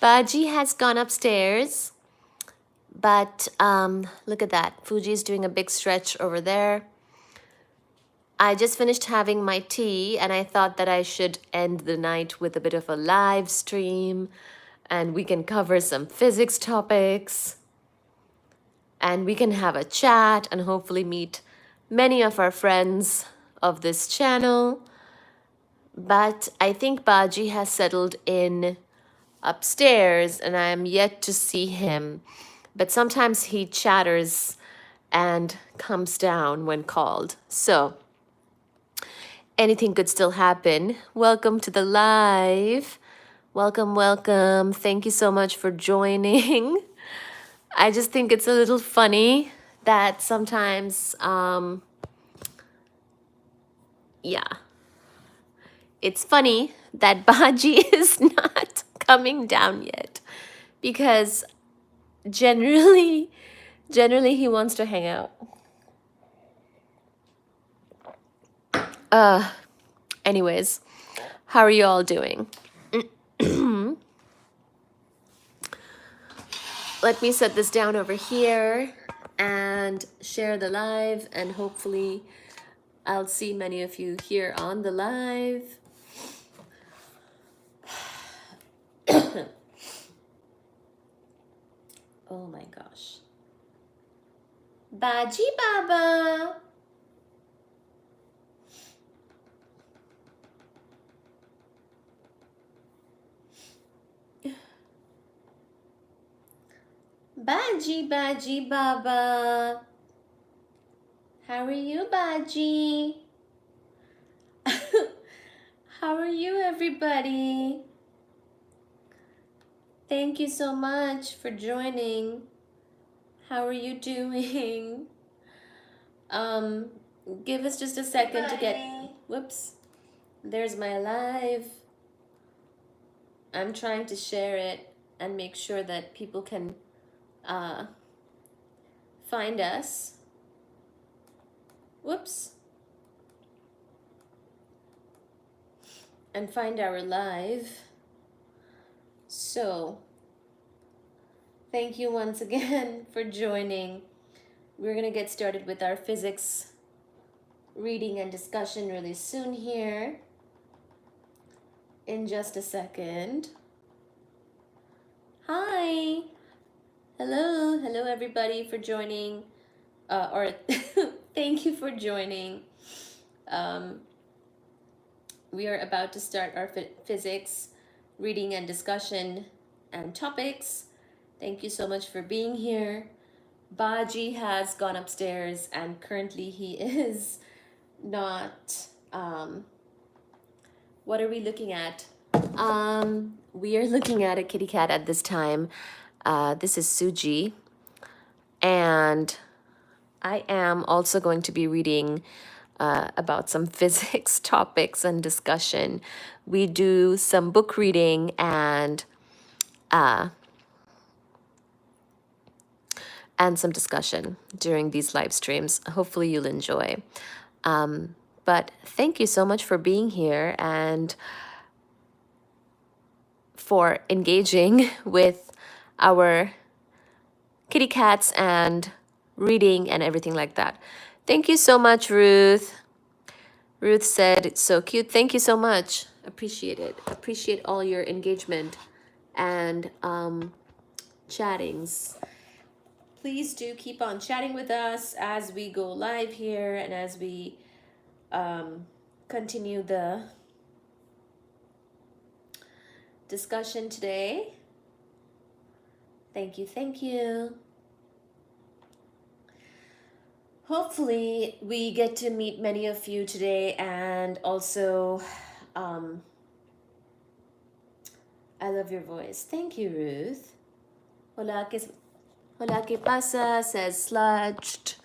Baji has gone upstairs, but look at that. Fuji's doing a big stretch over there. I just finished having my tea and I thought that I should end the night with a bit of a live stream and we can cover some physics topics and we can have a chat and hopefully meet many of our friends of this channel. But I think Baji has settled in upstairs and I am yet to see him. But sometimes he chatters and comes down when called. So anything could still happen. Welcome to the live. Welcome, welcome. Thank you so much for joining. I just think it's a little funny that sometimes, it's funny that Baji is not coming down yet because generally he wants to hang out. Anyways, how are you all doing? Let me set this down over here and share the live, and hopefully I'll see many of you here on the live. Oh my gosh. Baji Baba. Baji, Baji Baba. How are you, Baji? How are you, everybody? Thank you so much for joining. How are you doing? Give us just a second to get, whoops, there's my live. I'm trying to share it and make sure that people can find us. Whoops. And find our live. So, thank you once again for joining. We're going to get started with our physics reading and discussion really soon here. In just a second. Hi. Hello. Hello, everybody, for joining. Thank you for joining. We are about to start our physics reading and discussion and topics. Thank you so much for being here. Baji has gone upstairs and currently he is not, what are we looking at? We are looking at a kitty cat at this time. This is Suji. And I am also going to be reading about some physics topics and discussion. We do some book reading and some discussion during these live streams. Hopefully you'll enjoy. But thank you so much for being here and for engaging with our kitty cats and reading and everything like that. Thank you so much, Ruth. Ruth said, it's so cute. Thank you so much. Appreciate it. Appreciate all your engagement and chattings. Please do keep on chatting with us as we go live here and as we continue the discussion today. Thank you, thank you. Hopefully we get to meet many of you today, and also I love your voice. Thank you, Ruth. Hola, que pasa, says Sludged.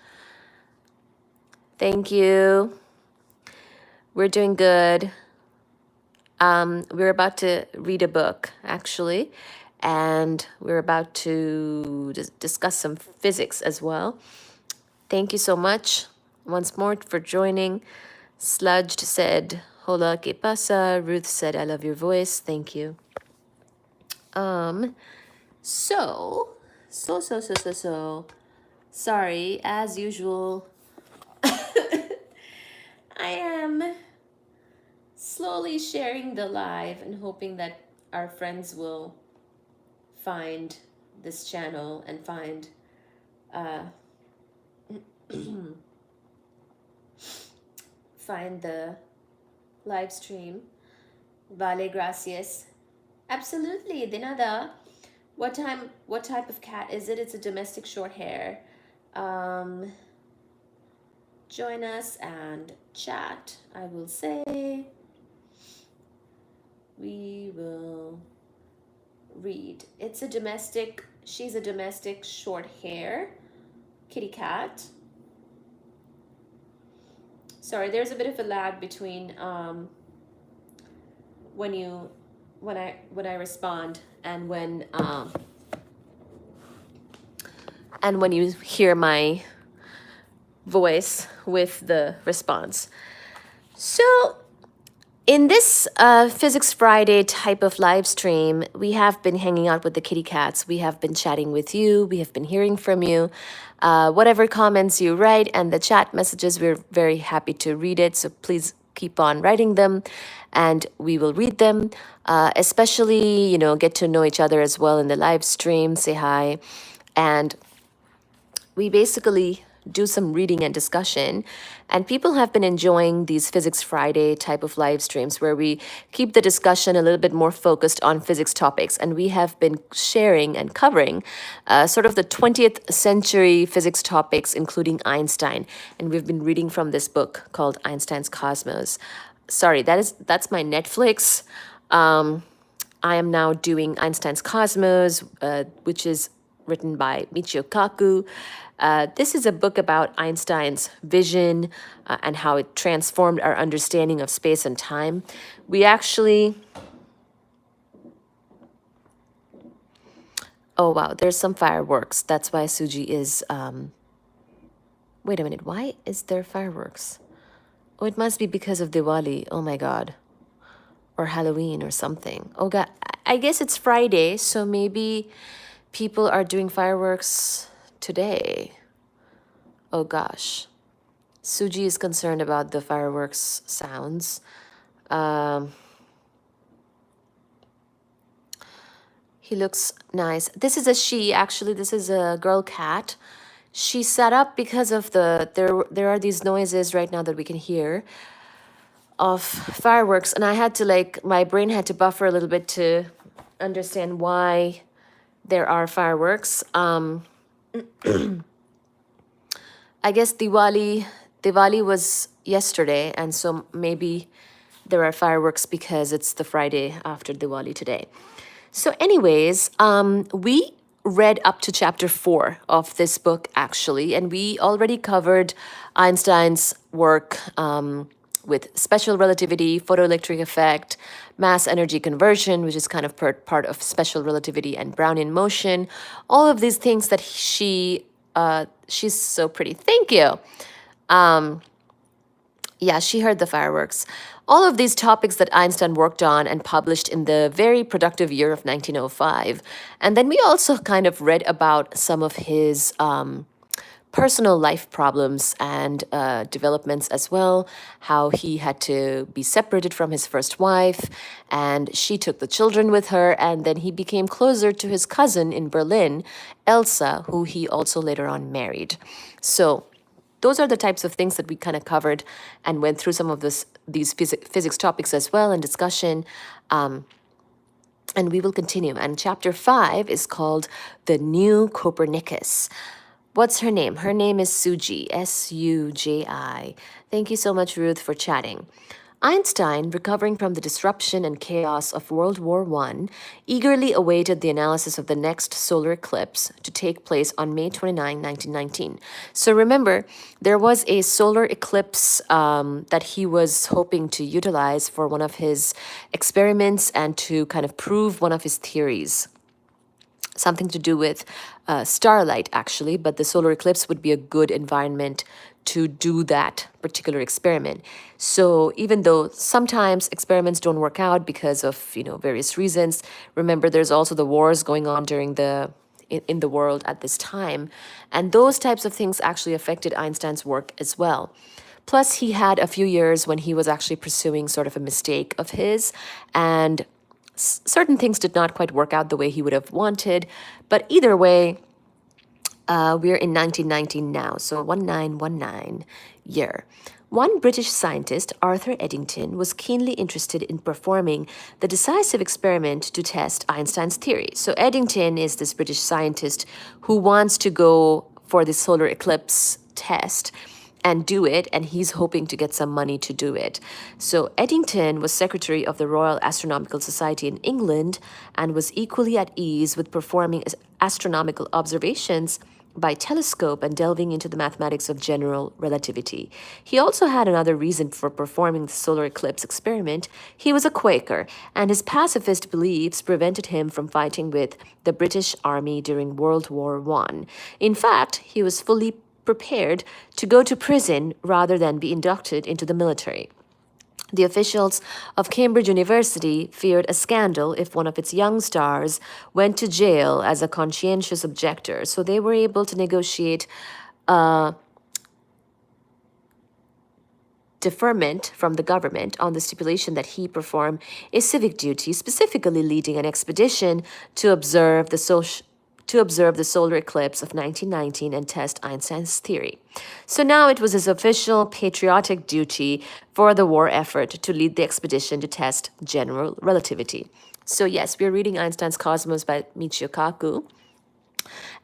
Thank you. We're doing good. We're about to read a book, actually, and we're about to discuss some physics as well. Thank you so much once more for joining. Sludged said, hola, que pasa? Ruth said, I love your voice. Thank you. Um, so, sorry, as usual, I am slowly sharing the live and hoping that our friends will find this channel and find uh, find the live stream. Vale, gracias. Absolutely, Dinada. What type of cat is it? It's a domestic short hair. Um, join us and chat. I will say we will read. She's a domestic short hair kitty cat. Sorry, there's a bit of a lag between when I respond and when you hear my voice with the response. So in this Physics Friday type of live stream, we have been hanging out with the kitty cats. We have been chatting with you. We have been hearing from you. Whatever comments you write and the chat messages, we're very happy to read it. So please keep on writing them and we will read them. Especially, get to know each other as well in the live stream, say hi. And we basically do some reading and discussion, and people have been enjoying these Physics Friday type of live streams where we keep the discussion a little bit more focused on physics topics. And we have been sharing and covering sort of the 20th century physics topics, including Einstein. And we've been reading from this book called Einstein's Cosmos. Sorry, that's my Netflix. I am now doing Einstein's Cosmos, which is written by Michio Kaku. This is a book about Einstein's vision and how it transformed our understanding of space and time. We actually... Oh, wow, there's some fireworks. That's why Suji is... Wait a minute, why is there fireworks? Oh, it must be because of Diwali. Oh, my God. Or Halloween or something. Oh, God. I guess it's Friday, so maybe people are doing fireworks today. Oh gosh. Suji is concerned about the fireworks sounds. He looks nice. This is a she, actually. This is a girl cat. She sat up because of there are these noises right now that we can hear of fireworks. And I had to my brain had to buffer a little bit to understand why there are fireworks. I guess Diwali was yesterday, and so maybe there are fireworks because it's the Friday after Diwali today. So anyways, we read up to chapter 4 of this book, actually, and we already covered Einstein's work with special relativity, photoelectric effect, mass energy conversion, which is kind of part of special relativity, and Brownian motion. All of these things that she's so pretty. Thank you. Yeah, she heard the fireworks. All of these topics that Einstein worked on and published in the very productive year of 1905. And then we also kind of read about some of his personal life problems and developments as well, how he had to be separated from his first wife, and she took the children with her, and then he became closer to his cousin in Berlin, Elsa, who he also later on married. So those are the types of things that we kind of covered and went through some of these physics topics as well in discussion. And we will continue. And chapter 5 is called The New Copernicus. What's her name? Her name is Suji, S-U-J-I. Thank you so much, Ruth, for chatting. Einstein, recovering from the disruption and chaos of World War I, eagerly awaited the analysis of the next solar eclipse to take place on May 29, 1919. So remember, there was a solar eclipse that he was hoping to utilize for one of his experiments and to kind of prove one of his theories. Something to do with starlight, actually, but the solar eclipse would be a good environment to do that particular experiment. So even though sometimes experiments don't work out because of, various reasons, remember there's also the wars going on during in the world at this time. And those types of things actually affected Einstein's work as well. Plus, he had a few years when he was actually pursuing sort of a mistake of his, and certain things did not quite work out the way he would have wanted. But either way, we're in 1919 now, so 1919 year. One British scientist, Arthur Eddington, was keenly interested in performing the decisive experiment to test Einstein's theory. So Eddington is this British scientist who wants to go for the solar eclipse test and do it, and he's hoping to get some money to do it. So Eddington was secretary of the Royal Astronomical Society in England and was equally at ease with performing astronomical observations by telescope and delving into the mathematics of general relativity. He also had another reason for performing the solar eclipse experiment. He was a Quaker, and his pacifist beliefs prevented him from fighting with the British Army during World War I. In fact, he was fully prepared to go to prison rather than be inducted into the military. The officials of Cambridge University feared a scandal if one of its young stars went to jail as a conscientious objector, so they were able to negotiate a deferment from the government on the stipulation that he perform a civic duty, specifically leading an expedition to observe the solar eclipse of 1919 and test Einstein's theory. So now it was his official patriotic duty for the war effort to lead the expedition to test general relativity. So yes, we're reading Einstein's Cosmos by Michio Kaku.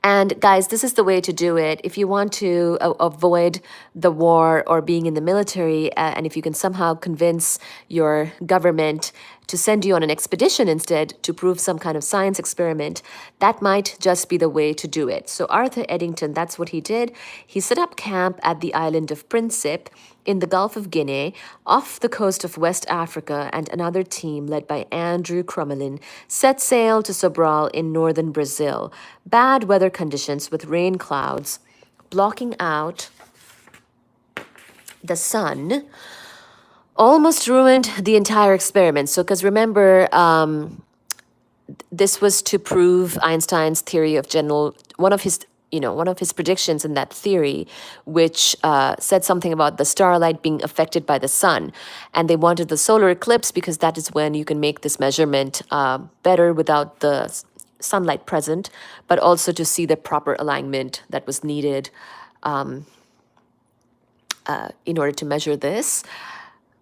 And guys, this is the way to do it. If you want to avoid the war or being in the military, and if you can somehow convince your government to send you on an expedition instead to prove some kind of science experiment, that might just be the way to do it. So Arthur Eddington, that's what he did. He set up camp at the island of Principe in the Gulf of Guinea, off the coast of West Africa, and another team led by Andrew Crummelin set sail to Sobral in northern Brazil. Bad weather conditions with rain clouds blocking out the sun almost ruined the entire experiment. So, because remember, this was to prove Einstein's theory of one of his predictions in that theory, which said something about the starlight being affected by the sun. And they wanted the solar eclipse because that is when you can make this measurement better without the sunlight present, but also to see the proper alignment that was needed in order to measure this.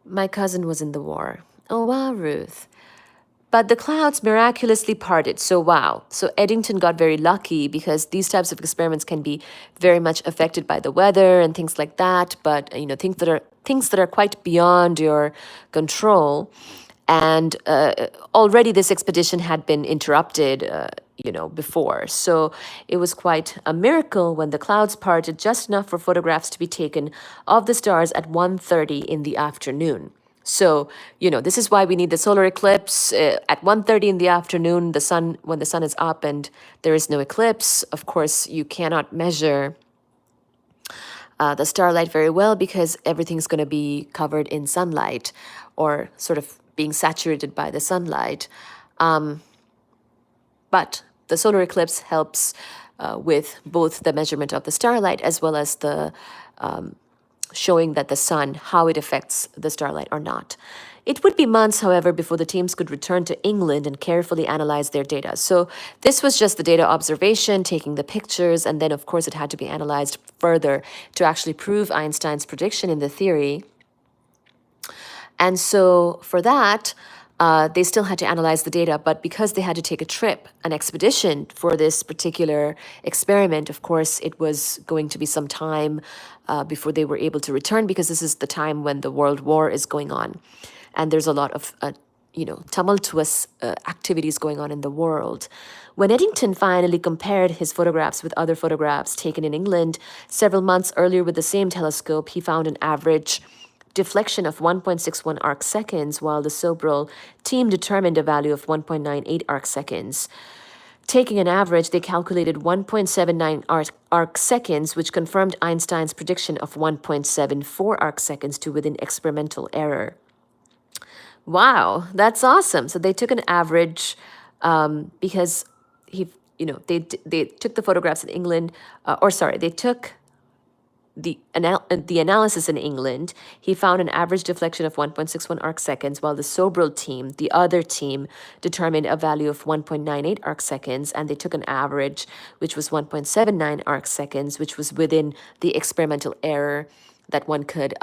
My cousin was in the war. Oh, wow, Ruth. But the clouds miraculously parted. So, wow. So Eddington got very lucky because these types of experiments can be very much affected by the weather and things like that. But, things that are quite beyond your control. And already this expedition had been interrupted, before. So it was quite a miracle when the clouds parted just enough for photographs to be taken of the stars at 1:30 in the afternoon. So, this is why we need the solar eclipse at 1:30 in the afternoon, when the sun is up and there is no eclipse. Of course, you cannot measure the starlight very well because everything's going to be covered in sunlight or sort of being saturated by the sunlight. But the solar eclipse helps with both the measurement of the starlight as well as the showing that the sun, how it affects the starlight or not. It would be months, however, before the teams could return to England and carefully analyze their data. So this was just the data observation, taking the pictures, and then, of course, it had to be analyzed further to actually prove Einstein's prediction in the theory. And so for that, they still had to analyze the data, but because they had to take a trip, an expedition for this particular experiment, of course, it was going to be some time before they were able to return because this is the time when the World War is going on. And there's a lot of, tumultuous activities going on in the world. When Eddington finally compared his photographs with other photographs taken in England several months earlier with the same telescope, he found an average deflection of 1.61 arc seconds, while the Sobral team determined a value of 1.98 arc seconds. Taking an average, they calculated 1.79 arc seconds, which confirmed Einstein's prediction of 1.74 arc seconds to within experimental error. Wow, that's awesome. So they took an average because they took the photographs in England, they took the analysis in England. He found an average deflection of 1.61 arc seconds, while the Sobral team, the other team, determined a value of 1.98 arc seconds, and they took an average, which was 1.79 arc seconds, which was within the experimental error that one could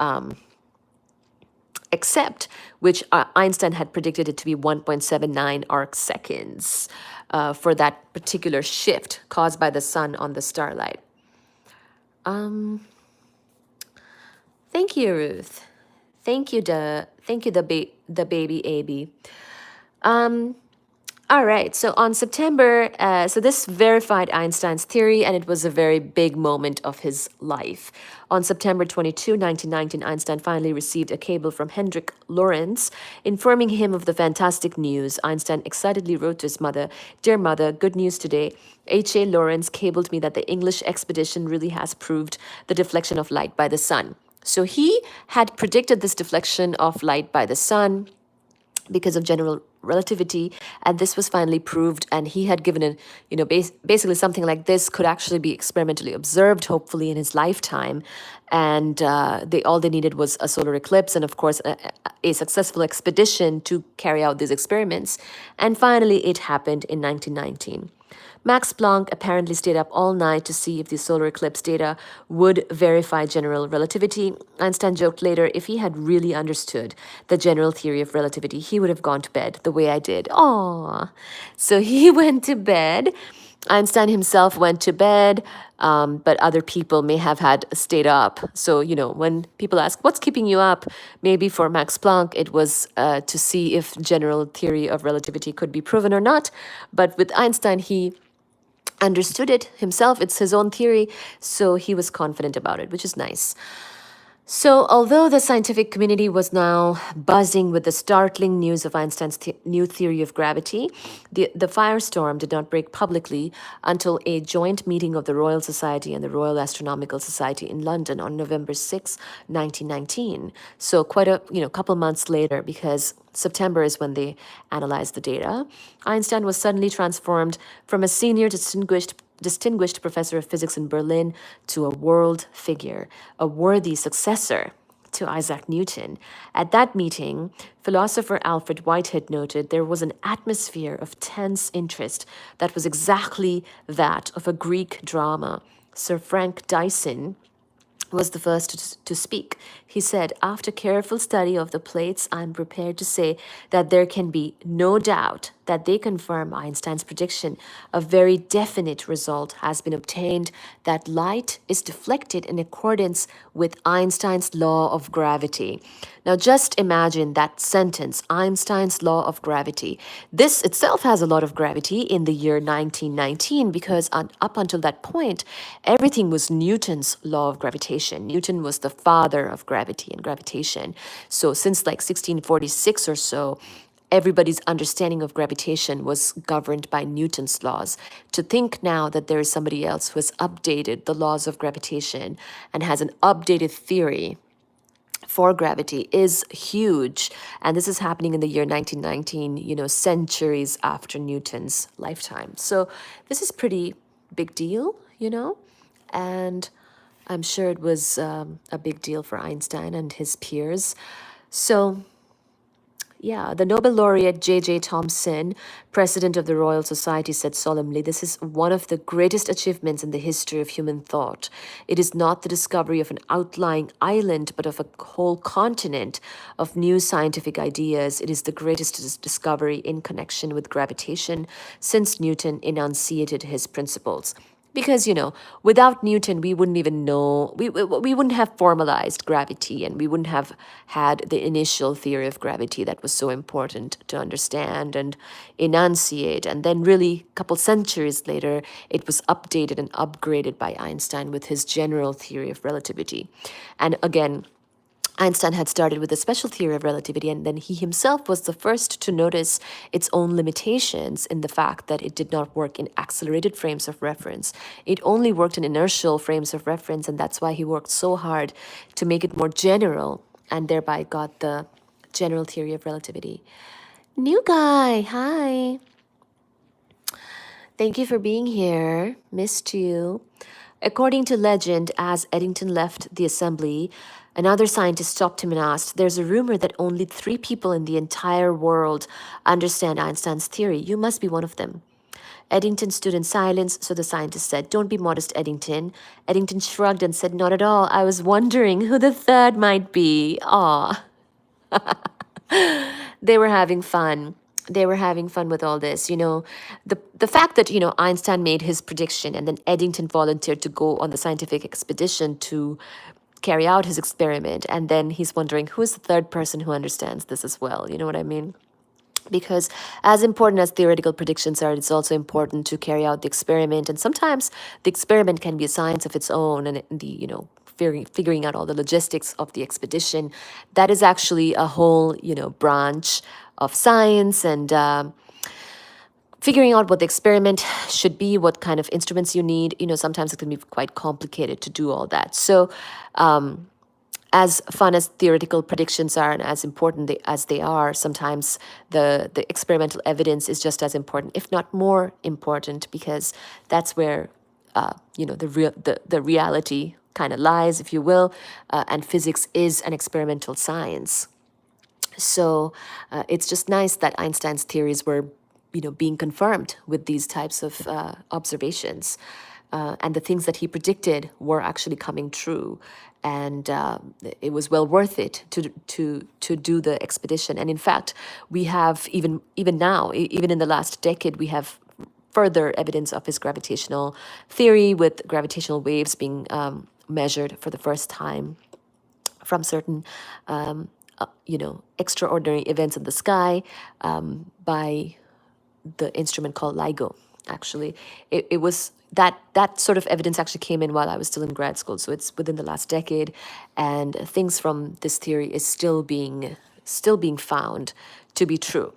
accept, which Einstein had predicted it to be 1.79 arc seconds for that particular shift caused by the sun on the starlight. Thank you, Ruth. Thank you, the baby Abby. All right. So on September, so this verified Einstein's theory, and it was a very big moment of his life. On September 22, 1919, Einstein finally received a cable from Hendrik Lorentz informing him of the fantastic news. Einstein excitedly wrote to his mother, "Dear mother, good news today. H.A. Lorentz cabled me that the English expedition really has proved the deflection of light by the sun." So he had predicted this deflection of light by the sun because of general relativity, and this was finally proved, and he had given basically something like this could actually be experimentally observed, hopefully in his lifetime, and all they needed was a solar eclipse and of course a successful expedition to carry out these experiments, and finally it happened in 1919. Max Planck apparently stayed up all night to see if the solar eclipse data would verify general relativity. Einstein joked later, if he had really understood the general theory of relativity, he would have gone to bed the way I did. Aww. So he went to bed. Einstein himself went to bed, but other people may have had stayed up. So, when people ask, what's keeping you up? Maybe for Max Planck, it was to see if general theory of relativity could be proven or not. But with Einstein, he understood it himself. It's his own theory, so he was confident about it, which is nice. So, although the scientific community was now buzzing with the startling news of Einstein's new theory of gravity, the firestorm did not break publicly until a joint meeting of the Royal Society and the Royal Astronomical Society in London on November 6, 1919. So, quite a couple months later, because September is when they analyzed the data. Einstein was suddenly transformed from a senior distinguished professor of physics in Berlin to a world figure, a worthy successor to Isaac Newton. At that meeting, philosopher Alfred Whitehead noted there was an atmosphere of tense interest that was exactly that of a Greek drama. Sir Frank Dyson was the first to speak. He said, after careful study of the plates, I'm prepared to say that there can be no doubt that they confirm Einstein's prediction. A very definite result has been obtained that light is deflected in accordance with Einstein's law of gravity. Now just imagine that sentence, Einstein's law of gravity. This itself has a lot of gravity in the year 1919 because up until that point, everything was Newton's law of gravitation. Newton was the father of gravity and gravitation. So since like 1646 or so, everybody's understanding of gravitation was governed by Newton's laws. To think now that there is somebody else who has updated the laws of gravitation and has an updated theory for gravity is huge. And this is happening in the year 1919, centuries after Newton's lifetime. So this is pretty big deal, and I'm sure it was a big deal for Einstein and his peers. So yeah, the Nobel laureate J.J. Thomson, president of the Royal Society, said solemnly, this is one of the greatest achievements in the history of human thought. It is not the discovery of an outlying island, but of a whole continent of new scientific ideas. It is the greatest discovery in connection with gravitation since Newton enunciated his principles. Because, without Newton, we wouldn't even know, we wouldn't have formalized gravity, and we wouldn't have had the initial theory of gravity that was so important to understand and enunciate. And then really, a couple centuries later, it was updated and upgraded by Einstein with his general theory of relativity. And again, Einstein had started with a special theory of relativity, and then he himself was the first to notice its own limitations in the fact that it did not work in accelerated frames of reference. It only worked in inertial frames of reference, and that's why he worked so hard to make it more general and thereby got the general theory of relativity. New guy, hi. Thank you for being here. Missed you. According to legend, as Eddington left the assembly, another scientist stopped him and asked, "There's a rumor that only 3 people in the entire world understand Einstein's theory. You must be one of them." Eddington stood in silence, so the scientist said, "Don't be modest, Eddington." Eddington shrugged and said, "Not at all. I was wondering who the third might be." Aw. They were having fun. They were having fun with all this. The fact that, Einstein made his prediction and then Eddington volunteered to go on the scientific expedition to carry out his experiment. And then he's wondering who is the third person who understands this as well. You know what I mean? Because as important as theoretical predictions are, it's also important to carry out the experiment. And sometimes the experiment can be a science of its own, and figuring out all the logistics of the expedition, that is actually a whole, branch of science. And figuring out what the experiment should be, what kind of instruments you need, sometimes it can be quite complicated to do all that. So as fun as theoretical predictions are and as important as they are, sometimes the experimental evidence is just as important, if not more important, because that's where the reality kind of lies, if you will, and physics is an experimental science. So it's just nice that Einstein's theories were, being confirmed with these types of observations. And the things that he predicted were actually coming true, and it was well worth it to do the expedition. And in fact, we have even now, even in the last decade, we have further evidence of his gravitational theory, with gravitational waves being measured for the first time from certain extraordinary events in the sky by the instrument called LIGO. Actually, it was that sort of evidence actually came in while I was still in grad school, so it's within the last decade, and things from this theory is still being found to be true.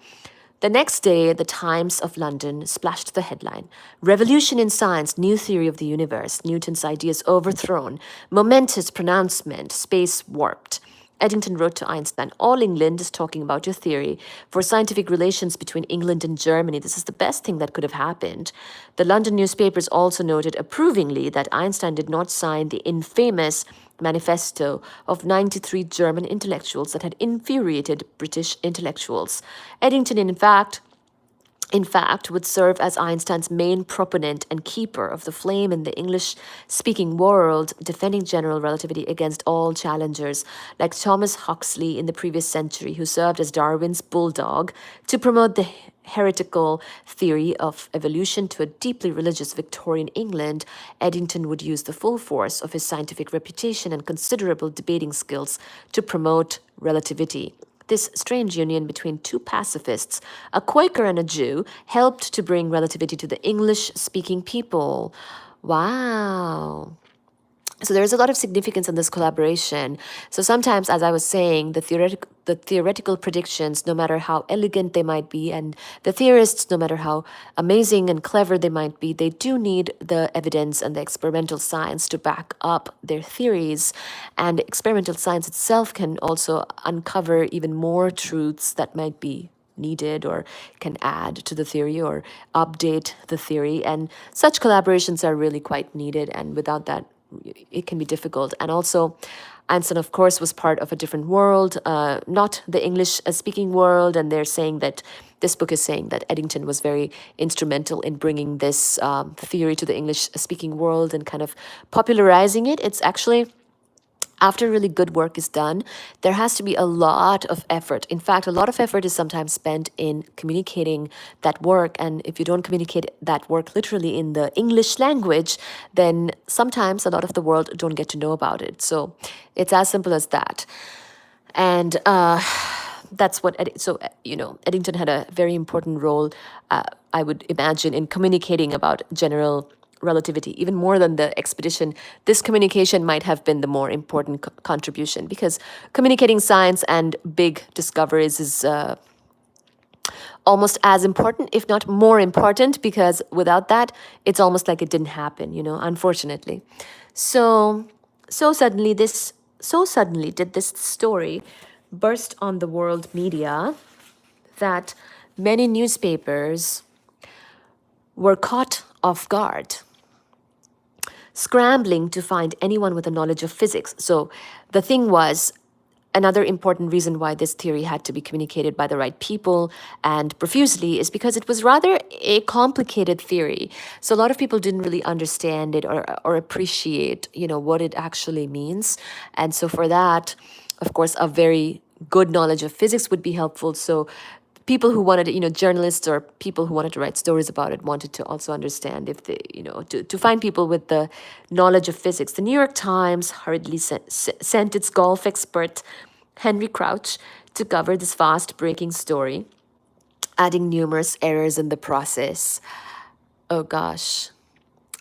The next day, the Times of London splashed the headline: "Revolution in Science, New Theory of the Universe, Newton's Ideas Overthrown, Momentous Pronouncement, Space Warped." Eddington wrote to Einstein, "All England is talking about your theory for scientific relations between England and Germany. This is the best thing that could have happened." The London newspapers also noted approvingly that Einstein did not sign the infamous manifesto of 93 German intellectuals that had infuriated British intellectuals. Eddington, in fact, would serve as Einstein's main proponent and keeper of the flame in the English-speaking world, defending general relativity against all challengers, like Thomas Huxley in the previous century, who served as Darwin's bulldog to promote the heretical theory of evolution to a deeply religious Victorian England. Eddington would use the full force of his scientific reputation and considerable debating skills to promote relativity. This strange union between two pacifists, a Quaker and a Jew, helped to bring relativity to the English-speaking people. Wow. So there's a lot of significance in this collaboration. So sometimes, as I was saying, the theoretical predictions, no matter how elegant they might be, and the theorists, no matter how amazing and clever they might be, they do need the evidence and the experimental science to back up their theories. And experimental science itself can also uncover even more truths that might be needed or can add to the theory or update the theory. And such collaborations are really quite needed. And without that, it can be difficult. And also, Einstein, of course, was part of a different world, not the English-speaking world. And they're saying that this book is saying that Eddington was very instrumental in bringing this theory to the English-speaking world and kind of popularizing it. It's actually, after really good work is done, there has to be a lot of effort. In fact, a lot of effort is sometimes spent in communicating that work. And if you don't communicate that work literally in the English language, then sometimes a lot of the world don't get to know about it. So it's as simple as that. And that's what, Eddington had a very important role, I would imagine, in communicating about general relativity, even more than the expedition. This communication might have been the more important contribution, because communicating science and big discoveries is almost as important, if not more important, because without that, it's almost like it didn't happen, unfortunately. So, so suddenly did this story burst on the world media that many newspapers were caught off guard, scrambling to find anyone with a knowledge of physics. So the thing was, another important reason why this theory had to be communicated by the right people and profusely is because it was rather a complicated theory. So a lot of people didn't really understand it or appreciate, what it actually means. And so for that, of course, a very good knowledge of physics would be helpful. So people who wanted, journalists or people who wanted to write stories about it wanted to also understand if they, to find people with the knowledge of physics. The New York Times hurriedly sent its golf expert, Henry Crouch, to cover this fast breaking story, adding numerous errors in the process. Oh gosh.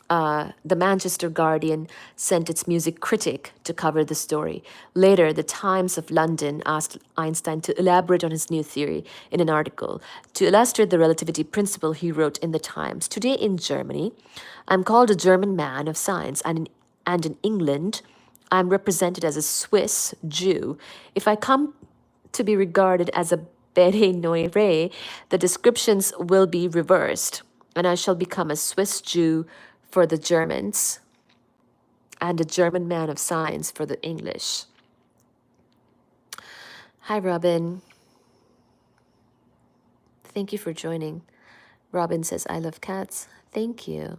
The Manchester Guardian sent its music critic to cover the story. Later, the Times of London asked Einstein to elaborate on his new theory in an article. To illustrate the relativity principle, he wrote in the Times, "Today in Germany, I'm called a German man of science, and in England, I'm represented as a Swiss Jew. If I come to be regarded as a bere noire, the descriptions will be reversed, and I shall become a Swiss Jew for the Germans and a German man of science for the English." Hi, Robin. Thank you for joining. Robin says, "I love cats." Thank you.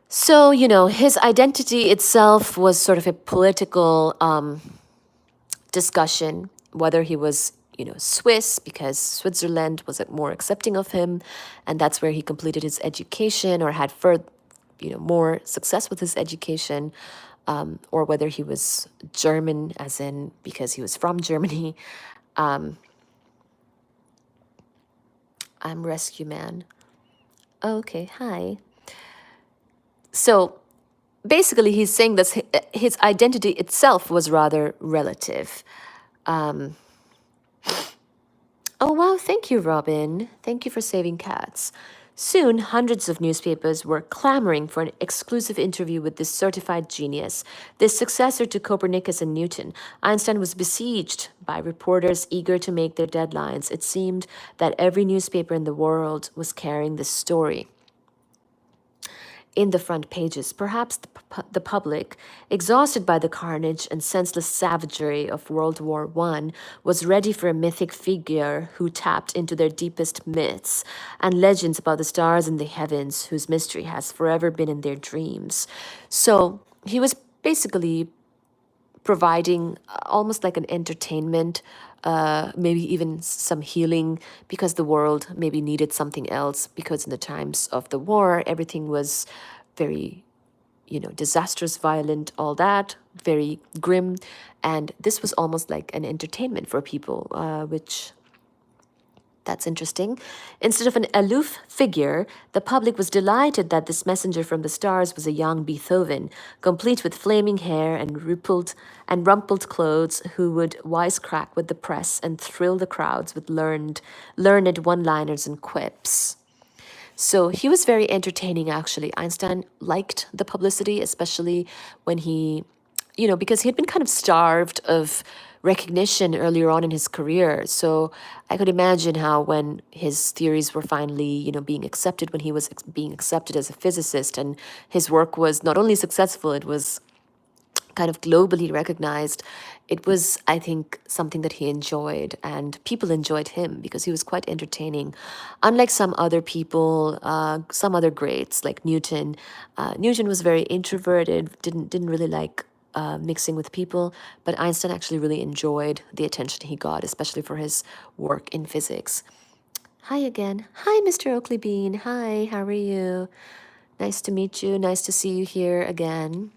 So, his identity itself was sort of a political discussion, whether he was, Swiss, because Switzerland was more accepting of him, and that's where he completed his education or had more success with his education, or whether he was German, as in because he was from Germany. I'm Rescue Man. Okay, hi. So basically, he's saying that his identity itself was rather relative. Oh, wow, thank you, Robin. Thank you for saving cats. Soon, hundreds of newspapers were clamoring for an exclusive interview with this certified genius, this successor to Copernicus and Newton. Einstein was besieged by reporters eager to make their deadlines. It seemed that every newspaper in the world was carrying this story in the front pages. Perhaps the public, exhausted by the carnage and senseless savagery of World War I, was ready for a mythic figure who tapped into their deepest myths and legends about the stars in the heavens, whose mystery has forever been in their dreams. So he was basically providing almost like an entertainment, maybe even some healing, because the world maybe needed something else, because in the times of the war, everything was very, disastrous, violent, all that, very grim. And this was almost like an entertainment for people, which that's interesting. Instead of an aloof figure, the public was delighted that this messenger from the stars was a young Beethoven, complete with flaming hair and rumpled clothes, who would wisecrack with the press and thrill the crowds with learned one-liners and quips. So he was very entertaining, actually. Einstein liked the publicity, especially when he, because he had been kind of starved of recognition earlier on in his career. So I could imagine how when his theories were finally, being accepted, when he was being accepted as a physicist, and his work was not only successful, it was kind of globally recognized. It was, I think, something that he enjoyed, and people enjoyed him because he was quite entertaining. Unlike some other people, some other greats like Newton, Newton was very introverted, didn't really like mixing with people, but Einstein actually really enjoyed the attention he got, especially for his work in physics. Hi again. Hi, Mr. Oakley Bean. Hi, how are you? Nice to meet you. Nice to see you here again.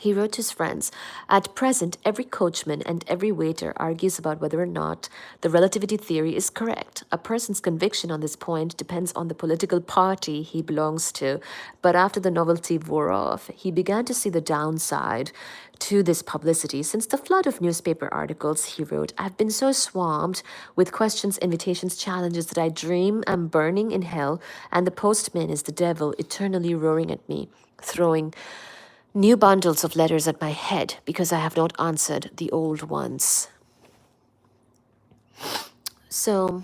He wrote to his friends, "At present, every coachman and every waiter argues about whether or not the relativity theory is correct. A person's conviction on this point depends on the political party he belongs to. But after the novelty wore off, he began to see the downside to this publicity. Since the flood of newspaper articles," he wrote, "I've been so swamped with questions, invitations, challenges that I dream I'm burning in hell, and the postman is the devil eternally roaring at me, throwing new bundles of letters at my head because I have not answered the old ones." So,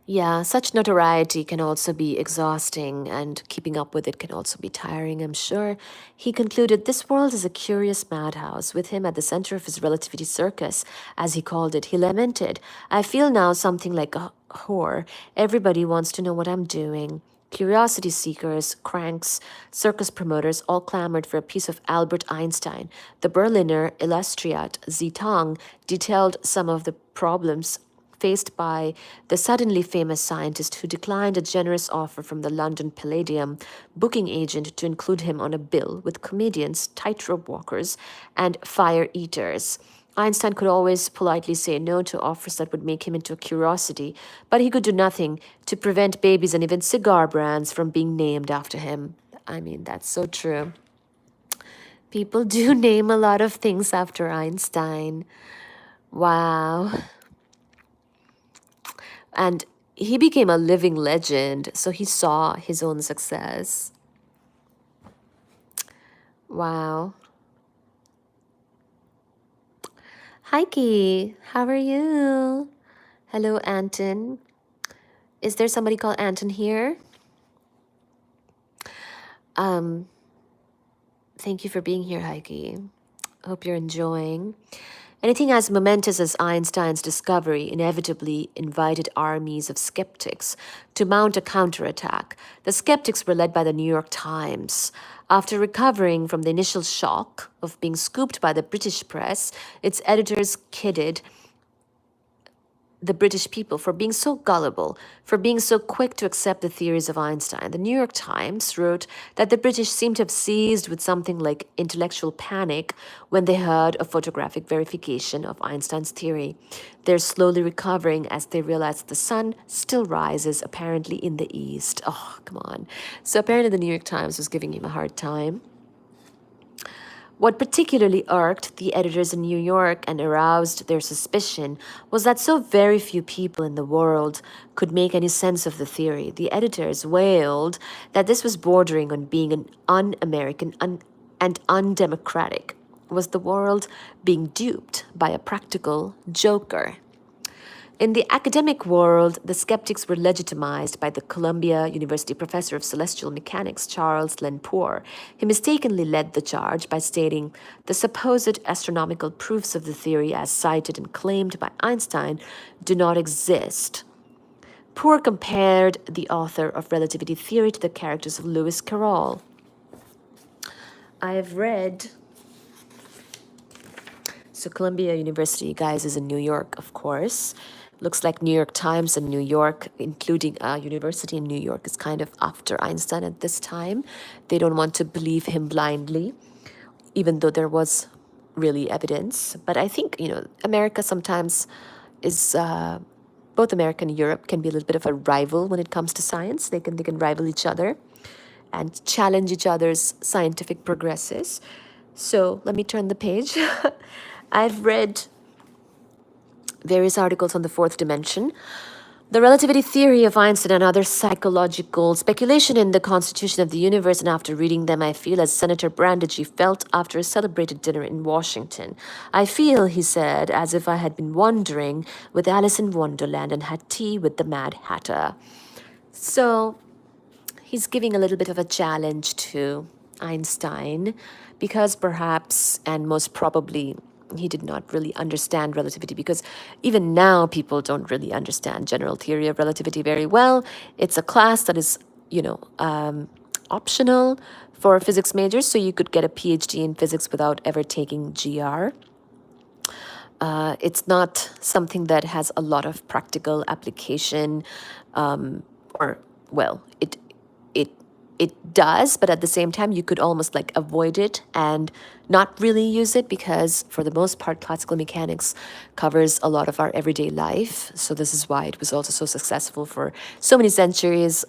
yeah, such notoriety can also be exhausting, and keeping up with it can also be tiring, I'm sure. He concluded, "This world is a curious madhouse, with him at the center of his relativity circus, as he called it." He lamented, "I feel now something like a whore. Everybody wants to know what I'm doing." Curiosity seekers, cranks, circus promoters all clamored for a piece of Albert Einstein. The Berliner Illustriat Zeitung detailed some of the problems faced by the suddenly famous scientist, who declined a generous offer from the London Palladium booking agent to include him on a bill with comedians, tightrope walkers, and fire eaters. Einstein could always politely say no to offers that would make him into a curiosity, but he could do nothing to prevent babies and even cigar brands from being named after him. I mean, that's so true. People do name a lot of things after Einstein. Wow. And he became a living legend, so he saw his own success. Wow. Heike, how are you? Hello, Anton. Is there somebody called Anton here? Um, Thank you for being here, Heike. Hope you're enjoying. Anything as momentous as Einstein's discovery inevitably invited armies of skeptics to mount a counterattack. The skeptics were led by the New York Times. After recovering from the initial shock of being scooped by the British press, its editors kidded the British people for being so gullible, for being so quick to accept the theories of Einstein. The New York Times wrote that the British seemed to have seized with something like intellectual panic when they heard a photographic verification of Einstein's theory. They're slowly recovering as they realize that the sun still rises, apparently in the east. Oh, come on. So apparently the New York Times was giving him a hard time. What particularly irked the editors in New York and aroused their suspicion was that so very few people in the world could make any sense of the theory. The editors wailed that this was bordering on being an un-American and undemocratic. Was the world being duped by a practical joker? In the academic world, the skeptics were legitimized by the Columbia University professor of celestial mechanics, Charles Lenpour. He mistakenly led the charge by stating, "The supposed astronomical proofs of the theory as cited and claimed by Einstein do not exist." Poor compared the author of relativity theory to the characters of Lewis Carroll. I've read... So Columbia University, guys, is in New York, of course. Looks like New York Times and New York, including a university in New York, is kind of after Einstein at this time. They don't want to believe him blindly, even though there was really evidence. But I think, America sometimes is, both America and Europe can be a little bit of a rival when it comes to science. They can rival each other and challenge each other's scientific progresses. So let me turn the page. I've read various articles on the fourth dimension, the relativity theory of Einstein, and other psychological speculation in the constitution of the universe. And after reading them, I feel as Senator Brandeji felt after a celebrated dinner in Washington. "I feel," he said, "as if I had been wandering with Alice in Wonderland and had tea with the Mad Hatter." So he's giving a little bit of a challenge to Einstein because perhaps, and most probably, he did not really understand relativity, because even now people don't really understand general theory of relativity very well. It's a class that is, optional for physics majors, so you could get a PhD in physics without ever taking GR. It's not something that has a lot of practical application, or, well, it it does, but at the same time, you could almost like avoid it and not really use it because, for the most part, classical mechanics covers a lot of our everyday life. So, this is why it was also so successful for so many centuries.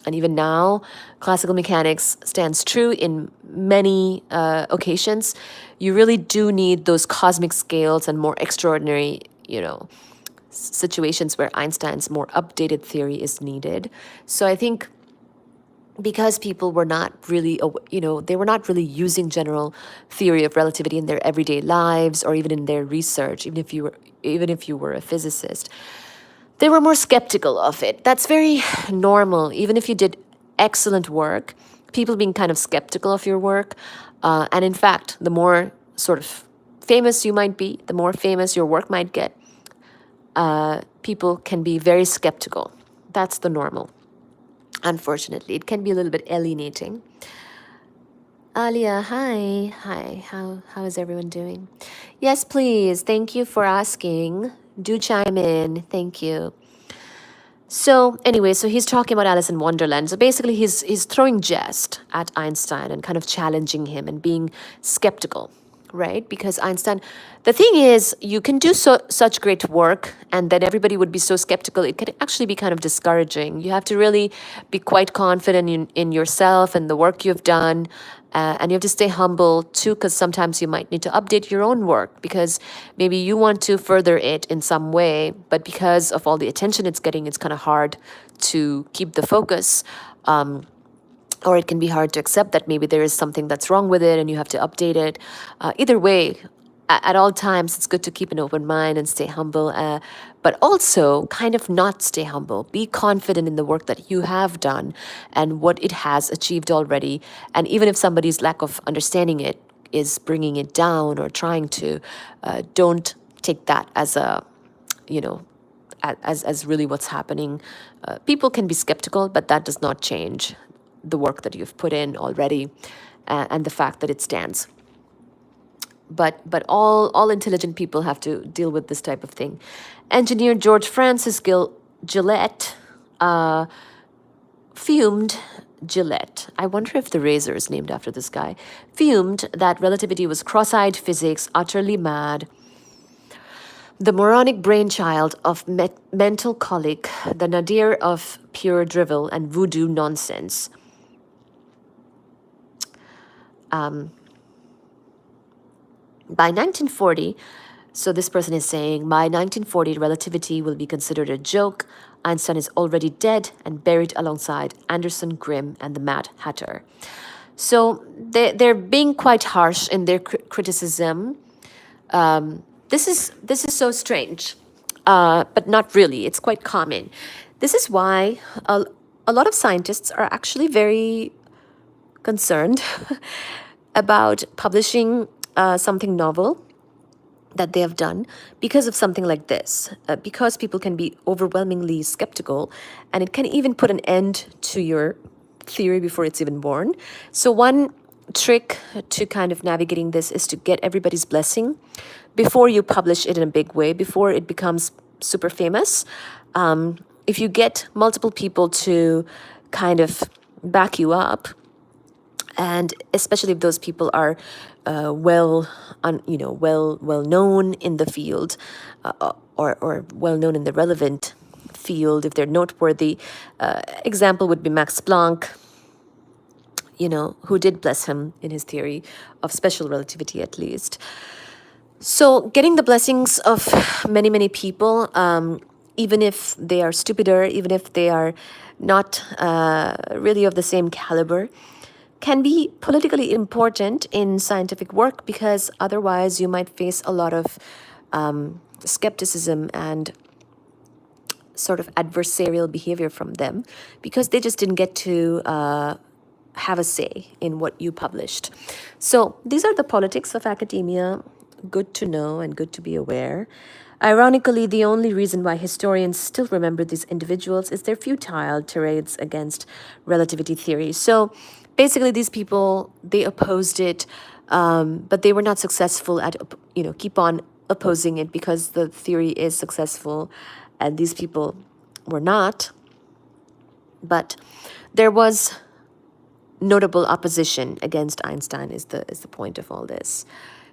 And even now, classical mechanics stands true in many occasions. You really do need those cosmic scales and more extraordinary, situations where Einstein's more updated theory is needed. So I think because people were not really, they were not really using general theory of relativity in their everyday lives or even in their research, even if you were a physicist, they were more skeptical of it. That's very normal. Even if you did excellent work, people being kind of skeptical of your work. And in fact, the more sort of famous you might be, the more famous your work might get, people can be very skeptical. That's the normal. Unfortunately, it can be a little bit alienating. Alia, hi. Hi. How is everyone doing? Yes, please. Thank you for asking. Do chime in. Thank you. So anyway, so he's talking about Alice in Wonderland. So basically, he's throwing jest at Einstein and kind of challenging him and being skeptical, right? Because Einstein, the thing is, you can do such great work, and then everybody would be so skeptical. It can actually be kind of discouraging. You have to really be quite confident in yourself and the work you've done. And you have to stay humble too, because sometimes you might need to update your own work because maybe you want to further it in some way, but because of all the attention it's getting, it's kind of hard to keep the focus. Or it can be hard to accept that maybe there is something that's wrong with it and you have to update it. Either way, at all times, it's good to keep an open mind and stay humble, but also kind of not stay humble. Be confident in the work that you have done and what it has achieved already. And even if somebody's lack of understanding it is bringing it down or trying to, don't take that as a, as really what's happening. People can be skeptical, but that does not change the work that you've put in already and the fact that it stands. But all intelligent people have to deal with this type of thing. Engineer George Francis Gillette fumed. Gillette. I wonder if the razor is named after this guy. Fumed that relativity was cross-eyed physics, utterly mad. The moronic brainchild of mental colic, the nadir of pure drivel and voodoo nonsense. By 1940, so this person is saying, by 1940, relativity will be considered a joke. Einstein is already dead and buried alongside Anderson, Grimm, and the Mad Hatter. So they're being quite harsh in their criticism. This is so strange, but not really. It's quite common. This is why a lot of scientists are actually very concerned about publishing something novel that they have done because of something like this, because people can be overwhelmingly skeptical and it can even put an end to your theory before it's even born. So one trick to kind of navigating this is to get everybody's blessing before you publish it in a big way, before it becomes super famous. If you get multiple people to kind of back you up, and especially if those people are well known in the field, or well known in the relevant field, if they're noteworthy. Example would be Max Planck, who did bless him in his theory of special relativity, at least. So getting the blessings of many, many people, even if they are stupider, even if they are not really of the same caliber, can be politically important in scientific work because otherwise you might face a lot of skepticism and sort of adversarial behavior from them because they just didn't get to have a say in what you published. So these are the politics of academia. Good to know and good to be aware. Ironically, the only reason why historians still remember these individuals is their futile tirades against relativity theory. So basically, these people, they opposed it, but they were not successful at, keep on opposing it because the theory is successful and these people were not. But there was notable opposition against Einstein is the point of all this.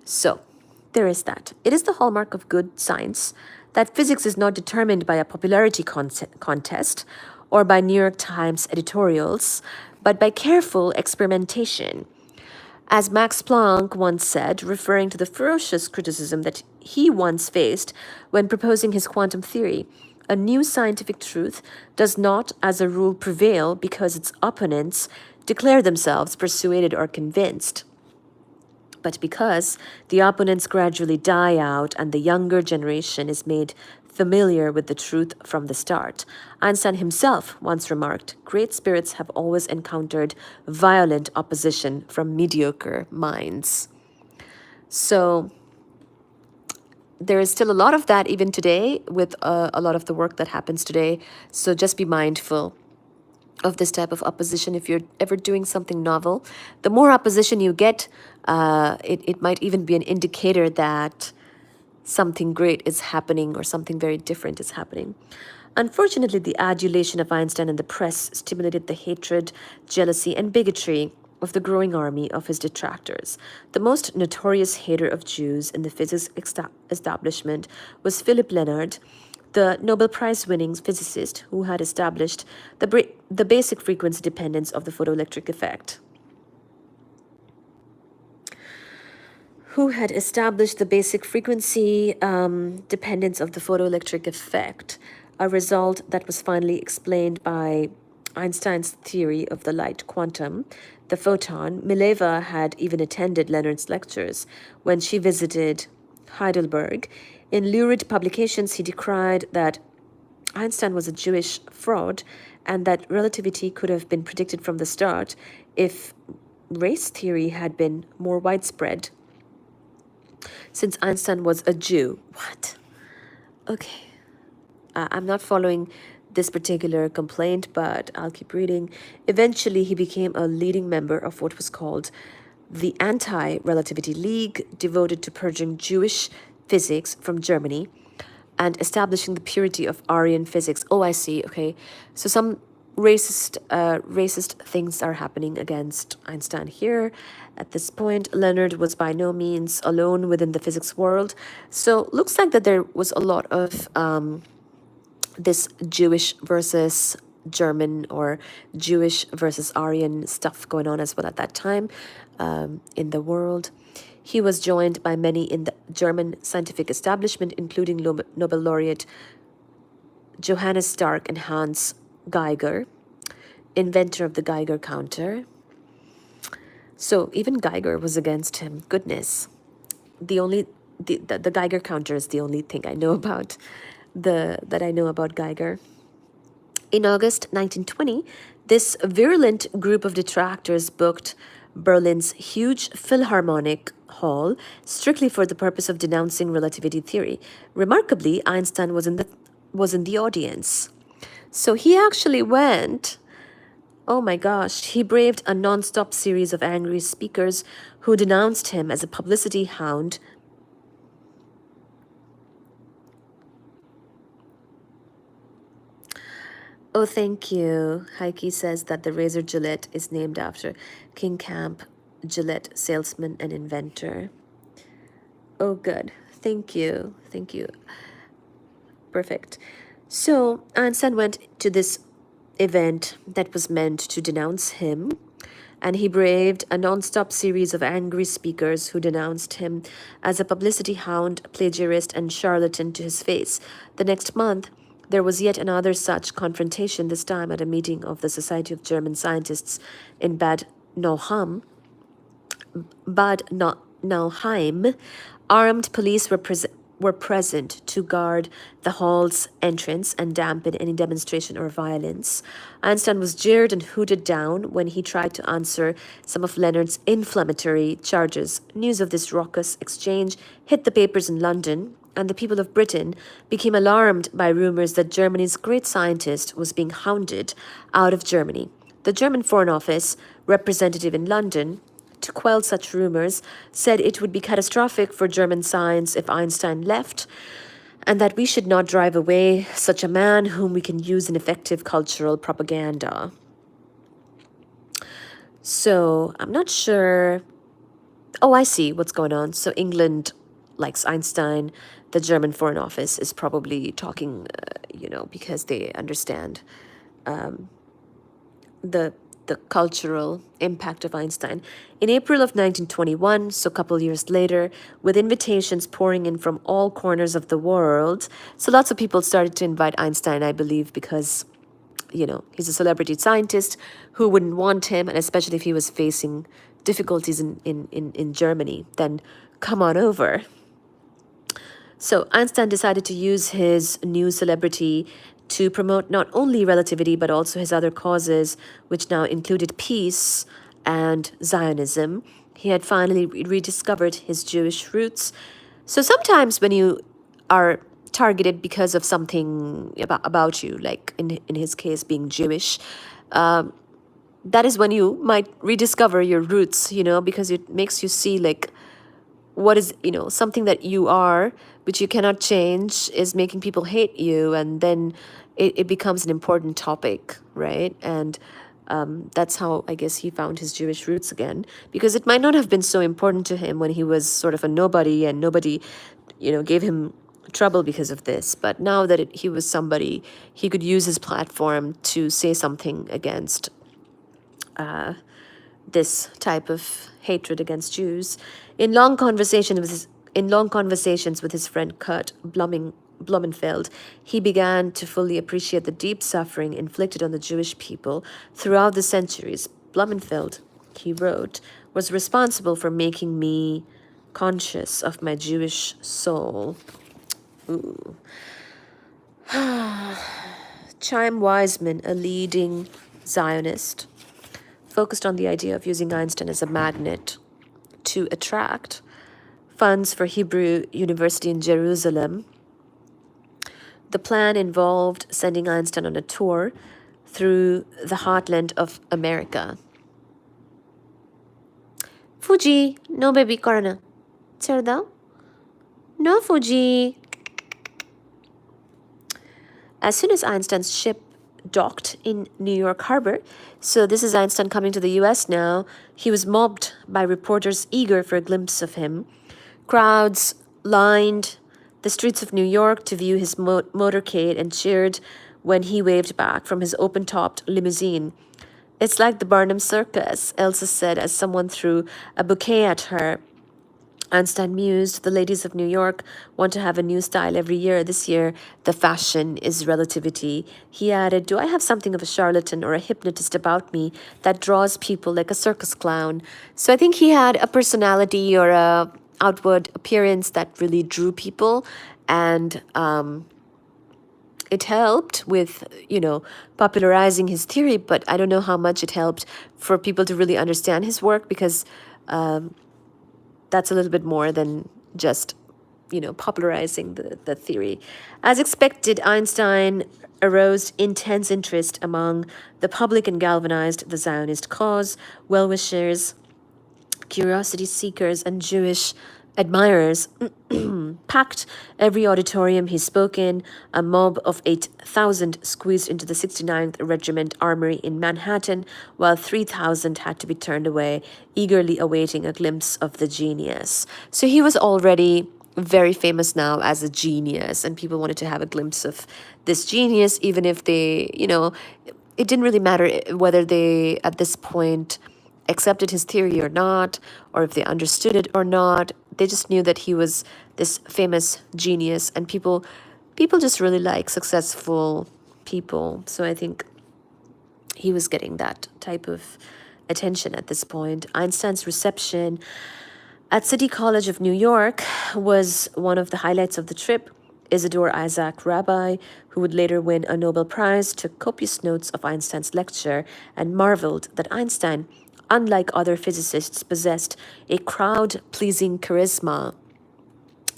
So there is that. It is the hallmark of good science that physics is not determined by a popularity contest or by New York Times editorials, but by careful experimentation. As Max Planck once said, referring to the ferocious criticism that he once faced when proposing his quantum theory, a new scientific truth does not, as a rule, prevail because its opponents declare themselves persuaded or convinced, but because the opponents gradually die out and the younger generation is made familiar with the truth from the start. Einstein himself once remarked, "Great spirits have always encountered violent opposition from mediocre minds." So there is still a lot of that even today with a lot of the work that happens today. So just be mindful of this type of opposition if you're ever doing something novel. The more opposition you get, it might even be an indicator that something great is happening or something very different is happening. Unfortunately, the adulation of Einstein in the press stimulated the hatred, jealousy, and bigotry of the growing army of his detractors. The most notorious hater of Jews in the physics establishment was Philip Leonard, the Nobel Prize-winning physicist who had established the basic frequency dependence of the photoelectric effect. Who had established the basic frequency dependence of the photoelectric effect, a result that was finally explained by Einstein's theory of the light quantum, the photon. Mileva had even attended Leonard's lectures when she visited Heidelberg. In lurid publications, he decried that Einstein was a Jewish fraud and that relativity could have been predicted from the start if race theory had been more widespread. Since Einstein was a Jew. What? Okay. I'm not following this particular complaint, but I'll keep reading. Eventually, he became a leading member of what was called the Anti-Relativity League, devoted to purging Jewish physics from Germany and establishing the purity of Aryan physics. Oh, I see. Okay. So some racist things are happening against Einstein here. At this point, Leonard was by no means alone within the physics world. So looks like that there was a lot of this Jewish versus German or Jewish versus Aryan stuff going on as well at that time in the world. He was joined by many in the German scientific establishment, including Nobel laureate Johannes Stark and Hans Geiger, inventor of the Geiger counter. So even Geiger was against him. Goodness. The Geiger counter is the only thing I know about that I know about Geiger. In August 1920, this virulent group of detractors booked Berlin's huge Philharmonic Hall strictly for the purpose of denouncing relativity theory. Remarkably, Einstein was in the audience. So he actually went. Oh my gosh, he braved a non-stop series of angry speakers who denounced him as a publicity hound. Oh, thank you. Heike says that the razor Gillette is named after King Camp Gillette, salesman and inventor. Oh, good. Thank you. Thank you. Perfect. So Einstein went to this event that was meant to denounce him, and he braved a non-stop series of angry speakers who denounced him as a publicity hound, plagiarist, and charlatan to his face. The next month, there was yet another such confrontation, this time at a meeting of the Society of German Scientists in Bad Nauheim. Armed police were present to guard the hall's entrance and dampen any demonstration or violence. Einstein was jeered and hooted down when he tried to answer some of Leonard's inflammatory charges. News of this raucous exchange hit the papers in London, and the people of Britain became alarmed by rumors that Germany's great scientist was being hounded out of Germany. The German Foreign Office representative in London, to quell such rumors, said it would be catastrophic for German science if Einstein left, and that we should not drive away such a man whom we can use in effective cultural propaganda. So I'm not sure. Oh, I see what's going on. So England likes Einstein. The German Foreign Office is probably talking, because they understand the the cultural impact of Einstein. In April of 1921, so a couple years later, with invitations pouring in from all corners of the world, so lots of people started to invite Einstein, I believe, because he's a celebrity scientist. Who wouldn't want him? And especially if he was facing difficulties in Germany, then come on over. So Einstein decided to use his new celebrity to promote not only relativity but also his other causes, which now included peace and Zionism. He had finally rediscovered his Jewish roots. So sometimes when you are targeted because of something about you, like in his case being Jewish, that is when you might rediscover your roots, because it makes you see like what is something that you are which you cannot change is making people hate you, and then it becomes an important topic, right? And that's how I guess he found his Jewish roots again, because it might not have been so important to him when he was sort of a nobody and nobody gave him trouble because of this, but now that he was somebody, he could use his platform to say something against this type of hatred against Jews. In long conversations with his friend Kurt Blumenfeld, he began to fully appreciate the deep suffering inflicted on the Jewish people throughout the centuries. Blumenfeld, he wrote, was responsible for making me conscious of my Jewish soul. Ooh. Chaim Weizmann, a leading Zionist, focused on the idea of using Einstein as a magnet to attract funds for Hebrew University in Jerusalem. The plan involved sending Einstein on a tour through the heartland of America. Fuji, no baby corona. Cerda? No Fuji. As soon as Einstein's ship docked in New York Harbor, so this is Einstein coming to the US now, he was mobbed by reporters eager for a glimpse of him. Crowds lined the streets of New York to view his motorcade and cheered when he waved back from his open-topped limousine. It's like the Barnum Circus, Elsa said as someone threw a bouquet at her. Einstein mused, the ladies of New York want to have a new style every year. This year, the fashion is relativity. He added, do I have something of a charlatan or a hypnotist about me that draws people like a circus clown? So I think he had a personality or a outward appearance that really drew people, and it helped with, popularizing his theory, but I don't know how much it helped for people to really understand his work, because that's a little bit more than just, popularizing the theory. As expected, Einstein aroused intense interest among the public and galvanized the Zionist cause. Well-wishers, curiosity seekers, and Jewish admirers packed every auditorium he spoke in. A mob of 8,000 squeezed into the 69th Regiment Armory in Manhattan, while 3,000 had to be turned away, eagerly awaiting a glimpse of the genius. So he was already very famous now as a genius, and people wanted to have a glimpse of this genius, even if they, it didn't really matter whether they, at this point, accepted his theory or not, or if they understood it or not. They just knew that he was this famous genius, and people just really like successful people. So I think he was getting that type of attention at this point. Einstein's reception at City College of New York was one of the highlights of the trip. Isidore Isaac Rabi, who would later win a Nobel Prize, took copious notes of Einstein's lecture and marveled that Einstein, unlike other physicists, possessed a crowd-pleasing charisma.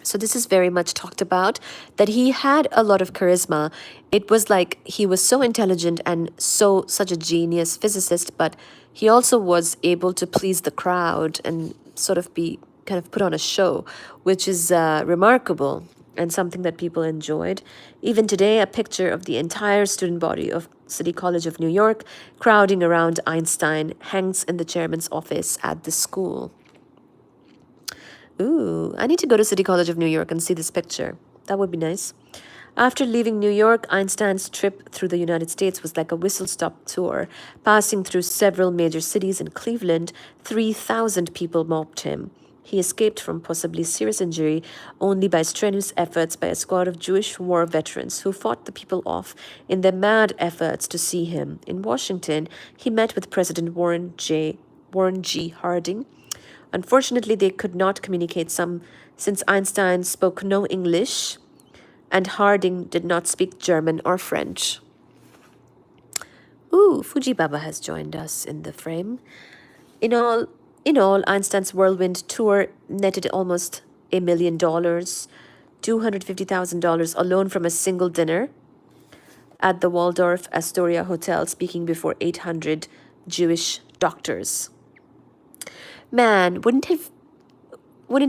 So this is very much talked about, that he had a lot of charisma. It was like he was so intelligent and such a genius physicist, but he also was able to please the crowd and sort of be kind of put on a show, which is remarkable. and something that people enjoyed. Even today, a picture of the entire student body of City College of New York crowding around Einstein hangs in the chairman's office at the school. Ooh, I need to go to City College of New York and see this picture. That would be nice. After leaving New York, Einstein's trip through the United States was like a whistle-stop tour. Passing through several major cities in Cleveland, 3,000 people mobbed him. He escaped from possibly serious injury only by strenuous efforts by a squad of Jewish war veterans who fought the people off in their mad efforts to see him. In Washington, he met with President Warren G. Harding. Unfortunately, they could not communicate since Einstein spoke no English and Harding did not speak German or French. Ooh, Fuji Baba has joined us in the frame. In all, Einstein's whirlwind tour netted almost $1 million, $250,000 alone from a single dinner at the Waldorf Astoria Hotel, speaking before 800 Jewish doctors. Man, wouldn't it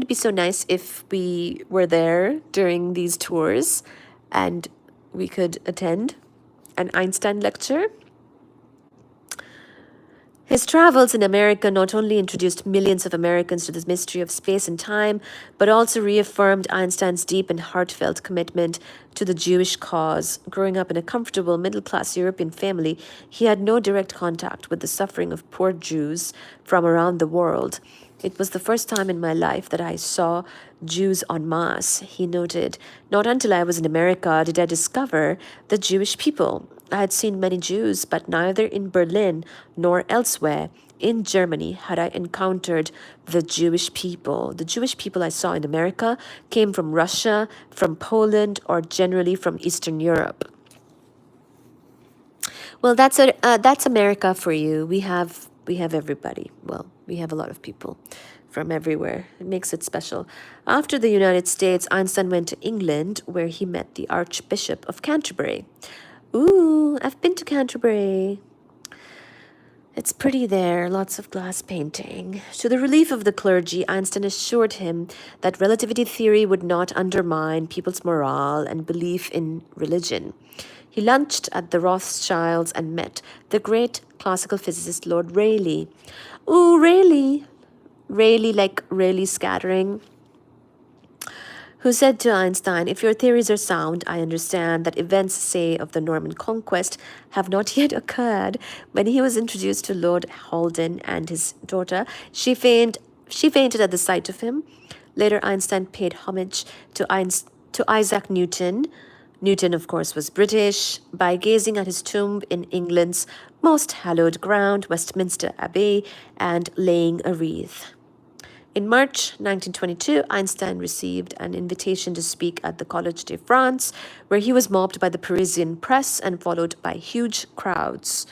be so nice if we were there during these tours and we could attend an Einstein lecture? His travels in America not only introduced millions of Americans to the mystery of space and time, but also reaffirmed Einstein's deep and heartfelt commitment to the Jewish cause. Growing up in a comfortable middle-class European family, he had no direct contact with the suffering of poor Jews from around the world. It was the first time in my life that I saw Jews en masse, he noted. Not until I was in America did I discover the Jewish people. I had seen many Jews, but neither in Berlin nor elsewhere in Germany had I encountered the Jewish people. The Jewish people I saw in America came from Russia, from Poland, or generally from Eastern Europe. Well, that's America for you. We have everybody. Well, we have a lot of people from everywhere. It makes it special. After the United States, Einstein went to England, where he met the Archbishop of Canterbury. Ooh, I've been to Canterbury. It's pretty there, lots of glass painting. To the relief of the clergy, Einstein assured him that relativity theory would not undermine people's morale and belief in religion. He lunched at the Rothschilds and met the great classical physicist Lord Rayleigh. Ooh, Rayleigh! Rayleigh like Rayleigh scattering, who said to Einstein, "If your theories are sound, I understand that events, say, of the Norman conquest have not yet occurred." When he was introduced to Lord Haldan and his daughter, she fainted at the sight of him. Later, Einstein paid homage to Isaac Newton. Newton, of course, was British, by gazing at his tomb in England's most hallowed ground, Westminster Abbey, and laying a wreath. In March 1922, Einstein received an invitation to speak at the Collège de France, where he was mobbed by the Parisian press and followed by huge crowds.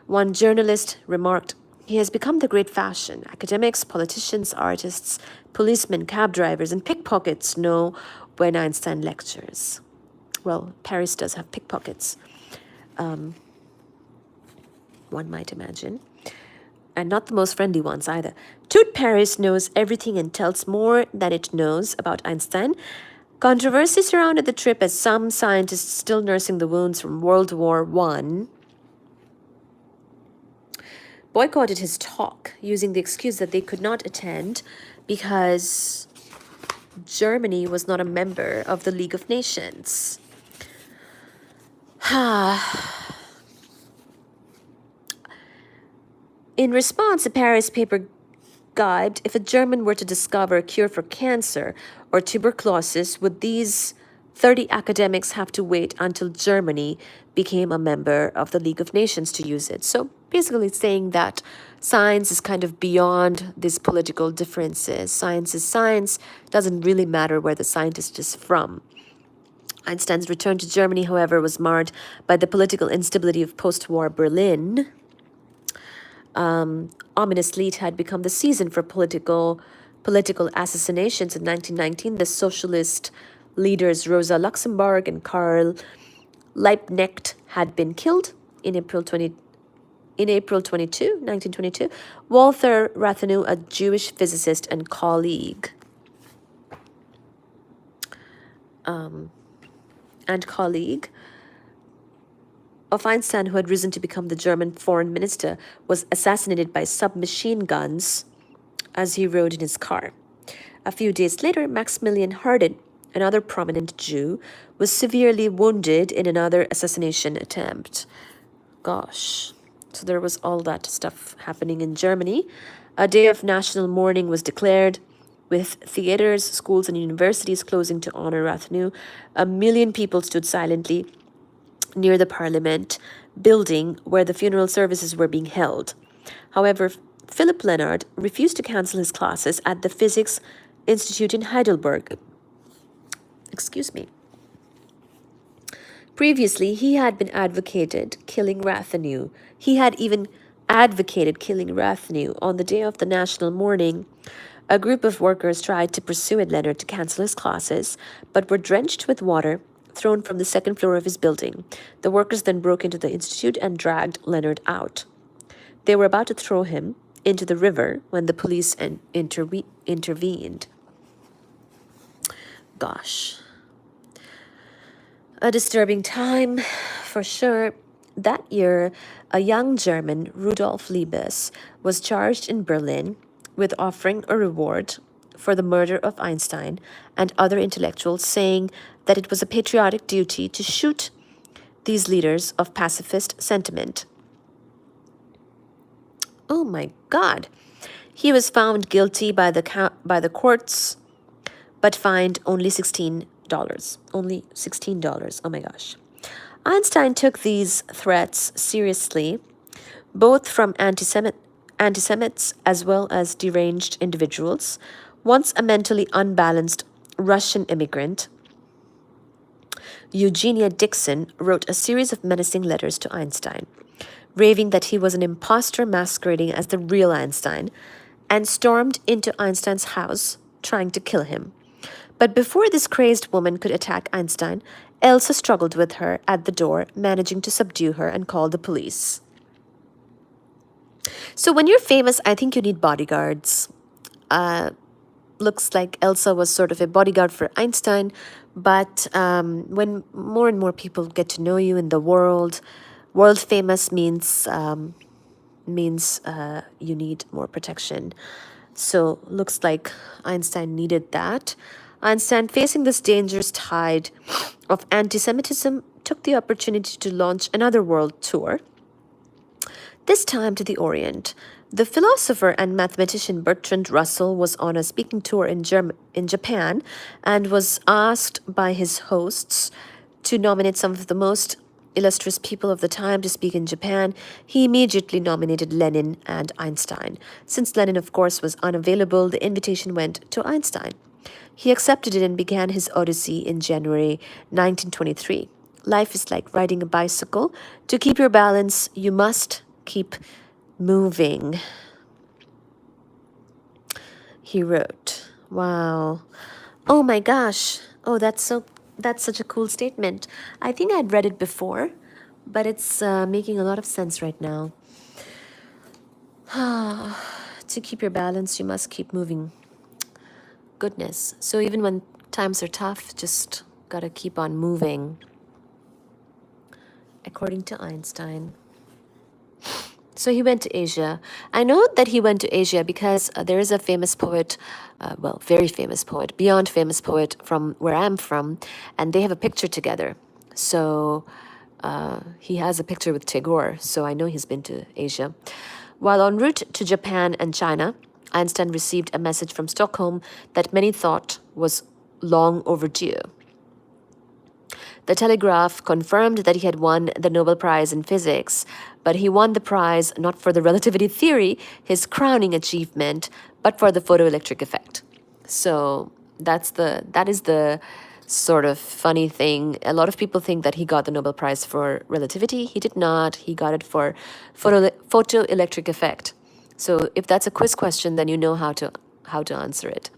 One journalist remarked, "He has become the great fashion. Academics, politicians, artists, policemen, cab drivers, and pickpockets know when Einstein lectures." Well, Paris does have pickpockets, one might imagine. And not the most friendly ones either. Toute Paris knows everything and tells more than it knows about Einstein. Controversy surrounded the trip as some scientists still nursing the wounds from World War I boycotted his talk, using the excuse that they could not attend because Germany was not a member of the League of Nations. In response, a Paris paper gibed, if a German were to discover a cure for cancer or tuberculosis, would these 30 academics have to wait until Germany became a member of the League of Nations to use it? So basically saying that science is kind of beyond these political differences. Science is science, doesn't really matter where the scientist is from. Einstein's return to Germany, however, was marred by the political instability of post-war Berlin. Ominously, it had become the season for political assassinations. In 1919, the socialist leaders Rosa Luxemburg and Karl Liebknecht had been killed. In April 1922, Walther Rathenau, a Jewish physicist and colleague, and colleague of Einstein, who had risen to become the German foreign minister, was assassinated by submachine guns as he rode in his car. A few days later, Maximilian Harden, another prominent Jew, was severely wounded in another assassination attempt. Gosh. So there was all that stuff happening in Germany. A day of national mourning was declared, with theaters, schools, and universities closing to honor Rathnew. 1 million people stood silently near the parliament building where the funeral services were being held. However, Philip Leonard refused to cancel his classes at the Physics Institute in Heidelberg. Excuse me. Previously, he had been advocated killing Rathnew. He had even advocated killing Rathnew. On the day of the national mourning, a group of workers tried to persuade Leonard to cancel his classes, but were drenched with water thrown from the second floor of his building. The workers then broke into the institute and dragged Leonard out. They were about to throw him into the river when the police intervened. Gosh. A disturbing time, for sure. That year, a young German, Rudolf Liebes, was charged in Berlin with offering a reward for the murder of Einstein and other intellectuals, saying that it was a patriotic duty to shoot these leaders of pacifist sentiment. Oh my God. He was found guilty by the courts, but fined only $16. Only $16. Oh my gosh. Einstein took these threats seriously, both from anti-Semites as well as deranged individuals. Once a mentally unbalanced Russian immigrant, Eugenia Dixon wrote a series of menacing letters to Einstein, raving that he was an imposter masquerading as the real Einstein, and stormed into Einstein's house, trying to kill him. But before this crazed woman could attack Einstein, Elsa struggled with her at the door, managing to subdue her and call the police. So when you're famous, I think you need bodyguards. Looks like Elsa was sort of a bodyguard for Einstein, but when more and more people get to know you in the world famous means you need more protection. So looks like Einstein needed that. Einstein, facing this dangerous tide of anti-Semitism, took the opportunity to launch another world tour, this time to the Orient. The philosopher and mathematician Bertrand Russell was on a speaking tour in Japan and was asked by his hosts to nominate some of the most illustrious people of the time to speak in Japan. He immediately nominated Lenin and Einstein. Since Lenin, of course, was unavailable, the invitation went to Einstein. He accepted it and began his odyssey in January 1923. Life is like riding a bicycle. To keep your balance, you must keep moving, he wrote. Wow. Oh my gosh. Oh, that's such a cool statement. I think I'd read it before, but it's making a lot of sense right now. To keep your balance, you must keep moving. Goodness. So even when times are tough, just gotta keep on moving. According to Einstein. So he went to Asia. I know that he went to Asia because there is a famous poet, very famous poet, beyond famous poet from where I'm from, and they have a picture together. So he has a picture with Tagore, so I know he's been to Asia. While en route to Japan and China, Einstein received a message from Stockholm that many thought was long overdue. The telegraph confirmed that he had won the Nobel Prize in Physics, but he won the prize not for the relativity theory, his crowning achievement, but for the photoelectric effect. So that is the sort of funny thing. A lot of people think that he got the Nobel Prize for relativity. He did not. He got it for photoelectric effect. So if that's a quiz question, then you know how to answer it.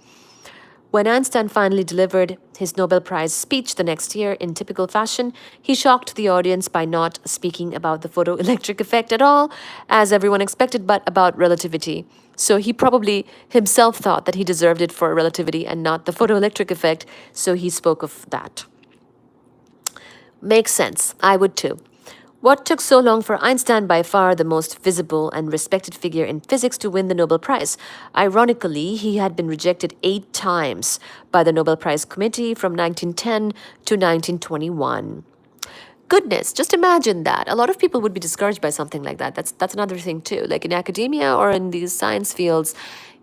When Einstein finally delivered his Nobel Prize speech the next year in typical fashion, he shocked the audience by not speaking about the photoelectric effect at all, as everyone expected, but about relativity. So he probably himself thought that he deserved it for relativity and not the photoelectric effect, so he spoke of that. Makes sense. I would too. What took so long for Einstein, by far the most visible and respected figure in physics, to win the Nobel Prize? Ironically, he had been rejected 8 times by the Nobel Prize Committee from 1910 to 1921. Goodness, just imagine that. A lot of people would be discouraged by something like that. That's another thing too. Like in academia or in these science fields,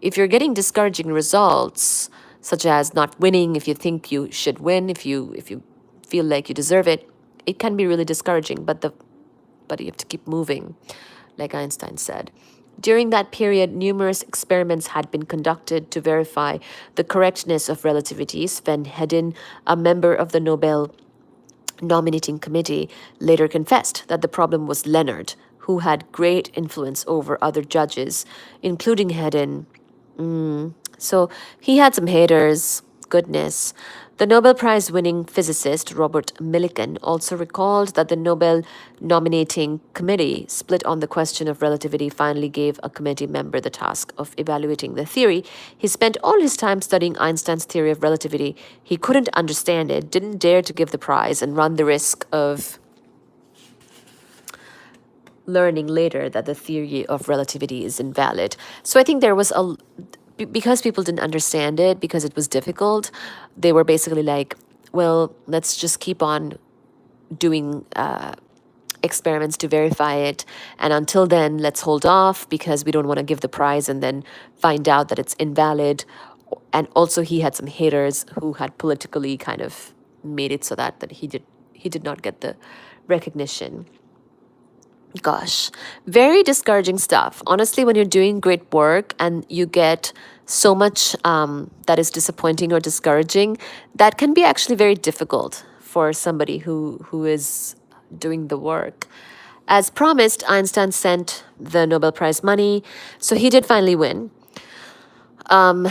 if you're getting discouraging results, such as not winning if you think you should win, if you feel like you deserve it, it can be really discouraging. But you have to keep moving, like Einstein said. During that period, numerous experiments had been conducted to verify the correctness of relativity. Sven Hedin, a member of the Nobel nominating committee, later confessed that the problem was Leonard, who had great influence over other judges, including Hedin. So he had some haters. Goodness. The Nobel Prize winning physicist Robert Millikan also recalled that the Nobel nominating committee, split on the question of relativity, finally gave a committee member the task of evaluating the theory. He spent all his time studying Einstein's theory of relativity. He couldn't understand it, didn't dare to give the prize, and run the risk of learning later that the theory of relativity is invalid. So I think there was because people didn't understand it, because it was difficult, they were basically like, well, let's just keep on doing experiments to verify it. And until then, let's hold off because we don't want to give the prize and then find out that it's invalid. And also he had some haters who had politically kind of made it so that he did not get the recognition. Gosh, very discouraging stuff. Honestly, when you're doing great work and you get so much that is disappointing or discouraging, that can be actually very difficult for somebody who is doing the work. As promised, Einstein sent the Nobel Prize money, so he did finally win. In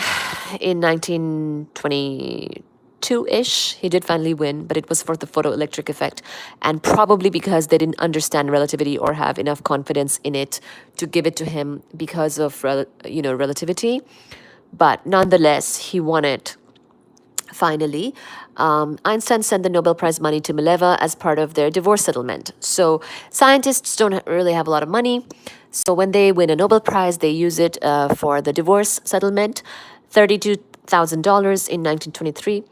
1922-ish, he did finally win, but it was for the photoelectric effect, and probably because they didn't understand relativity or have enough confidence in it to give it to him because of relativity. But nonetheless, he won it. Finally, Einstein sent the Nobel Prize money to Mileva as part of their divorce settlement. So scientists don't really have a lot of money. So when they win a Nobel Prize, they use it for the divorce settlement, $32,000 in 1923.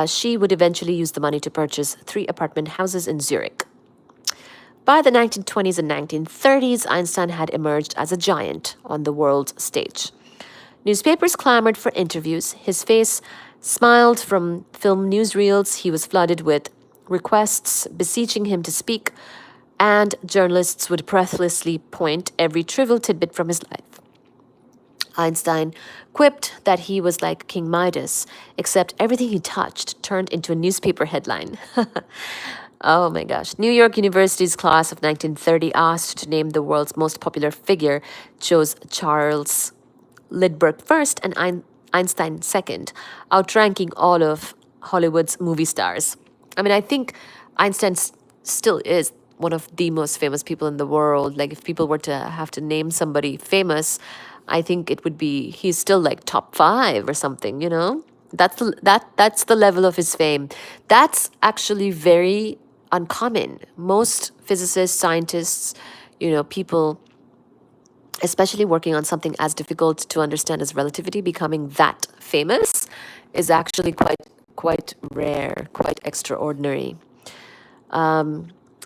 She would eventually use the money to purchase 3 apartment houses in Zurich. By the 1920s and 1930s, Einstein had emerged as a giant on the world stage. Newspapers clamored for interviews. His face smiled from film newsreels. He was flooded with requests beseeching him to speak, and journalists would breathlessly point every trivial tidbit from his life. Einstein quipped that he was like King Midas, except everything he touched turned into a newspaper headline. Oh my gosh. New York University's class of 1930, asked to name the world's most popular figure, chose Charles Lindbergh first and Einstein second, outranking all of Hollywood's movie stars. I mean, I think Einstein still is one of the most famous people in the world. Like, if people were to have to name somebody famous, I think it would be, he's still like top 5 or something, you know? That's the level of his fame. That's actually very uncommon. Most physicists, scientists, people, especially working on something as difficult to understand as relativity, becoming that famous is actually quite rare, quite extraordinary.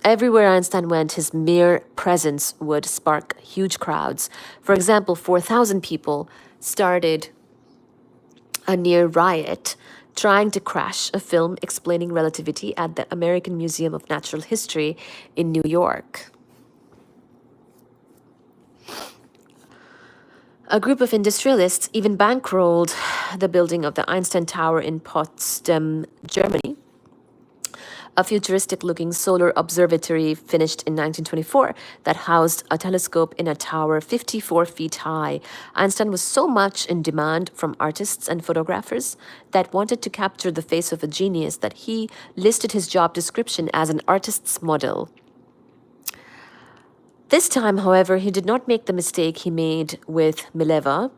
Everywhere Einstein went, his mere presence would spark huge crowds. For example, 4,000 people started a near riot trying to crash a film explaining relativity at the American Museum of Natural History in New York. A group of industrialists even bankrolled the building of the Einstein Tower in Potsdam, Germany. a futuristic-looking solar observatory finished in 1924 that housed a telescope in a tower 54 feet high. Einstein was so much in demand from artists and photographers that wanted to capture the face of a genius that he listed his job description as an artist's model. This time, however, he did not make the mistake he made with Mileva,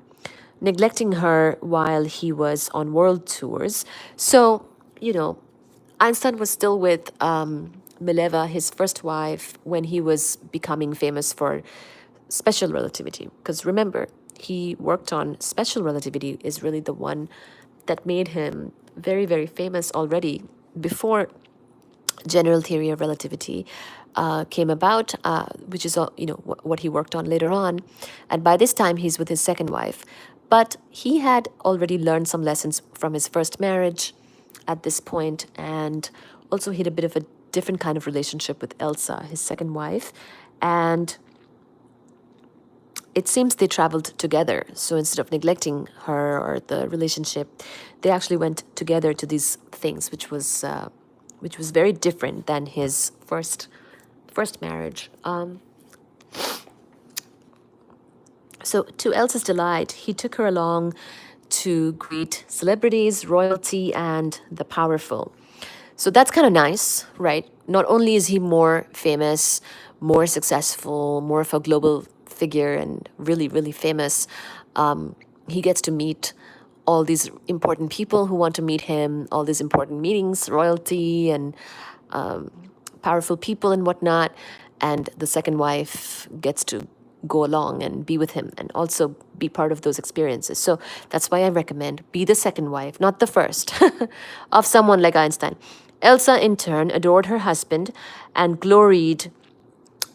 neglecting her while he was on world tours. So, you know, Einstein was still with Mileva, his first wife, when he was becoming famous for special relativity. Because remember, he worked on special relativity, is really the one that made him very, very famous already before general theory of relativity came about, which is what he worked on later on. And by this time, he's with his second wife. But he had already learned some lessons from his first marriage at this point, and also he had a bit of a different kind of relationship with Elsa, his second wife. And it seems they traveled together. So instead of neglecting her or the relationship, they actually went together to these things, which was very different than his first marriage. So to Elsa's delight, he took her along to greet celebrities, royalty, and the powerful. So that's kind of nice, right? Not only is he more famous, more successful, more of a global figure and really, really famous, he gets to meet all these important people who want to meet him, all these important meetings, royalty and powerful people and whatnot. And the second wife gets to go along and be with him and also be part of those experiences. So that's why I recommend be the second wife, not the first, of someone like Einstein. Elsa, in turn, adored her husband and gloried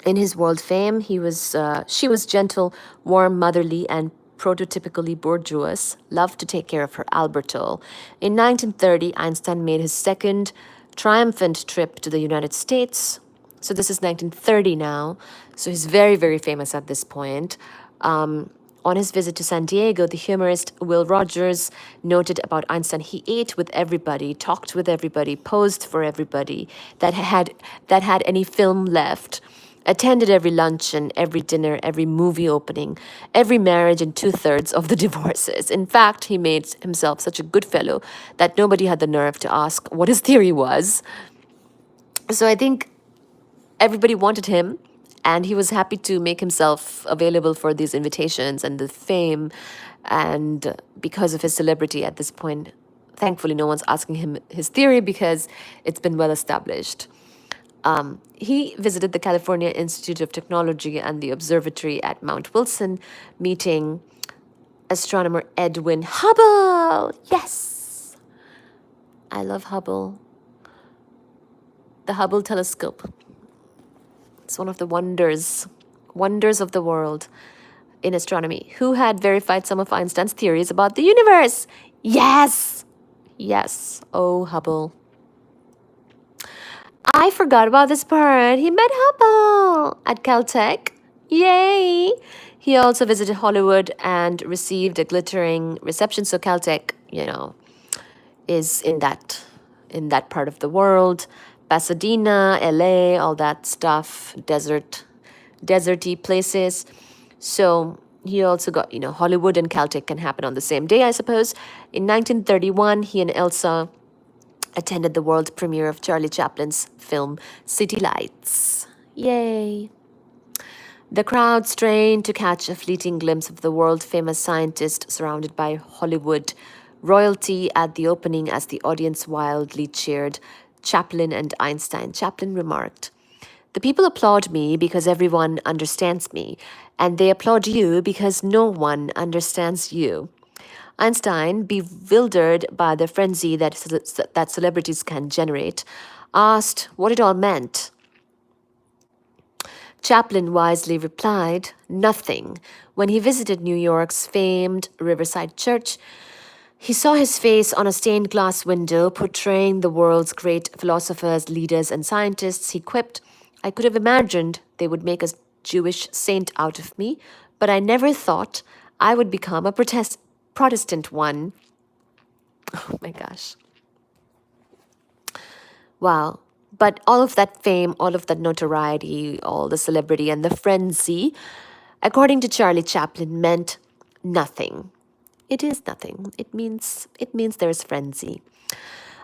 in his world fame. She was gentle, warm, motherly, and prototypically bourgeois, loved to take care of her Alberto. In 1930, Einstein made his second triumphant trip to the United States. So this is 1930 now. So he's very, very famous at this point. On his visit to San Diego, the humorist Will Rogers noted about Einstein, he ate with everybody, talked with everybody, posed for everybody that had any film left, attended every luncheon, every dinner, every movie opening, every marriage, and 2/3 of the divorces. In fact, he made himself such a good fellow that nobody had the nerve to ask what his theory was. So I think everybody wanted him, and he was happy to make himself available for these invitations and the fame. And because of his celebrity at this point, thankfully, no one's asking him his theory because it's been well established. He visited the California Institute of Technology and the observatory at Mount Wilson, meeting astronomer Edwin Hubble. Yes! I love Hubble. The Hubble telescope. It's one of the wonders of the world in astronomy. Who had verified some of Einstein's theories about the universe? Yes! Yes. Oh, Hubble. I forgot about this part. He met Hubble at Caltech. Yay! He also visited Hollywood and received a glittering reception. So Caltech, is in that part of the world. Pasadena, LA, all that stuff, deserty places. So he also got, Hollywood and Caltech can happen on the same day, I suppose. In 1931, he and Elsa attended the world premiere of Charlie Chaplin's film City Lights. Yay! The crowd strained to catch a fleeting glimpse of the world-famous scientist surrounded by Hollywood royalty at the opening as the audience wildly cheered Chaplin and Einstein. Chaplin remarked, "The people applaud me because everyone understands me, and they applaud you because no one understands you." Einstein, bewildered by the frenzy that celebrities can generate, asked what it all meant. Chaplin wisely replied, "Nothing." When he visited New York's famed Riverside Church, he saw his face on a stained glass window portraying the world's great philosophers, leaders, and scientists. He quipped, "I could have imagined they would make a Jewish saint out of me, but I never thought I would become a Protestant one." Oh my gosh. Wow. But all of that fame, all of that notoriety, all the celebrity and the frenzy, according to Charlie Chaplin, meant nothing. It is nothing. It means there's frenzy.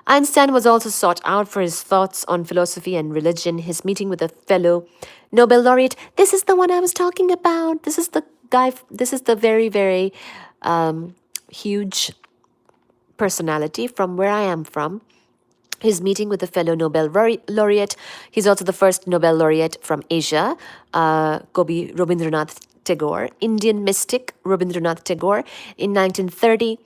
Einstein was also sought out for his thoughts on philosophy and religion. His meeting with a fellow Nobel laureate. This is the one I was talking about. This is the guy. This is the very, very huge personality from where I am from. His meeting with a fellow Nobel laureate. He's also the first Nobel laureate from Asia, Gobi Rabindranath Tagore, Indian mystic Rabindranath Tagore, in 1930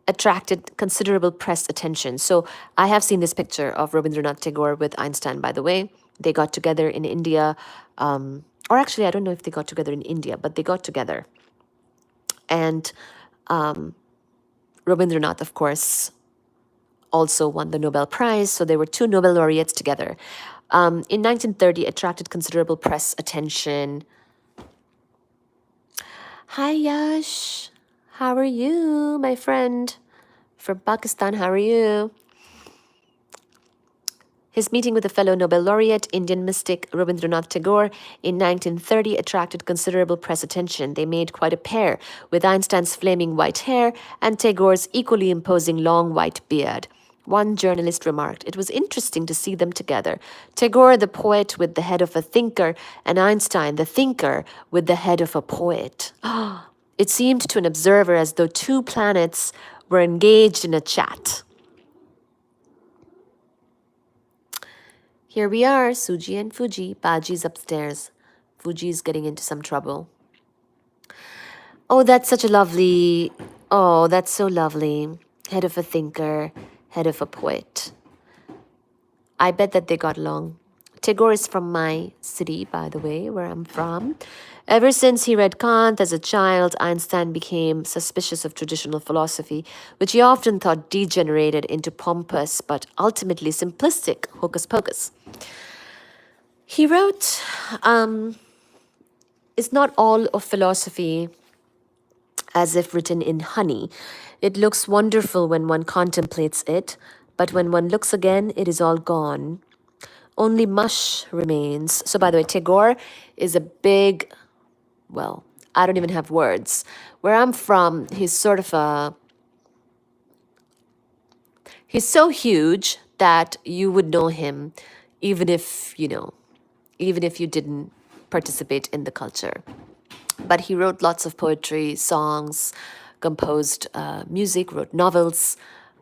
attracted considerable press attention. So I have seen this picture of Rabindranath Tagore with Einstein, by the way. They got together in India. Or actually, I don't know if they got together in India, but they got together. And Rabindranath, of course, also won the Nobel Prize. So there were two Nobel laureates together. In 1930, attracted considerable press attention. Hi, Yash. How are you, my friend? From Pakistan, how are you? His meeting with a fellow Nobel laureate, Indian mystic Rabindranath Tagore, in 1930 attracted considerable press attention. They made quite a pair, with Einstein's flaming white hair and Tagore's equally imposing long white beard. One journalist remarked, "It was interesting to see them together. Tagore, the poet, with the head of a thinker, and Einstein, the thinker, with the head of a poet." It seemed to an observer as though two planets were engaged in a chat. Here we are, Suji and Fuji. Baji's upstairs. Fuji's getting into some trouble. Oh, that's such a lovely... Oh, that's so lovely. Head of a thinker, head of a poet. I bet that they got along. Tagore is from my city, by the way, where I'm from. Ever since he read Kant as a child, Einstein became suspicious of traditional philosophy, which he often thought degenerated into pompous but ultimately simplistic hocus pocus. He wrote, "It's not all of philosophy as if written in honey. It looks wonderful when one contemplates it, but when one looks again, it is all gone. Only mush remains." So, by the way, Tagore is a big, well, I don't even have words. Where I'm from, he's sort of a... He's so huge that you would know him even if, even if you didn't participate in the culture. But he wrote lots of poetry, songs, composed music, wrote novels,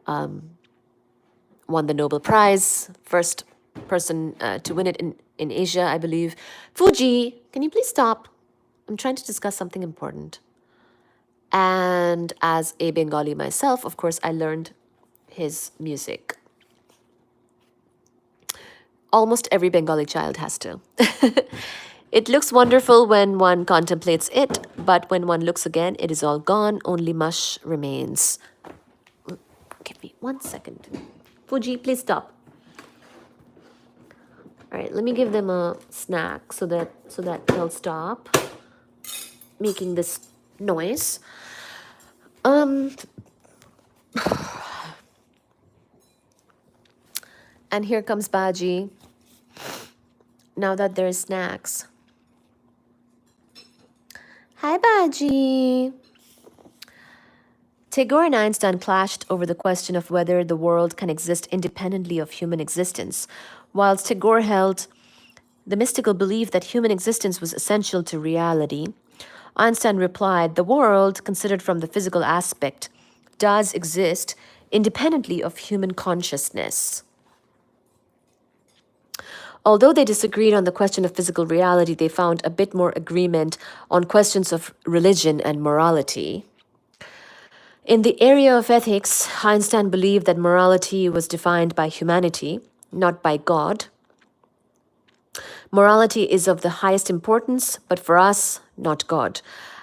won the Nobel Prize, first person to win it in Asia, I believe. Fuji, can you please stop? I'm trying to discuss something important. And as a Bengali myself, of course, I learned his music. Almost every Bengali child has to. It looks wonderful when one contemplates it, but when one looks again, it is all gone, only mush remains. Give me 1 second. Fuji, please stop. All right, let me give them a snack so that they'll stop making this noise. And here comes Baji. Now that there's snacks. Hi, Baji. Tagore and Einstein clashed over the question of whether the world can exist independently of human existence, whilst Tagore held the mystical belief that human existence was essential to reality. Einstein replied, "The world, considered from the physical aspect, does exist independently of human consciousness." Although they disagreed on the question of physical reality, they found a bit more agreement on questions of religion and morality. In the area of ethics, Einstein believed that morality was defined by humanity, not by God. Morality is of the highest importance, but for us, not God.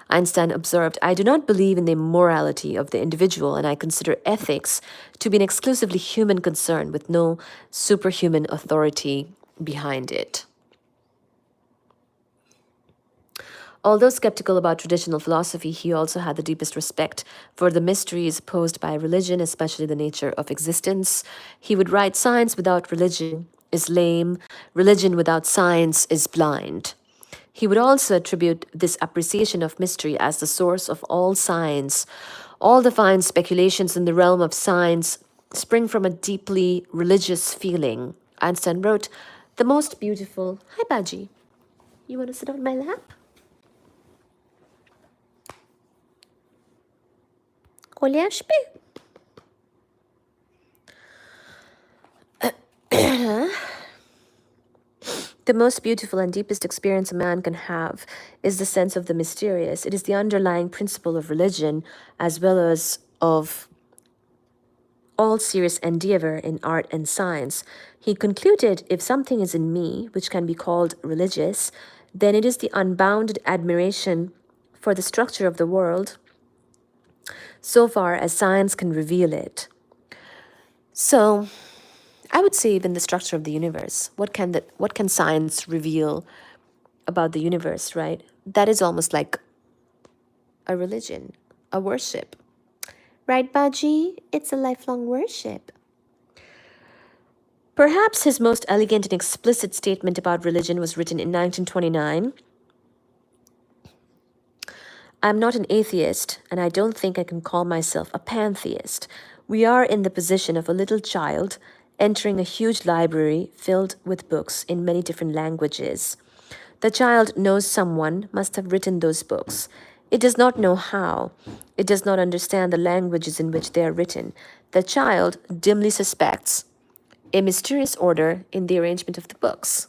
Einstein observed, "I do not believe in the morality of the individual, and I consider ethics to be an exclusively human concern with no superhuman authority behind it." Although skeptical about traditional philosophy, he also had the deepest respect for the mysteries posed by religion, especially the nature of existence. He would write, "Science without religion is lame, religion without science is blind. He would also attribute this appreciation of mystery as the source of all science. All the fine speculations in the realm of science spring from a deeply religious feeling. Einstein wrote, the most beautiful. Hi, Baji. You want to sit on my lap? Olha, the most beautiful and deepest experience a man can have is the sense of the mysterious. It is the underlying principle of religion as well as of all serious endeavor in art and science. He concluded, if something is in me which can be called religious, then it is the unbounded admiration for the structure of the world so far as science can reveal it. So, I would say even the structure of the universe. What can science reveal about the universe, right? That is almost like a religion, a worship. Right, Baji? It's a lifelong worship. Perhaps his most elegant and explicit statement about religion was written in 1929. I'm not an atheist, and I don't think I can call myself a pantheist. We are in the position of a little child entering a huge library filled with books in many different languages. The child knows someone must have written those books. It does not know how. It does not understand the languages in which they are written. The child dimly suspects a mysterious order in the arrangement of the books,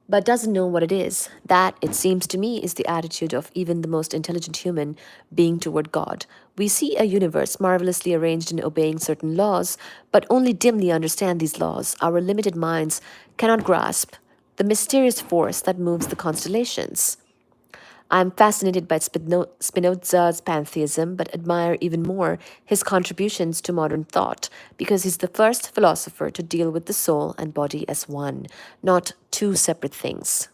but doesn't know what it is. That, it seems to me, is the attitude of even the most intelligent human being toward God. We see a universe marvelously arranged in obeying certain laws, but only dimly understand these laws. Our limited minds cannot grasp the mysterious force that moves the constellations. I'm fascinated by Spinoza's pantheism, but admire even more his contributions to modern thought, because he's the first philosopher to deal with the soul and body as one, not two separate things.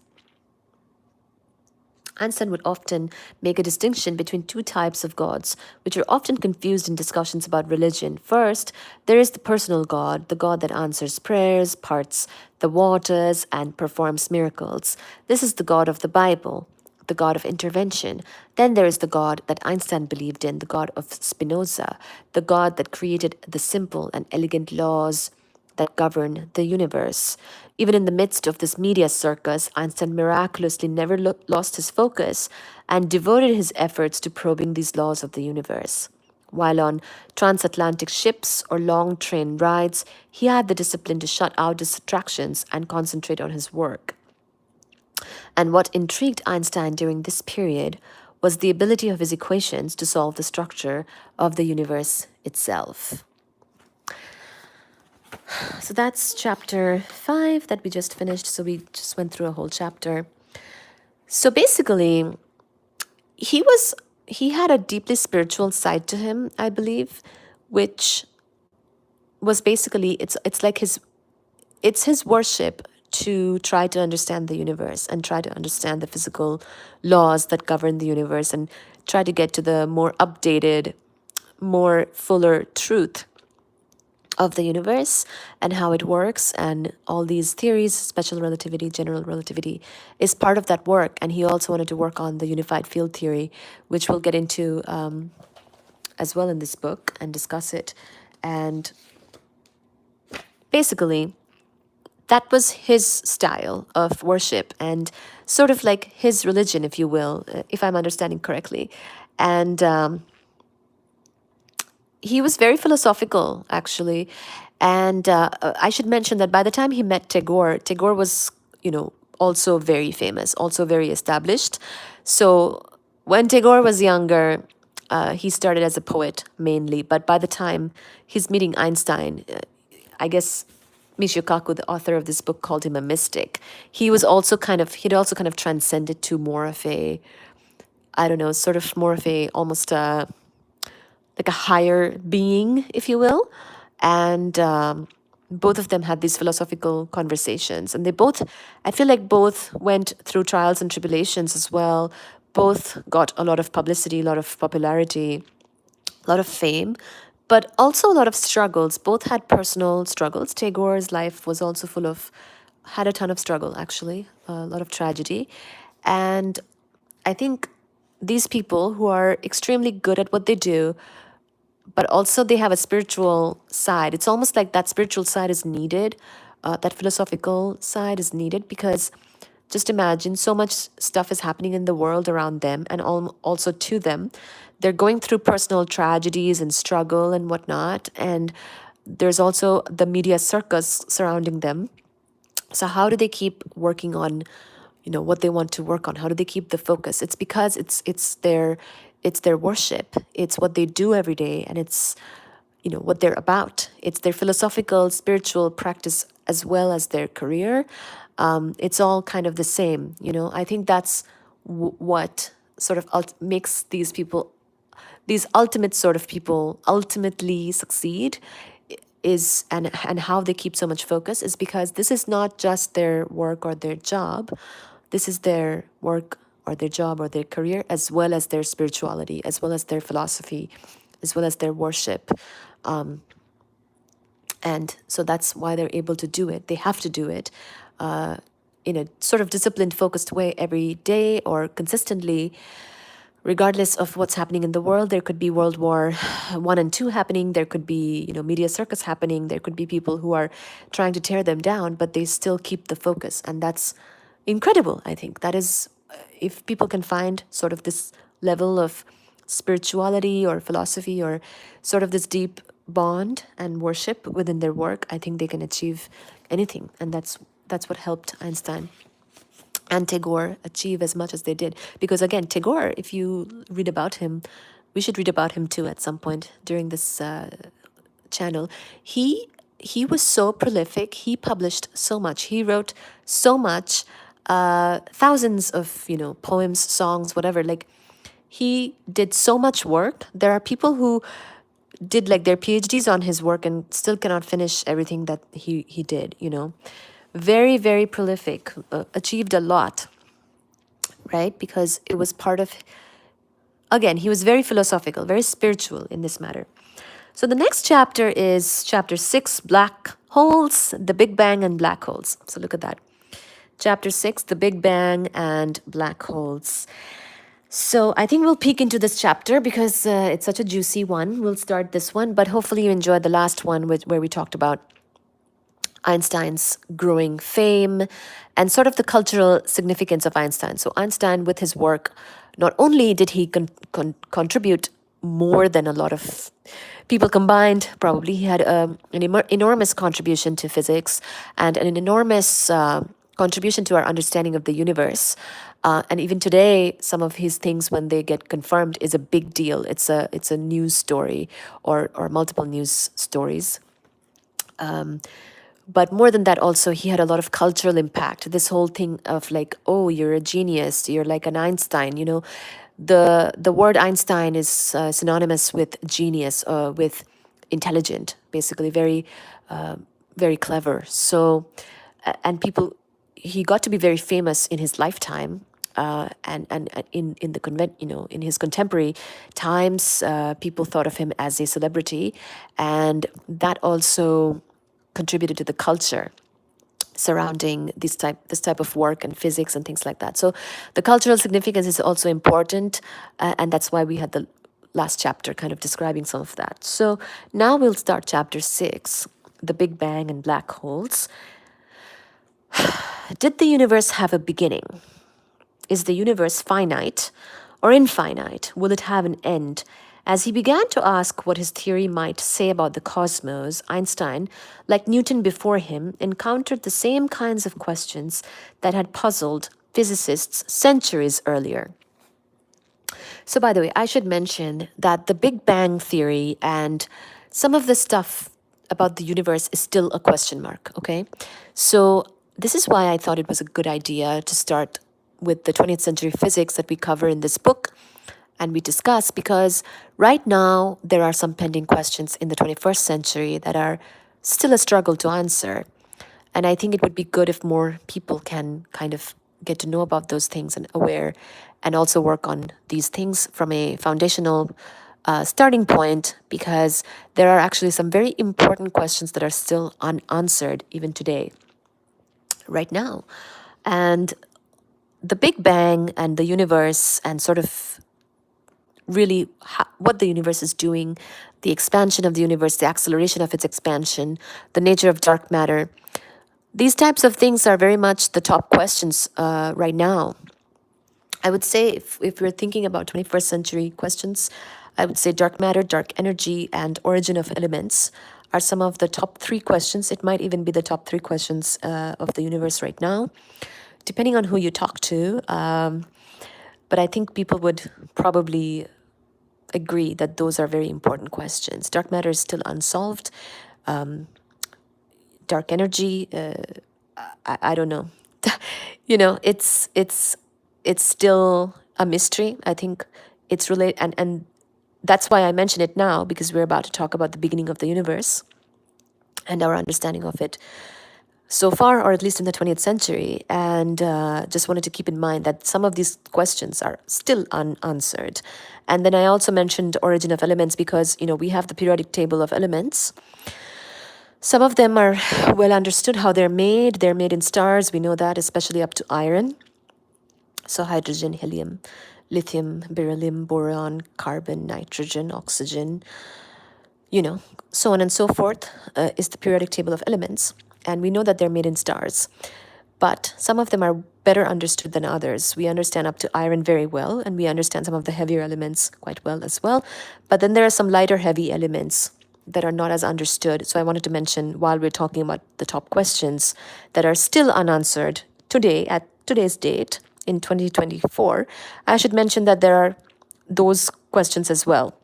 Einstein would often make a distinction between two types of gods, which are often confused in discussions about religion. First, there is the personal God, the God that answers prayers, parts the waters, and performs miracles. This is the God of the Bible, the God of intervention. Then there is the God that Einstein believed in, the God of Spinoza, the God that created the simple and elegant laws that govern the universe. Even in the midst of this media circus, Einstein miraculously never lost his focus and devoted his efforts to probing these laws of the universe. While on transatlantic ships or long train rides, he had the discipline to shut out distractions and concentrate on his work. And what intrigued Einstein during this period was the ability of his equations to solve the structure of the universe itself. So that's chapter 5 that we just finished. So we just went through a whole chapter. So basically, he had a deeply spiritual side to him, I believe, which was basically it's his worship to try to understand the universe and try to understand the physical laws that govern the universe and try to get to the more updated, more fuller truth of the universe and how it works, and all these theories, special relativity, general relativity, is part of that work. And he also wanted to work on the unified field theory, which we'll get into as well in this book and discuss it. And basically, that was his style of worship and sort of like his religion, if you will, if I'm understanding correctly. And he was very philosophical, actually. And I should mention that by the time he met Tagore was, also very famous, also very established. So when Tagore was younger, he started as a poet mainly. But by the time he's meeting Einstein, I guess Michio Kaku, the author of this book, called him a mystic. He'd also kind of transcended to more of a, I don't know, sort of more of a, almost like a higher being, if you will. And both of them had these philosophical conversations. And I feel like both went through trials and tribulations as well. Both got a lot of publicity, a lot of popularity, a lot of fame. but also a lot of struggles. Both had personal struggles. Tagore's life was also had a ton of struggle, actually, a lot of tragedy. And I think these people who are extremely good at what they do, but also they have a spiritual side. It's almost like that spiritual side is needed, that philosophical side is needed, because just imagine so much stuff is happening in the world around them and also to them. They're going through personal tragedies and struggle and whatnot. And there's also the media circus surrounding them. So how do they keep working on, what they want to work on? How do they keep the focus? It's because it's their worship. It's what they do every day, and it's what they're about. It's their philosophical, spiritual practice as well as their career. It's all kind of the same. I think that's what sort of makes these ultimate sort of people ultimately succeed, is and how they keep so much focus is because this is not just their work or their job. This is their work or their job or their career, as well as their spirituality, as well as their philosophy, as well as their worship. And so that's why they're able to do it. They have to do it in a sort of disciplined, focused way every day or consistently, regardless of what's happening in the world. There could be World War One and Two happening. There could be, media circus happening. There could be people who are trying to tear them down, but they still keep the focus. And that's incredible, I think. That is, if people can find sort of this level of spirituality or philosophy or sort of this deep bond and worship within their work, I think they can achieve anything. And that's what helped Einstein and Tagore achieve as much as they did. Because again, Tagore, if you read about him, we should read about him too at some point during this channel. He was so prolific. He published so much. He wrote so much, thousands of poems, songs, whatever. Like, he did so much work. There are people who did like their PhDs on his work and still cannot finish everything that he did. Very, very prolific, achieved a lot, right? Because it was part of, again, he was very philosophical, very spiritual in this matter. So the next chapter is chapter 6, black holes, the Big Bang and black holes. So look at that. Chapter 6, the Big Bang and black holes. So I think we'll peek into this chapter because it's such a juicy one. We'll start this one, but hopefully you enjoyed the last one where we talked about Einstein's growing fame and sort of the cultural significance of Einstein. So Einstein, with his work, not only did he contribute more than a lot of people combined, probably he had an enormous contribution to physics and an enormous contribution to our understanding of the universe. And even today, some of his things, when they get confirmed, is a big deal. It's a news story or multiple news stories. But more than that, also, he had a lot of cultural impact. This whole thing of like, oh, you're a genius, you're like an Einstein. The word Einstein is synonymous with genius, with intelligent, basically very clever. So, and people, he got to be very famous in his lifetime. And in the in his contemporary times, people thought of him as a celebrity, and that also contributed to the culture surrounding this type of work and physics and things like that. So the cultural significance is also important, and that's why we had the last chapter kind of describing some of that. So now we'll start chapter 6, the Big Bang and black holes. Did the universe have a beginning? Is the universe finite or infinite? Will it have an end? As he began to ask what his theory might say about the cosmos, Einstein, like Newton before him, encountered the same kinds of questions that had puzzled physicists centuries earlier. So, by the way, I should mention that the Big Bang theory and some of the stuff about the universe is still a question mark, okay? So, this is why I thought it was a good idea to start with the 20th century physics that we cover in this book and we discuss, because right now there are some pending questions in the 21st century that are still a struggle to answer. And I think it would be good if more people can kind of get to know about those things and aware, and also work on these things from a foundational starting point, because there are actually some very important questions that are still unanswered even today, right now. And the Big Bang and the universe, and sort of really what the universe is doing, the expansion of the universe, the acceleration of its expansion, the nature of dark matter. These types of things are very much the top questions right now. I would say if we're thinking about 21st century questions, I would say dark matter, dark energy, and origin of elements are some of the top three questions. It might even be the top three questions of the universe right now, depending on who you talk to. But I think people would probably agree that those are very important questions. Dark matter is still unsolved. Dark energy, I don't know. It's still a mystery. I think it's related, and that's why I mention it now, because we're about to talk about the beginning of the universe and our understanding of it so far, or at least in the 20th century. And just wanted to keep in mind that some of these questions are still unanswered. And then I also mentioned origin of elements because, we have the periodic table of elements. Some of them are well understood how they're made. They're made in stars. We know that, especially up to iron. So hydrogen, helium, lithium, beryllium, boron, carbon, nitrogen, oxygen, so on and so forth, is the periodic table of elements. And we know that they're made in stars. But some of them are better understood than others. We understand up to iron very well, and we understand some of the heavier elements quite well as well. But then there are some lighter heavy elements that are not as understood. So I wanted to mention, while we're talking about the top questions that are still unanswered today, at today's date, in 2024, I should mention that there are those questions as well.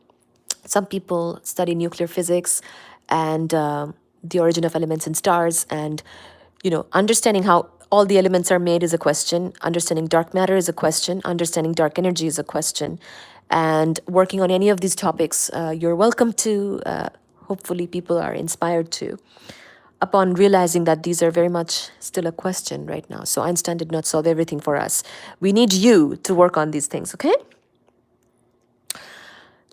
Some people study nuclear physics and the origin of elements in stars, and understanding how all the elements are made is a question. Understanding dark matter is a question. Understanding dark energy is a question. And working on any of these topics, you're welcome to. Hopefully, people are inspired to, upon realizing that these are very much still a question right now. So Einstein did not solve everything for us. We need you to work on these things, okay?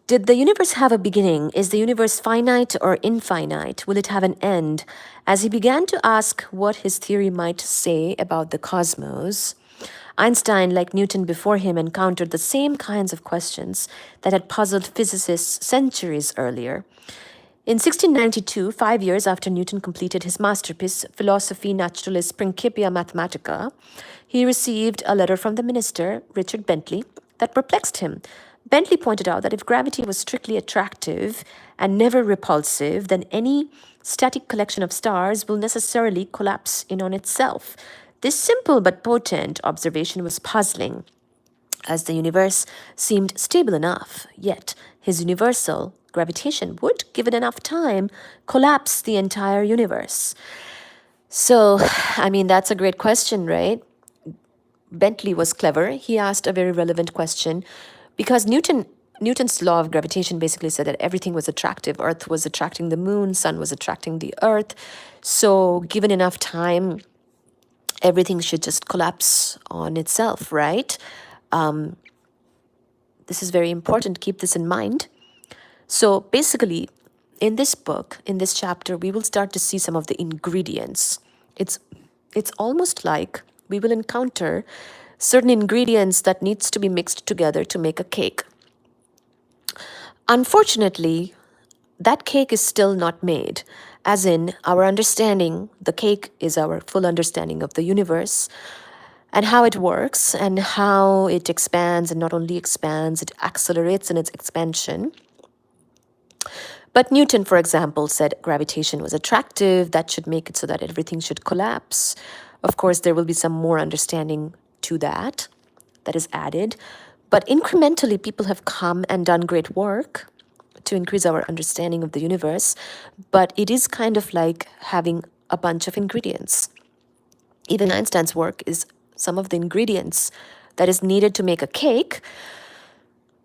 Did the universe have a beginning? Is the universe finite or infinite? Will it have an end? As he began to ask what his theory might say about the cosmos, Einstein, like Newton before him, encountered the same kinds of questions that had puzzled physicists centuries earlier. In 1692, 5 years after Newton completed his masterpiece, Philosophiae Naturalis Principia Mathematica, he received a letter from the minister, Richard Bentley, that perplexed him. Bentley pointed out that if gravity was strictly attractive and never repulsive, then any static collection of stars will necessarily collapse in on itself. This simple but potent observation was puzzling, as the universe seemed stable enough, yet his universal gravitation would, given enough time, collapse the entire universe. So, that's a great question, right? Bentley was clever. He asked a very relevant question because Newton's law of gravitation basically said that everything was attractive. Earth was attracting the moon, sun was attracting the earth. So, given enough time, everything should just collapse on itself, right? This is very important. Keep this in mind. So basically, in this book, in this chapter, we will start to see some of the ingredients. It's almost like we will encounter certain ingredients that needs to be mixed together to make a cake. Unfortunately, that cake is still not made, as in our understanding, the cake is our full understanding of the universe and how it works and how it expands, and not only expands, it accelerates in its expansion. But Newton, for example, said gravitation was attractive, that should make it so that everything should collapse. Of course, there will be some more understanding to that is added. But incrementally, people have come and done great work to increase our understanding of the universe. But it is kind of like having a bunch of ingredients. Even Einstein's work is some of the ingredients that is needed to make a cake,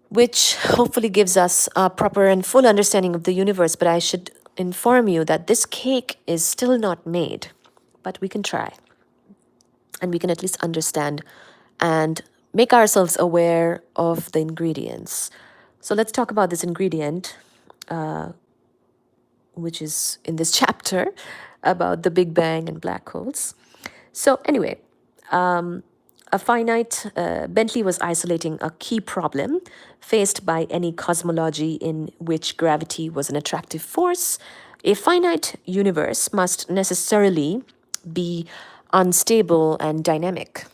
which hopefully gives us a proper and full understanding of the universe. But I should inform you that this cake is still not made, but we can try. And we can at least understand and make ourselves aware of the ingredients. So let's talk about this ingredient, which is in this chapter about the Big Bang and black holes. So, anyway, a finite, Bentley was isolating a key problem faced by any cosmology in which gravity was an attractive force. A finite universe must necessarily be unstable and dynamic.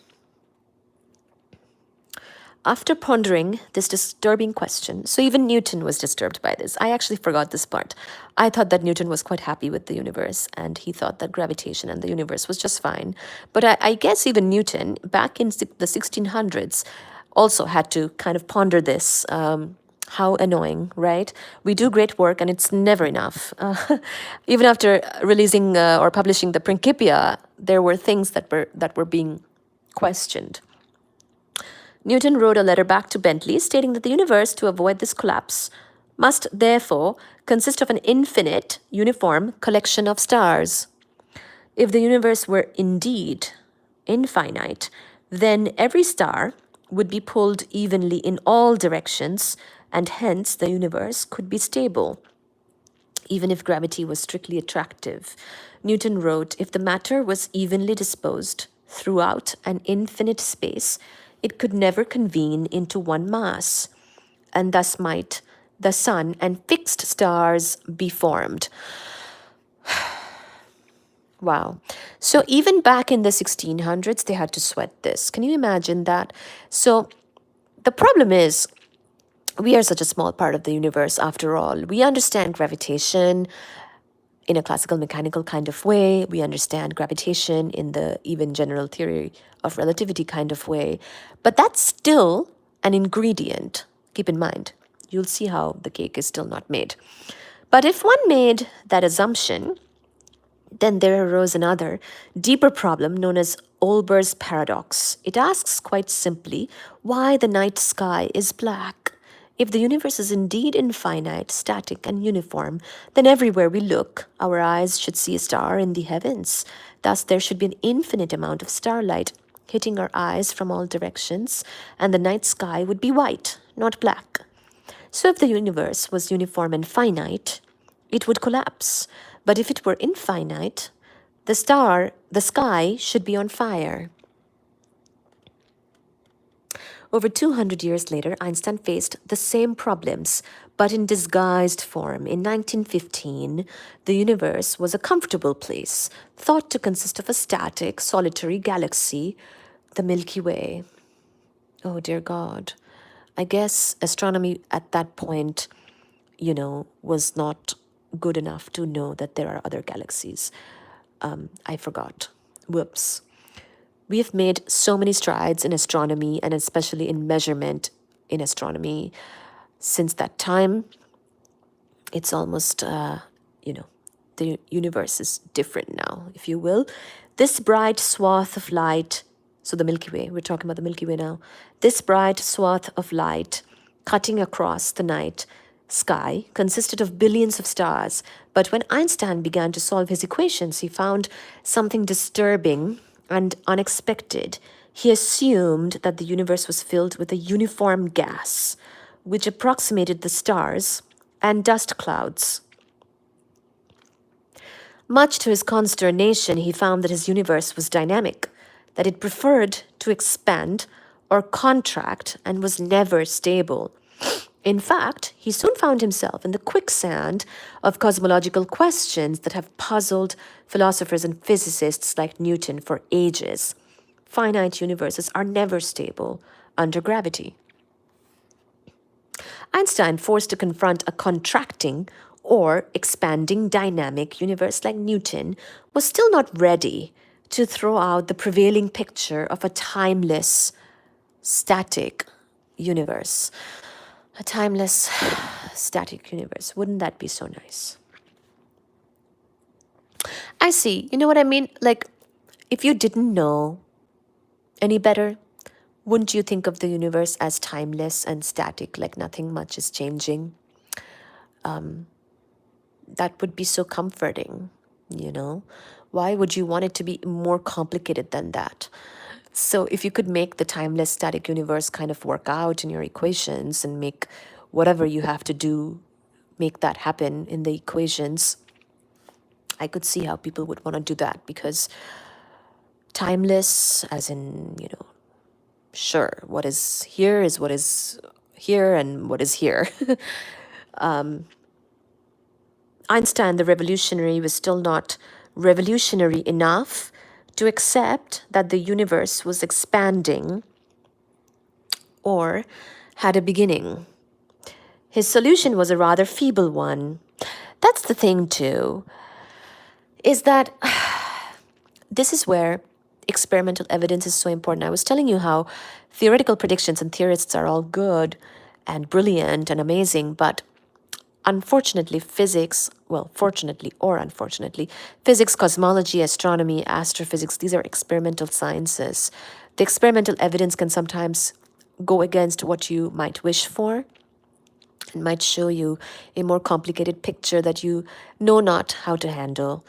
After pondering this disturbing question, so even Newton was disturbed by this. I actually forgot this part. I thought that Newton was quite happy with the universe and he thought that gravitation and the universe was just fine. But I guess even Newton, back in the 1600s, also had to kind of ponder this. How annoying, right? We do great work and it's never enough. Even after releasing or publishing the Principia, there were things that were being questioned. Newton wrote a letter back to Bentley stating that the universe, to avoid this collapse, must therefore consist of an infinite, uniform collection of stars. If the universe were indeed infinite, then every star would be pulled evenly in all directions, and hence the universe could be stable, even if gravity was strictly attractive. Newton wrote, if the matter was evenly disposed throughout an infinite space, it could never convene into one mass, and thus might the sun and fixed stars be formed. Wow. So even back in the 1600s, they had to sweat this. Can you imagine that? So the problem is, we are such a small part of the universe after all. We understand gravitation in a classical mechanical kind of way. We understand gravitation in the even general theory of relativity kind of way. But that's still an ingredient. Keep in mind, you'll see how the cake is still not made. But if one made that assumption, then there arose another, deeper problem known as Olber's paradox. It asks quite simply why the night sky is black. If the universe is indeed infinite, static, and uniform, then everywhere we look, our eyes should see a star in the heavens. Thus, there should be an infinite amount of starlight hitting our eyes from all directions, and the night sky would be white, not black. So, if the universe was uniform and finite, it would collapse. But if it were infinite, the sky should be on fire. Over 200 years later, Einstein faced the same problems, but in disguised form. In 1915, the universe was a comfortable place, thought to consist of a static, solitary galaxy, the Milky Way. Oh, dear God. I guess astronomy at that point, was not good enough to know that there are other galaxies. I forgot. Whoops. We have made so many strides in astronomy and especially in measurement in astronomy since that time. It's almost, the universe is different now, if you will. This bright swath of light, so the Milky Way, we're talking about the Milky Way now. This bright swath of light cutting across the night sky consisted of billions of stars. But when Einstein began to solve his equations, he found something disturbing and unexpected. He assumed that the universe was filled with a uniform gas, which approximated the stars and dust clouds. Much to his consternation, he found that his universe was dynamic, that it preferred to expand or contract and was never stable. In fact, he soon found himself in the quicksand of cosmological questions that have puzzled philosophers and physicists like Newton for ages. Finite universes are never stable under gravity. Einstein, forced to confront a contracting or expanding dynamic universe like Newton, was still not ready to throw out the prevailing picture of a timeless, static universe. A timeless, static universe. Wouldn't that be so nice? I see. You know what I mean? Like, if you didn't know any better, wouldn't you think of the universe as timeless and static, like nothing much is changing? That would be so comforting, Why would you want it to be more complicated than that? So if you could make the timeless static universe kind of work out in your equations and make whatever you have to do, make that happen in the equations. I could see how people would want to do that, because timeless, as in, sure, what is here is what is here and what is here. Einstein, the revolutionary, was still not revolutionary enough to accept that the universe was expanding or had a beginning. His solution was a rather feeble one. That's the thing, too, is that this is where experimental evidence is so important. I was telling you how theoretical predictions and theorists are all good and brilliant and amazing, but unfortunately, physics, well, fortunately or unfortunately, physics, cosmology, astronomy, astrophysics, these are experimental sciences. The experimental evidence can sometimes go against what you might wish for and might show you a more complicated picture that you know not how to handle.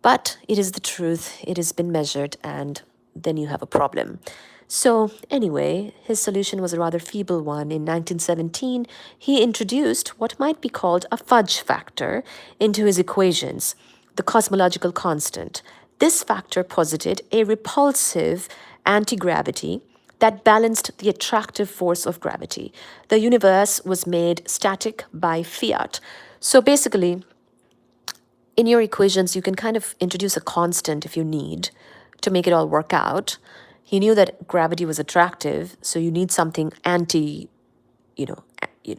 But it is the truth, it has been measured, and then you have a problem. So, anyway, his solution was a rather feeble one. In 1917, he introduced what might be called a fudge factor into his equations, the cosmological constant. This factor posited a repulsive anti-gravity that balanced the attractive force of gravity. The universe was made static by fiat. So basically, in your equations, you can kind of introduce a constant if you need to make it all work out. He knew that gravity was attractive, so you need something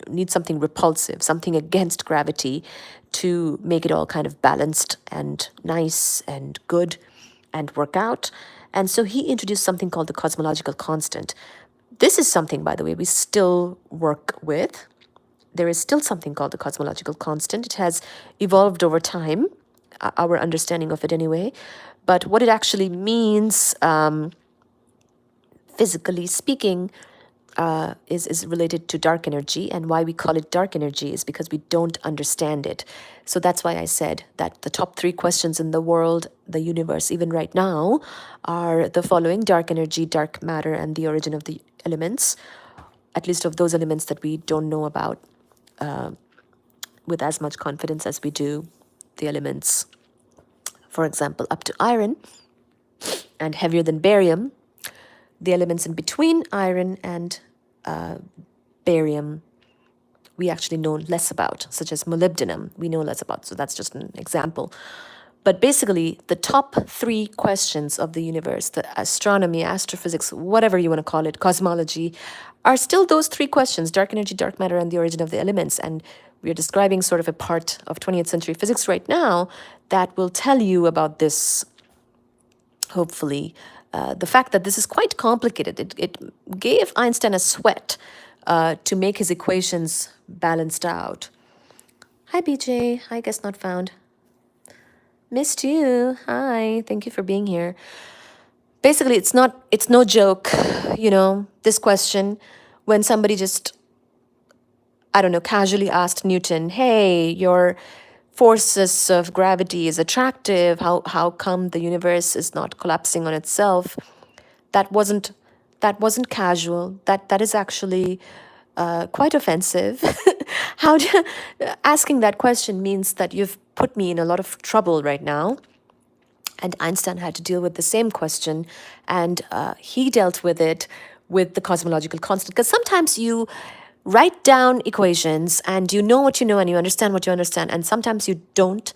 need something repulsive, something against gravity to make it all kind of balanced and nice and good and work out. And so he introduced something called the cosmological constant. This is something, by the way, we still work with. There is still something called the cosmological constant. It has evolved over time, our understanding of it anyway. But what it actually means, physically speaking, is related to dark energy. And why we call it dark energy is because we don't understand it. So that's why I said that the top 3 questions in the world, the universe, even right now, are the following: dark energy, dark matter, and the origin of the elements, at least of those elements that we don't know about with as much confidence as we do the elements, for example, up to iron, and heavier than barium. The elements in between iron and barium, we actually know less about, such as molybdenum, we know less about. So that's just an example. But basically, the top 3 questions of the universe, the astronomy, astrophysics, whatever you want to call it, cosmology, are still those 3 questions: dark energy, dark matter, and the origin of the elements. And we're describing sort of a part of 20th century physics right now that will tell you about this, hopefully. The fact that this is quite complicated, it gave Einstein a sweat to make his equations balanced out. Hi, BJ. Hi, guest not found. Missed you. Hi. Thank you for being here. Basically, it's no joke, this question, when somebody just, I don't know, casually asked Newton, hey, your forces of gravity is attractive. How come the universe is not collapsing on itself? That wasn't casual. That is actually quite offensive. Asking that question means that you've put me in a lot of trouble right now. And Einstein had to deal with the same question, and he dealt with it with the cosmological constant. Because sometimes you write down equations and you know what you know and you understand what you understand, and sometimes you don't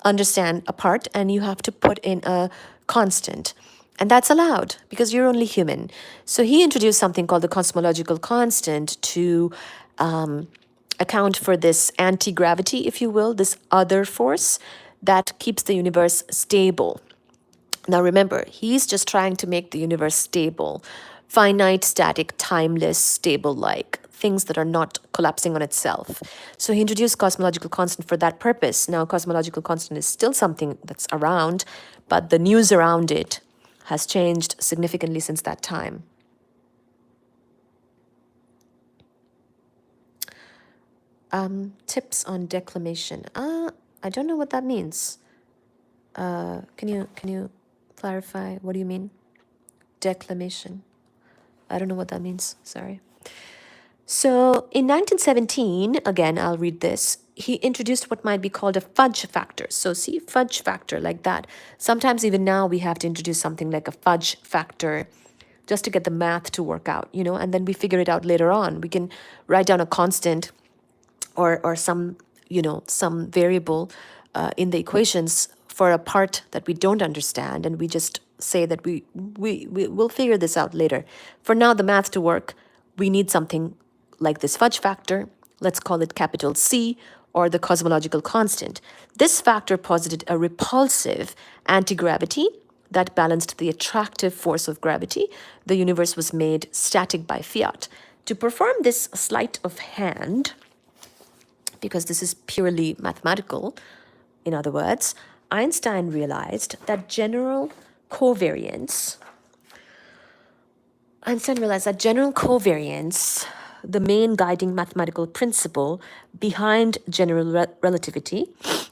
understand a part and you have to put in a constant. And that's allowed because you're only human. So he introduced something called the cosmological constant to account for this anti-gravity, if you will, this other force that keeps the universe stable. Now remember, he's just trying to make the universe stable, finite, static, timeless, stable-like, things that are not collapsing on itself. So he introduced cosmological constant for that purpose. Now, cosmological constant is still something that's around, but the news around it has changed significantly since that time. Tips on declamation. I don't know what that means. Can you clarify? What do you mean? Declamation. I don't know what that means. Sorry. So in 1917, again, I'll read this, he introduced what might be called a fudge factor. So see, fudge factor like that. Sometimes even now we have to introduce something like a fudge factor just to get the math to work out, and then we figure it out later on. We can write down a constant or some, some variable in the equations for a part that we don't understand, and we just say that we will figure this out later. For now, the math to work, we need something like this fudge factor. Let's call it capital C, or the cosmological constant. This factor posited a repulsive anti-gravity that balanced the attractive force of gravity. The universe was made static by fiat. To perform this sleight of hand, because this is purely mathematical, in other words, Einstein realized that general covariance, the main guiding mathematical principle behind general relativity,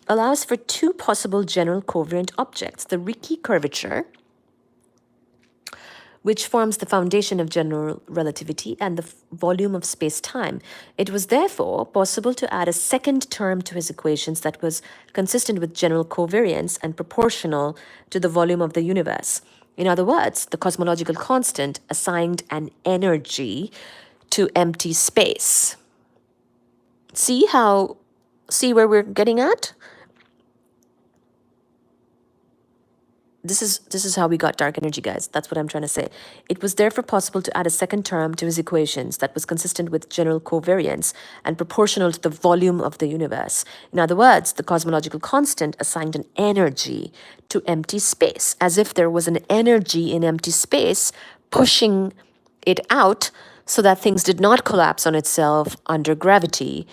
allows for two possible general covariant objects: the Ricci curvature, which forms the foundation of general relativity, and the volume of space-time. It was therefore possible to add a second term to his equations that was consistent with general covariance and proportional to the volume of the universe. In other words, the cosmological constant assigned an energy to empty space. See where we're getting at? This is how we got dark energy, guys. That's what I'm trying to say. It was therefore possible to add a second term to his equations that was consistent with general covariance and proportional to the volume of the universe. In other words, the cosmological constant assigned an energy to empty space, as if there was an energy in empty space pushing it out so that things did not collapse on itself under gravity,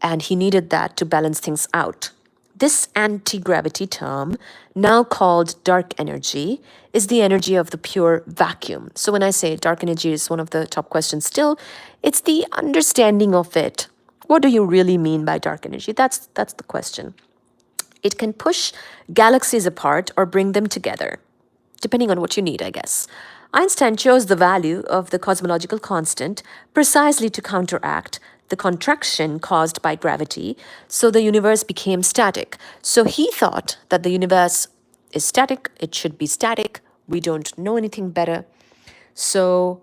and he needed that to balance things out. This anti-gravity term, now called dark energy, is the energy of the pure vacuum. So when I say dark energy is one of the top questions still, it's the understanding of it. What do you really mean by dark energy? That's the question. It can push galaxies apart or bring them together, depending on what you need, I guess. Einstein chose the value of the cosmological constant precisely to counteract the contraction caused by gravity, so the universe became static. So he thought that the universe is static, it should be static, we don't know anything better. So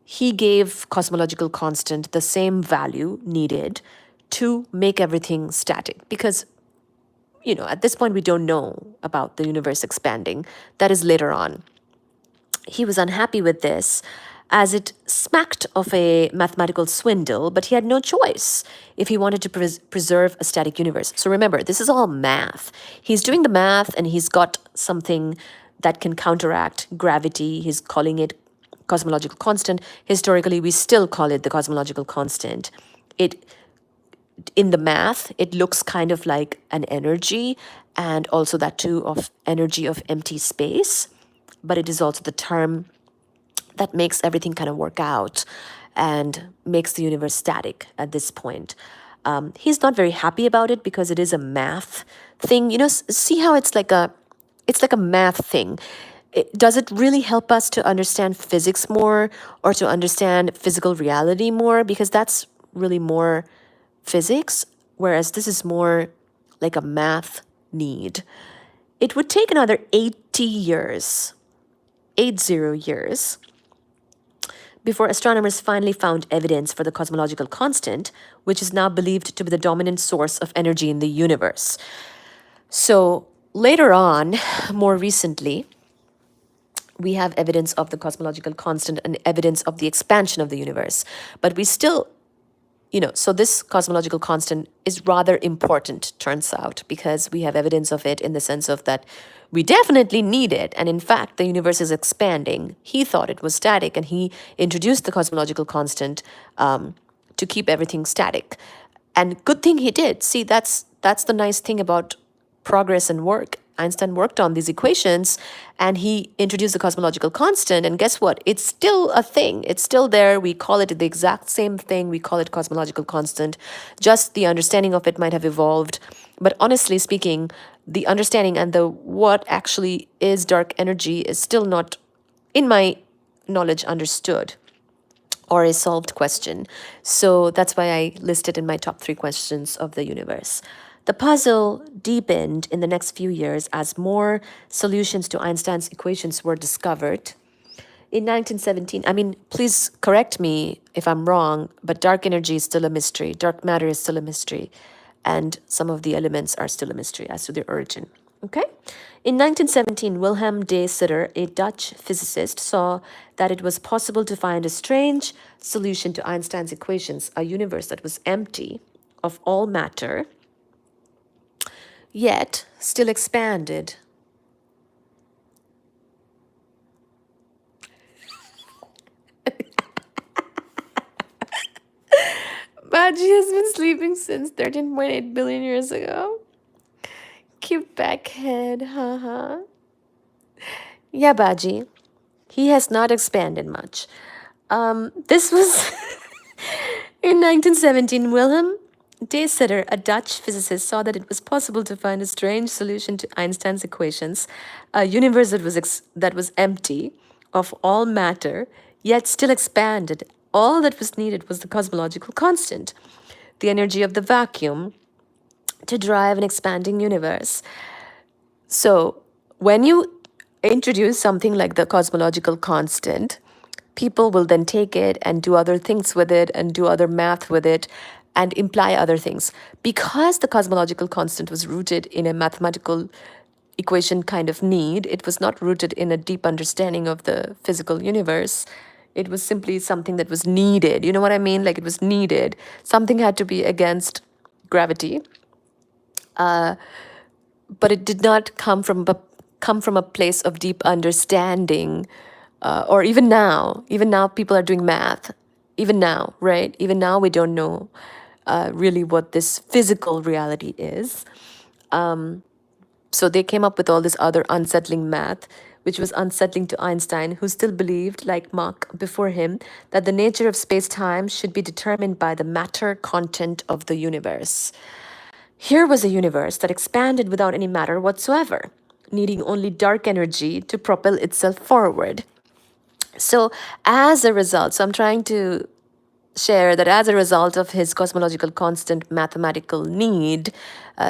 he gave cosmological constant the same value needed to make everything static, because at this point we don't know about the universe expanding. That is later on. He was unhappy with this, as it smacked of a mathematical swindle, but he had no choice if he wanted to preserve a static universe. So remember, this is all math. He's doing the math, and he's got something that can counteract gravity. He's calling it cosmological constant. Historically, we still call it the cosmological constant. In the math, it looks kind of like an energy, and also that too of energy of empty space, but it is also the term that makes everything kind of work out and makes the universe static at this point. He's not very happy about it because it is a math thing. See how it's like a math thing. Does it really help us to understand physics more, or to understand physical reality more? Because that's really more physics, whereas this is more like a math need. It would take another 80 years, 80 years, before astronomers finally found evidence for the cosmological constant, which is now believed to be the dominant source of energy in the universe. So later on, more recently, we have evidence of the cosmological constant and evidence of the expansion of the universe. But we still, so this cosmological constant is rather important, turns out, because we have evidence of it in the sense of that we definitely need it. And in fact, the universe is expanding. He thought it was static, and he introduced the cosmological constant to keep everything static. And good thing he did. See, that's the nice thing about progress and work. Einstein worked on these equations, and he introduced the cosmological constant, and guess what? It's still a thing. It's still there. We call it the exact same thing. We call it cosmological constant. Just the understanding of it might have evolved. But honestly speaking, the understanding and the what actually is dark energy is still not, in my knowledge, understood. or a solved question. So that's why I listed in my top 3 questions of the universe. The puzzle deepened in the next few years as more solutions to Einstein's equations were discovered. In 1917, I mean, please correct me if I'm wrong, but dark energy is still a mystery. Dark matter is still a mystery. And some of the elements are still a mystery as to their origin. Okay? In 1917, Wilhelm de Sitter, a Dutch physicist, saw that it was possible to find a strange solution to Einstein's equations, a universe that was empty of all matter, yet still expanded. Baji has been sleeping since 13.8 billion years ago. Cute backhead, haha. Yeah, Baji. He has not expanded much. This was in 1917. Wilhelm de Sitter, a Dutch physicist, saw that it was possible to find a strange solution to Einstein's equations, a universe that was empty of all matter, yet still expanded. All that was needed was the cosmological constant, the energy of the vacuum, to drive an expanding universe. So, when you introduce something like the cosmological constant, people will then take it and do other things with it and do other math with it and imply other things. Because the cosmological constant was rooted in a mathematical equation kind of need, it was not rooted in a deep understanding of the physical universe. It was simply something that was needed. You know what I mean? Like it was needed. Something had to be against gravity, but it did not come from a place of deep understanding. Or even now people are doing math. Even now, right? Even now we don't know really what this physical reality is. So they came up with all this other unsettling math, which was unsettling to Einstein, who still believed, like Mach before him, that the nature of space time should be determined by the matter content of the universe. Here was a universe that expanded without any matter whatsoever, needing only dark energy to propel itself forward. So, as a result, I'm trying to share that as a result of his cosmological constant mathematical need,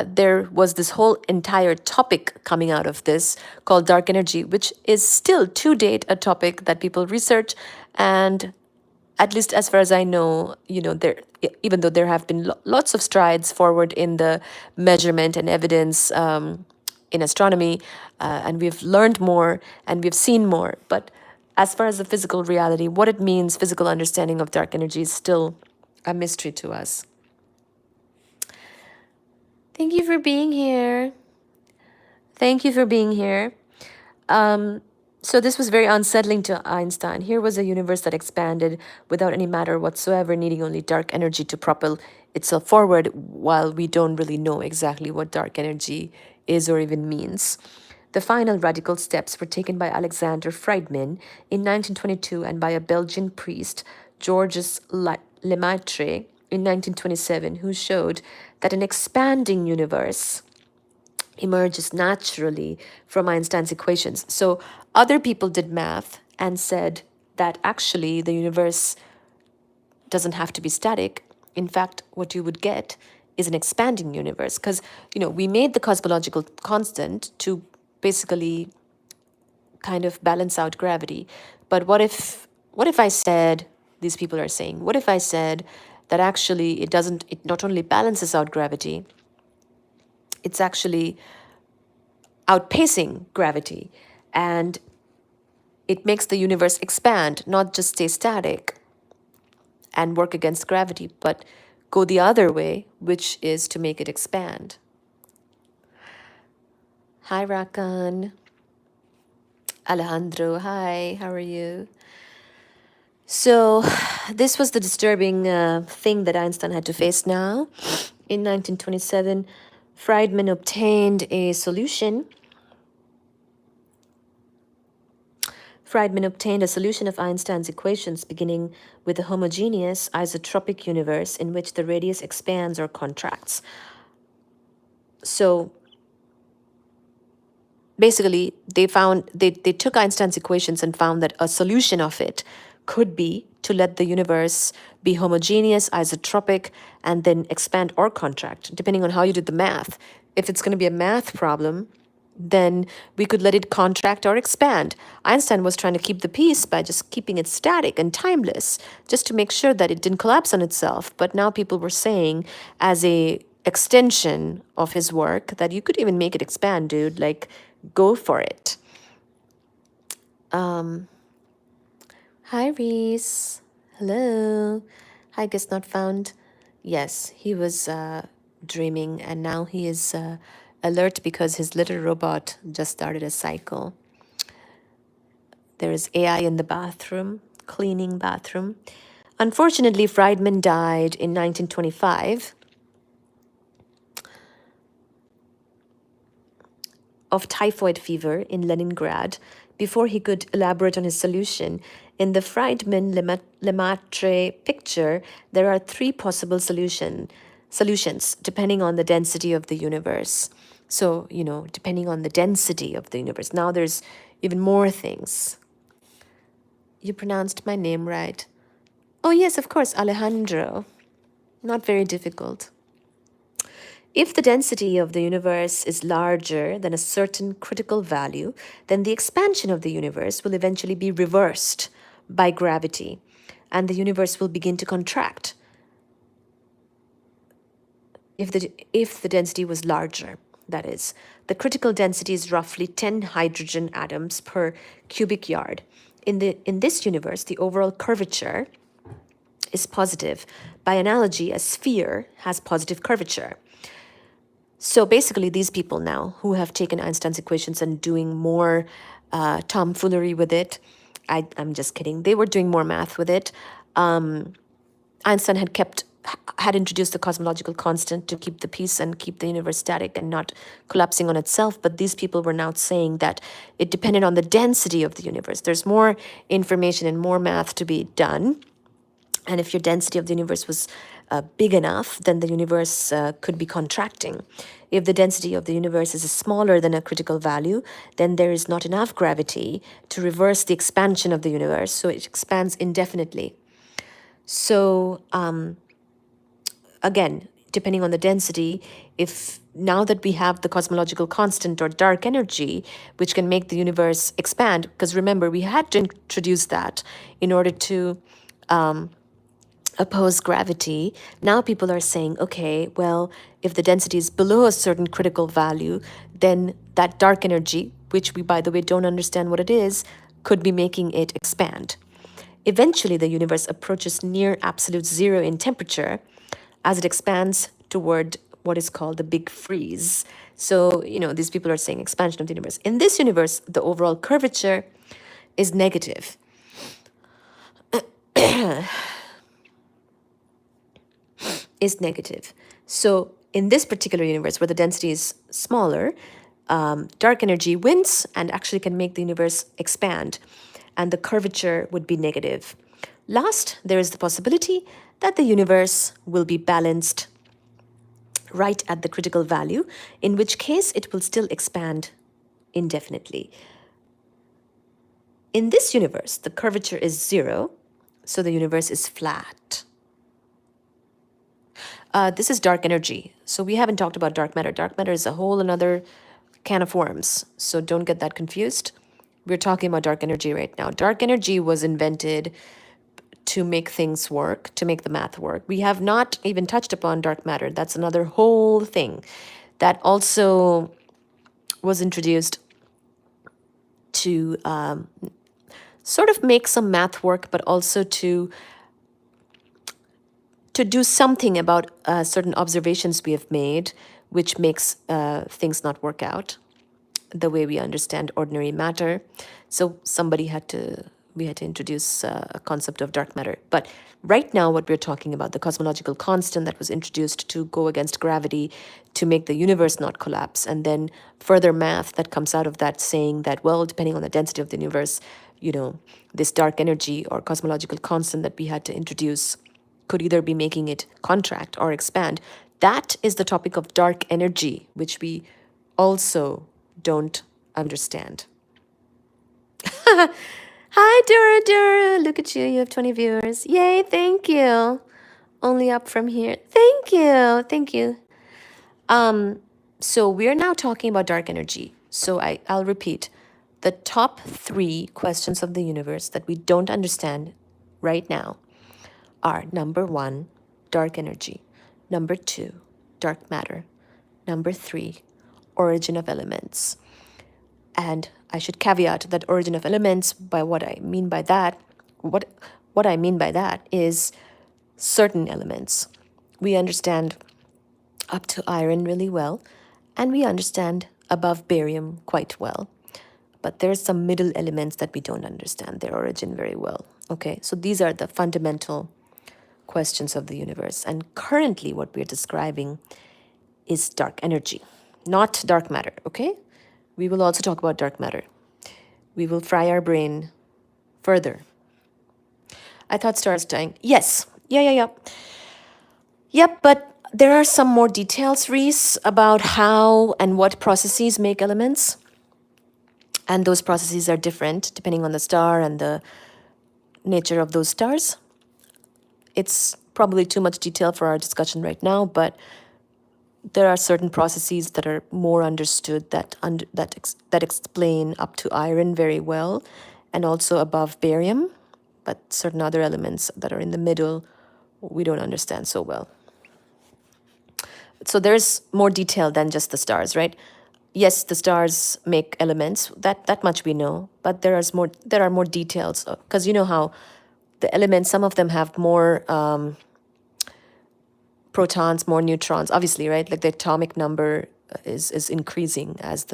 there was this whole entire topic coming out of this called dark energy, which is still to date a topic that people research. And at least as far as I know, there, even though there have been lots of strides forward in the measurement and evidence in astronomy, and we've learned more and we've seen more, but as far as the physical reality, what it means, physical understanding of dark energy is still a mystery to us. Thank you for being here. Thank you for being here. So this was very unsettling to Einstein. Here was a universe that expanded without any matter whatsoever, needing only dark energy to propel itself forward, while we don't really know exactly what dark energy is or even means. The final radical steps were taken by Alexander Friedman in 1922 and by a Belgian priest, Georges Lemaitre, in 1927, who showed that an expanding universe emerges naturally from Einstein's equations. So other people did math and said that actually the universe doesn't have to be static. In fact, what you would get is an expanding universe because, we made the cosmological constant to basically kind of balance out gravity. But what if I said, these people are saying, what if I said that actually it not only balances out gravity, it's actually outpacing gravity, and it makes the universe expand, not just stay static and work against gravity, but go the other way, which is to make it expand. Hi, Rakan. Alejandro, hi, how are you? So, this was the disturbing thing that Einstein had to face now. In 1927, Friedman obtained a solution. Friedman obtained a solution of Einstein's equations beginning with a homogeneous isotropic universe in which the radius expands or contracts. So basically, they took Einstein's equations and found that a solution of it could be to let the universe be homogeneous, isotropic, and then expand or contract, depending on how you did the math. If it's going to be a math problem, then we could let it contract or expand. Einstein was trying to keep the peace by just keeping it static and timeless, just to make sure that it didn't collapse on itself. But now people were saying, as a extension of his work, that you could even make it expand, dude. Like, go for it. Hi, Reese. Hello. Hi, guess not found. Yes, he was dreaming, and now he is alert because his little robot just started a cycle. There is AI in the bathroom, cleaning bathroom. Unfortunately, Friedman died in 1925 of typhoid fever in Leningrad before he could elaborate on his solution. In the Friedman-Lemaitre picture, there are three possible solutions depending on the density of the universe. So, depending on the density of the universe. Now there's even more things. You pronounced my name right. Oh, yes, of course, Alejandro. Not very difficult. If the density of the universe is larger than a certain critical value, then the expansion of the universe will eventually be reversed by gravity, and the universe will begin to contract. If the density was larger, that is. The critical density is roughly 10 hydrogen atoms per cubic yard. In this universe, the overall curvature is positive. By analogy, a sphere has positive curvature. So basically, these people now who have taken Einstein's equations and doing more tomfoolery with it, I'm just kidding. They were doing more math with it. Einstein had introduced the cosmological constant to keep the peace and keep the universe static and not collapsing on itself. But these people were now saying that it depended on the density of the universe. There's more information and more math to be done. And if your density of the universe was big enough, then the universe could be contracting. If the density of the universe is smaller than a critical value, then there is not enough gravity to reverse the expansion of the universe, so it expands indefinitely. So, again, depending on the density, if now that we have the cosmological constant or dark energy, which can make the universe expand, because remember, we had to introduce that in order to oppose gravity. Now people are saying, okay, well, if the density is below a certain critical value, then that dark energy, which we, by the way, don't understand what it is, could be making it expand. Eventually, the universe approaches near absolute zero in temperature as it expands toward what is called the big freeze. So, these people are saying expansion of the universe. In this universe, the overall curvature is negative. Is negative. So in this particular universe where the density is smaller, dark energy wins and actually can make the universe expand, and the curvature would be negative. Last, there is the possibility that the universe will be balanced right at the critical value, in which case it will still expand indefinitely. In this universe, the curvature is zero, so the universe is flat. This is dark energy. So we haven't talked about dark matter. Dark matter is a whole another can of worms. So don't get that confused. We're talking about dark energy right now. Dark energy was invented to make things work, to make the math work. We have not even touched upon dark matter. That's another whole thing that also was introduced to sort of make some math work, but also to do something about certain observations we have made, which makes things not work out the way we understand ordinary matter. So we had to introduce a concept of dark matter. But right now, what we're talking about, the cosmological constant that was introduced to go against gravity to make the universe not collapse, and then further math that comes out of that saying that, well, depending on the density of the universe, this dark energy or cosmological constant that we had to introduce could either be making it contract or expand. That is the topic of dark energy, which we also don't understand. Hi, Dura Dura. Look at you. You have 20 viewers. Yay, thank you. Only up from here. Thank you. Thank you. So we're now talking about dark energy. So I'll repeat. The top 3 questions of the universe that we don't understand right now are number 1, dark energy. Number 2, dark matter. Number 3, origin of elements. And I should caveat that origin of elements by what I mean by that, what I mean by that is certain elements. We understand up to iron really well, and we understand above barium quite well. But there's some middle elements that we don't understand their origin very well. Okay, so these are the fundamental questions of the universe. And currently, what we're describing is dark energy, not dark matter. Okay, we will also talk about dark matter. We will fry our brain further. I thought stars dying. Yes. Yeah. Yep, but there are some more details, Reese, about how and what processes make elements. And those processes are different depending on the star and the nature of those stars. It's probably too much detail for our discussion right now, but there are certain processes that are more understood that explain up to iron very well, and also above barium, but certain other elements that are in the middle we don't understand so well. So there's more detail than just the stars, right? Yes, the stars make elements. That much we know, but there are more details, because you know how the elements, some of them have more protons, more neutrons, obviously, right? Like the atomic number is increasing as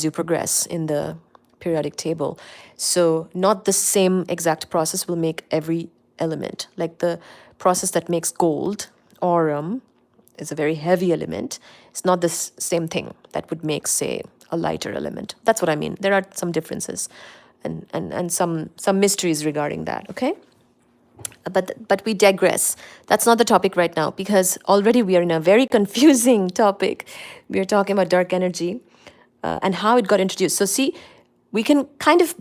you progress in the periodic table. So not the same exact process will make every element. Like the process that makes gold, aurum, is a very heavy element. It's not the same thing that would make, say, a lighter element. That's what I mean. There are some differences and some mysteries regarding that, okay? But we digress. That's not the topic right now, because already we are in a very confusing topic. We are talking about dark energy and how it got introduced. So see, we can kind of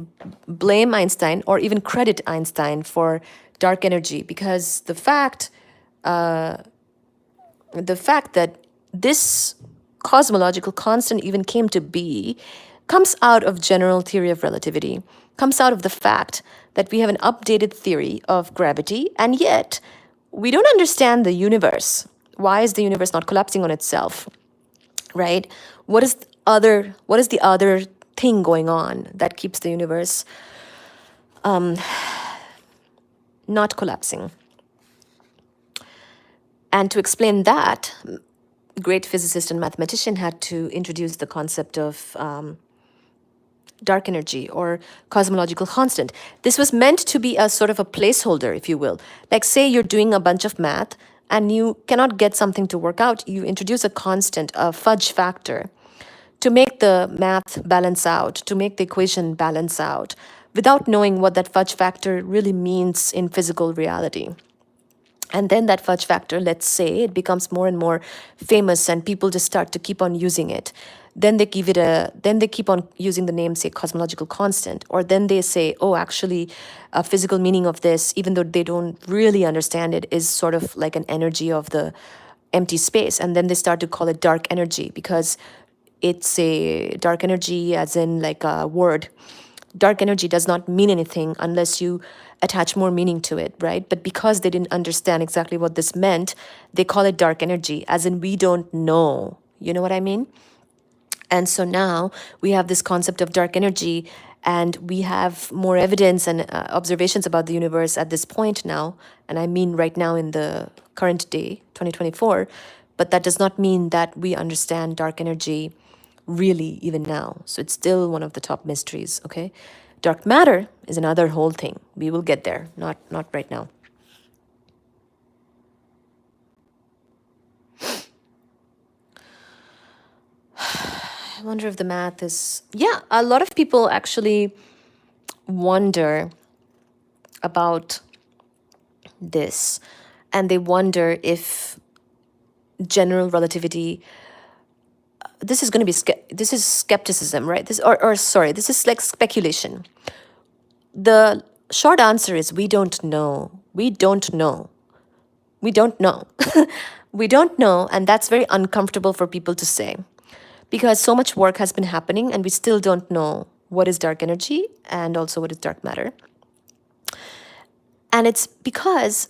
blame Einstein or even credit Einstein for dark energy, because the fact that this cosmological constant even came to be comes out of general theory of relativity, comes out of the fact that we have an updated theory of gravity, and yet we don't understand the universe. Why is the universe not collapsing on itself? Right? What is the other thing going on that keeps the universe not collapsing? And to explain that, great physicist and mathematician had to introduce the concept of dark energy or cosmological constant. This was meant to be a sort of a placeholder, if you will. Like, say you're doing a bunch of math and you cannot get something to work out, you introduce a constant, a fudge factor, to make the math balance out, to make the equation balance out, without knowing what that fudge factor really means in physical reality. And then that fudge factor, let's say, it becomes more and more famous and people just start to keep on using it. Then they keep on using the name, say, cosmological constant. Or then they say, oh, actually, a physical meaning of this, even though they don't really understand it, is sort of like an energy of the empty space. And then they start to call it dark energy, because it's a dark energy as in like a word. Dark energy does not mean anything unless you attach more meaning to it, right? But because they didn't understand exactly what this meant, they call it dark energy, as in we don't know. You know what I mean? And so now we have this concept of dark energy, and we have more evidence and observations about the universe at this point now. And I mean right now in the current day, 2024. But that does not mean that we understand dark energy really even now. So it's still one of the top mysteries, okay? Dark matter is another whole thing. We will get there, not right now. I wonder if the math is... Yeah, a lot of people actually wonder about this, and they wonder if general relativity... This is going to be... This is skepticism, right? This is like speculation. The short answer is we don't know. We don't know. We don't know. We don't know, and that's very uncomfortable for people to say because so much work has been happening and we still don't know what is dark energy and also what is dark matter. And it's because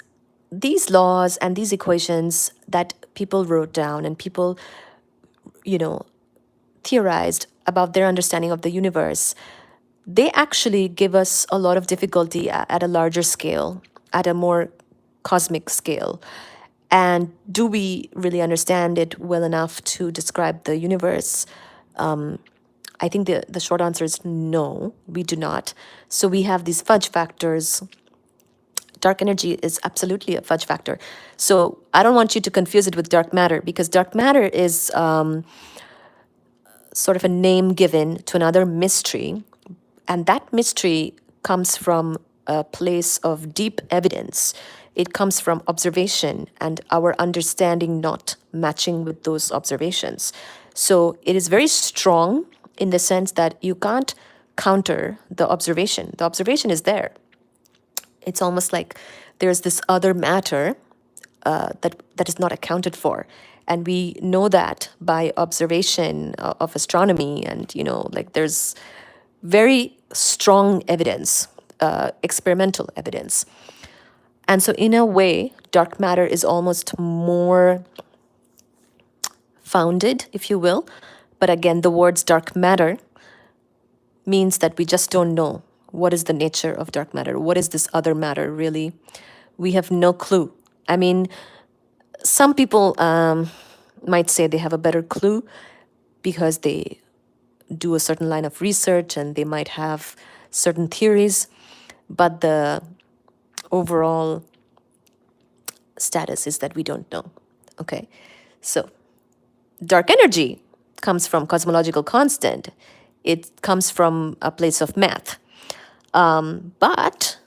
these laws and these equations that people wrote down and people, you know, theorized about their understanding of the universe, they actually give us a lot of difficulty at a larger scale, at a more cosmic scale. And do we really understand it well enough to describe the universe? I think the short answer is no, we do not. So we have these fudge factors. Dark energy is absolutely a fudge factor. So I don't want you to confuse it with dark matter because dark matter is sort of a name given to another mystery. And that mystery comes from a place of deep evidence. It comes from observation and our understanding not matching with those observations. So it is very strong in the sense that you can't counter the observation. The observation is there. It's almost like there's this other matter that is not accounted for, and we know that by observation of astronomy, and like there's very strong evidence, experimental evidence. And so in a way dark matter is almost more founded, if you will. But again, the words dark matter means that we just don't know what is the nature of dark matter. What is this other matter, really? We have no clue. I mean, some people might say they have a better clue because they do a certain line of research and they might have certain theories, but the overall status is that we don't know. Okay, so dark energy comes from cosmological constant. It comes from a place of math. But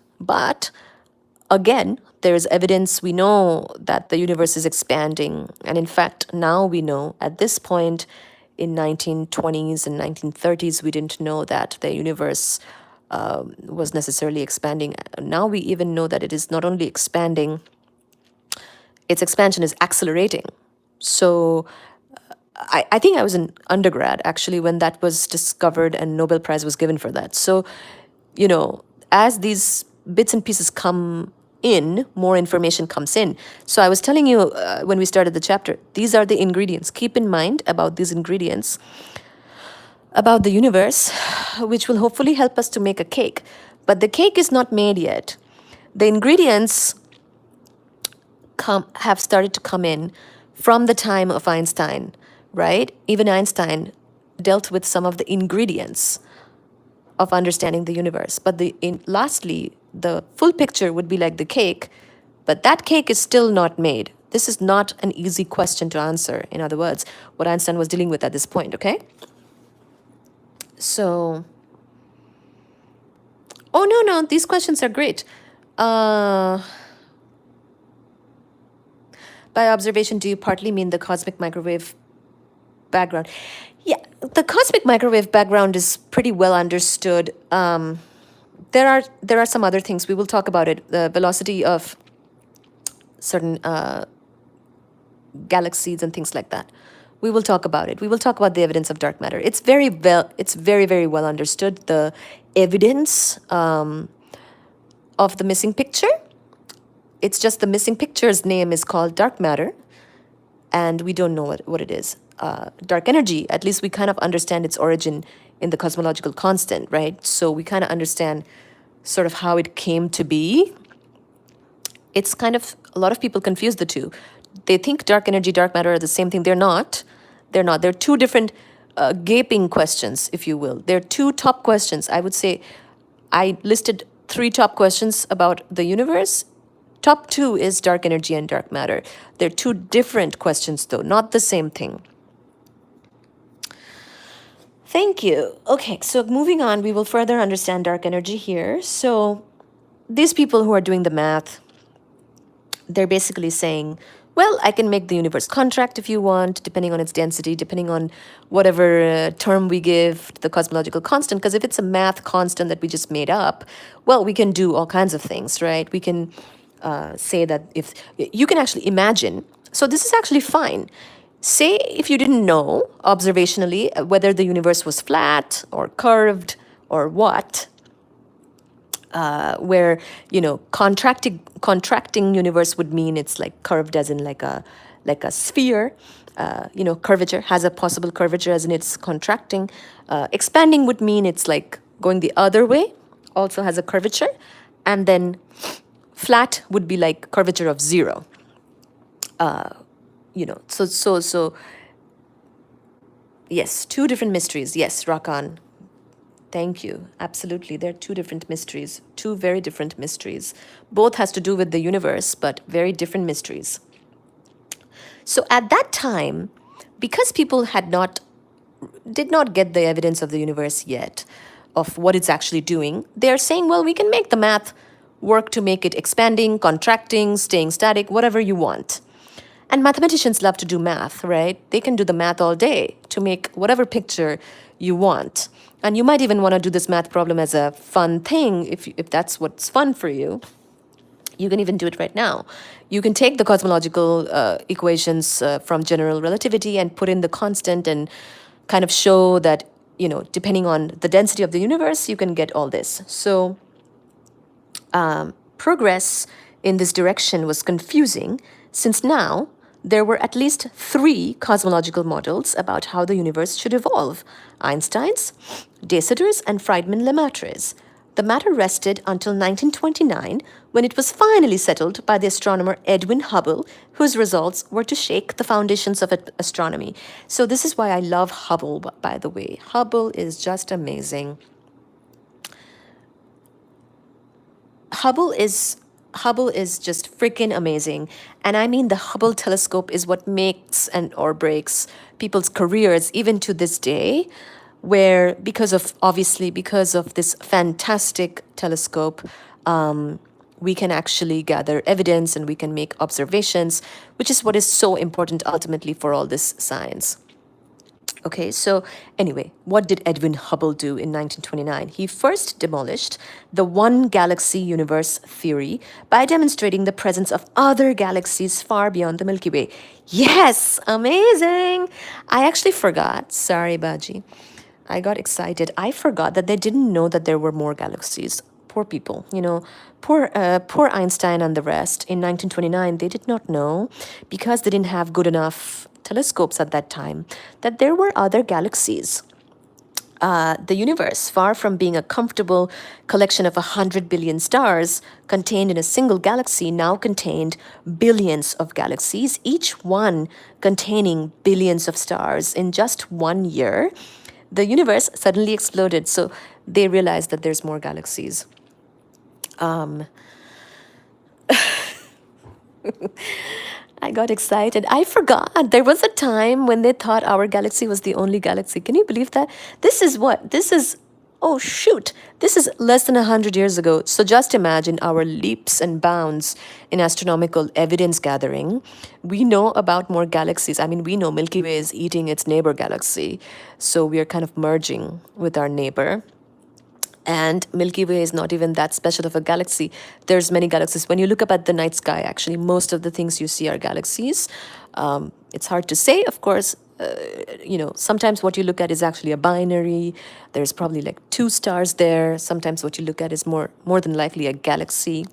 again, there's evidence. We know that the universe is expanding. And in fact, now we know at this point in 1920s and 1930s, we didn't know that the universe was necessarily expanding. Now we even know that it is not only expanding, its expansion is accelerating. So I think I was an undergrad actually when that was discovered and Nobel Prize was given for that. So, as these bits and pieces come in, more information comes in. So I was telling you when we started the chapter, these are the ingredients. Keep in mind about these ingredients, about the universe, which will hopefully help us to make a cake. But the cake is not made yet. The ingredients have started to come in from the time of Einstein, right? Even Einstein dealt with some of the ingredients of understanding the universe. But lastly, the full picture would be like the cake, but that cake is still not made. This is not an easy question to answer, in other words, what Einstein was dealing with at this point, okay? So, oh, no, these questions are great. By observation, do you partly mean the cosmic microwave background? Yeah, the cosmic microwave background is pretty well understood. There are some other things. We will talk about it. The velocity of certain galaxies and things like that. We will talk about it. We will talk about the evidence of dark matter. It's very, very well understood. The evidence of the missing picture. It's just the missing picture's name is called dark matter, and we don't know what it is. Dark energy, at least we kind of understand its origin in the cosmological constant, right? So we kind of understand sort of how it came to be. It's kind of, a lot of people confuse the two. They think dark energy, dark matter are the same thing. They're not. They're two different gaping questions, if you will. They're two top questions. I would say I listed 3 top questions about the universe. Top 2 is dark energy and dark matter. They're 2 different questions, though, not the same thing. Thank you. Okay, so moving on, we will further understand dark energy here. So these people who are doing the math, they're basically saying Well, I can make the universe contract if you want, depending on its density, depending on whatever term we give to the cosmological constant. Because if it's a math constant that we just made up, well, we can do all kinds of things, right? We can say that if you can actually imagine, so this is actually fine. Say if you didn't know observationally whether the universe was flat or curved or what, where contracting universe would mean it's like curved as in like a sphere. Curvature has a possible curvature as in it's contracting. Expanding would mean it's like going the other way, also has a curvature, and then flat would be like curvature of zero. So yes, two different mysteries. Yes, Rakan. Thank you. Absolutely. There are two different mysteries, two very different mysteries. Both has to do with the universe, but very different mysteries. So at that time, because people did not get the evidence of the universe yet, of what it's actually doing, they're saying, well, we can make the math work to make it expanding, contracting, staying static, whatever you want. And mathematicians love to do math, right? They can do the math all day to make whatever picture you want. And you might even want to do this math problem as a fun thing if that's what's fun for you. You can even do it right now. You can take the cosmological equations from general relativity and put in the constant and kind of show that, depending on the density of the universe, you can get all this. So progress in this direction was confusing, since now there were at least three cosmological models about how the universe should evolve: Einstein's, de Sider's, and Friedmann-Lemaitre's. The matter rested until 1929, when it was finally settled by the astronomer Edwin Hubble, whose results were to shake the foundations of astronomy. So this is why I love Hubble, by the way. Hubble is just amazing. Hubble is Hubble is just freaking amazing. And I mean, the Hubble telescope is what makes and or breaks people's careers even to this day, where because of this fantastic telescope, we can actually gather evidence and we can make observations, which is what is so important ultimately for all this science. Okay, so anyway, what did Edwin Hubble do in 1929? He first demolished the one galaxy universe theory by demonstrating the presence of other galaxies far beyond the Milky Way. Yes, amazing! I actually forgot. Sorry, Baji. I got excited. I forgot that they didn't know that there were more galaxies. Poor people, poor Einstein and the rest. In 1929, they did not know, because they didn't have good enough telescopes at that time, that there were other galaxies. The universe, far from being a comfortable collection of 100 billion stars contained in a single galaxy, now contained billions of galaxies, each one containing billions of stars. In just 1 year, the universe suddenly exploded. So they realized that there's more galaxies. I got excited. I forgot. There was a time when they thought our galaxy was the only galaxy. Can you believe that? Oh shoot, this is less than 100 years ago. So just imagine our leaps and bounds in astronomical evidence gathering. We know about more galaxies. I mean, we know Milky Way is eating its neighbor galaxy. So we are kind of merging with our neighbor. And Milky Way is not even that special of a galaxy. There's many galaxies. When you look up at the night sky, actually, most of the things you see are galaxies. It's hard to say, of course. Sometimes what you look at is actually a binary. There's probably like two stars there. Sometimes what you look at is more than likely a galaxy.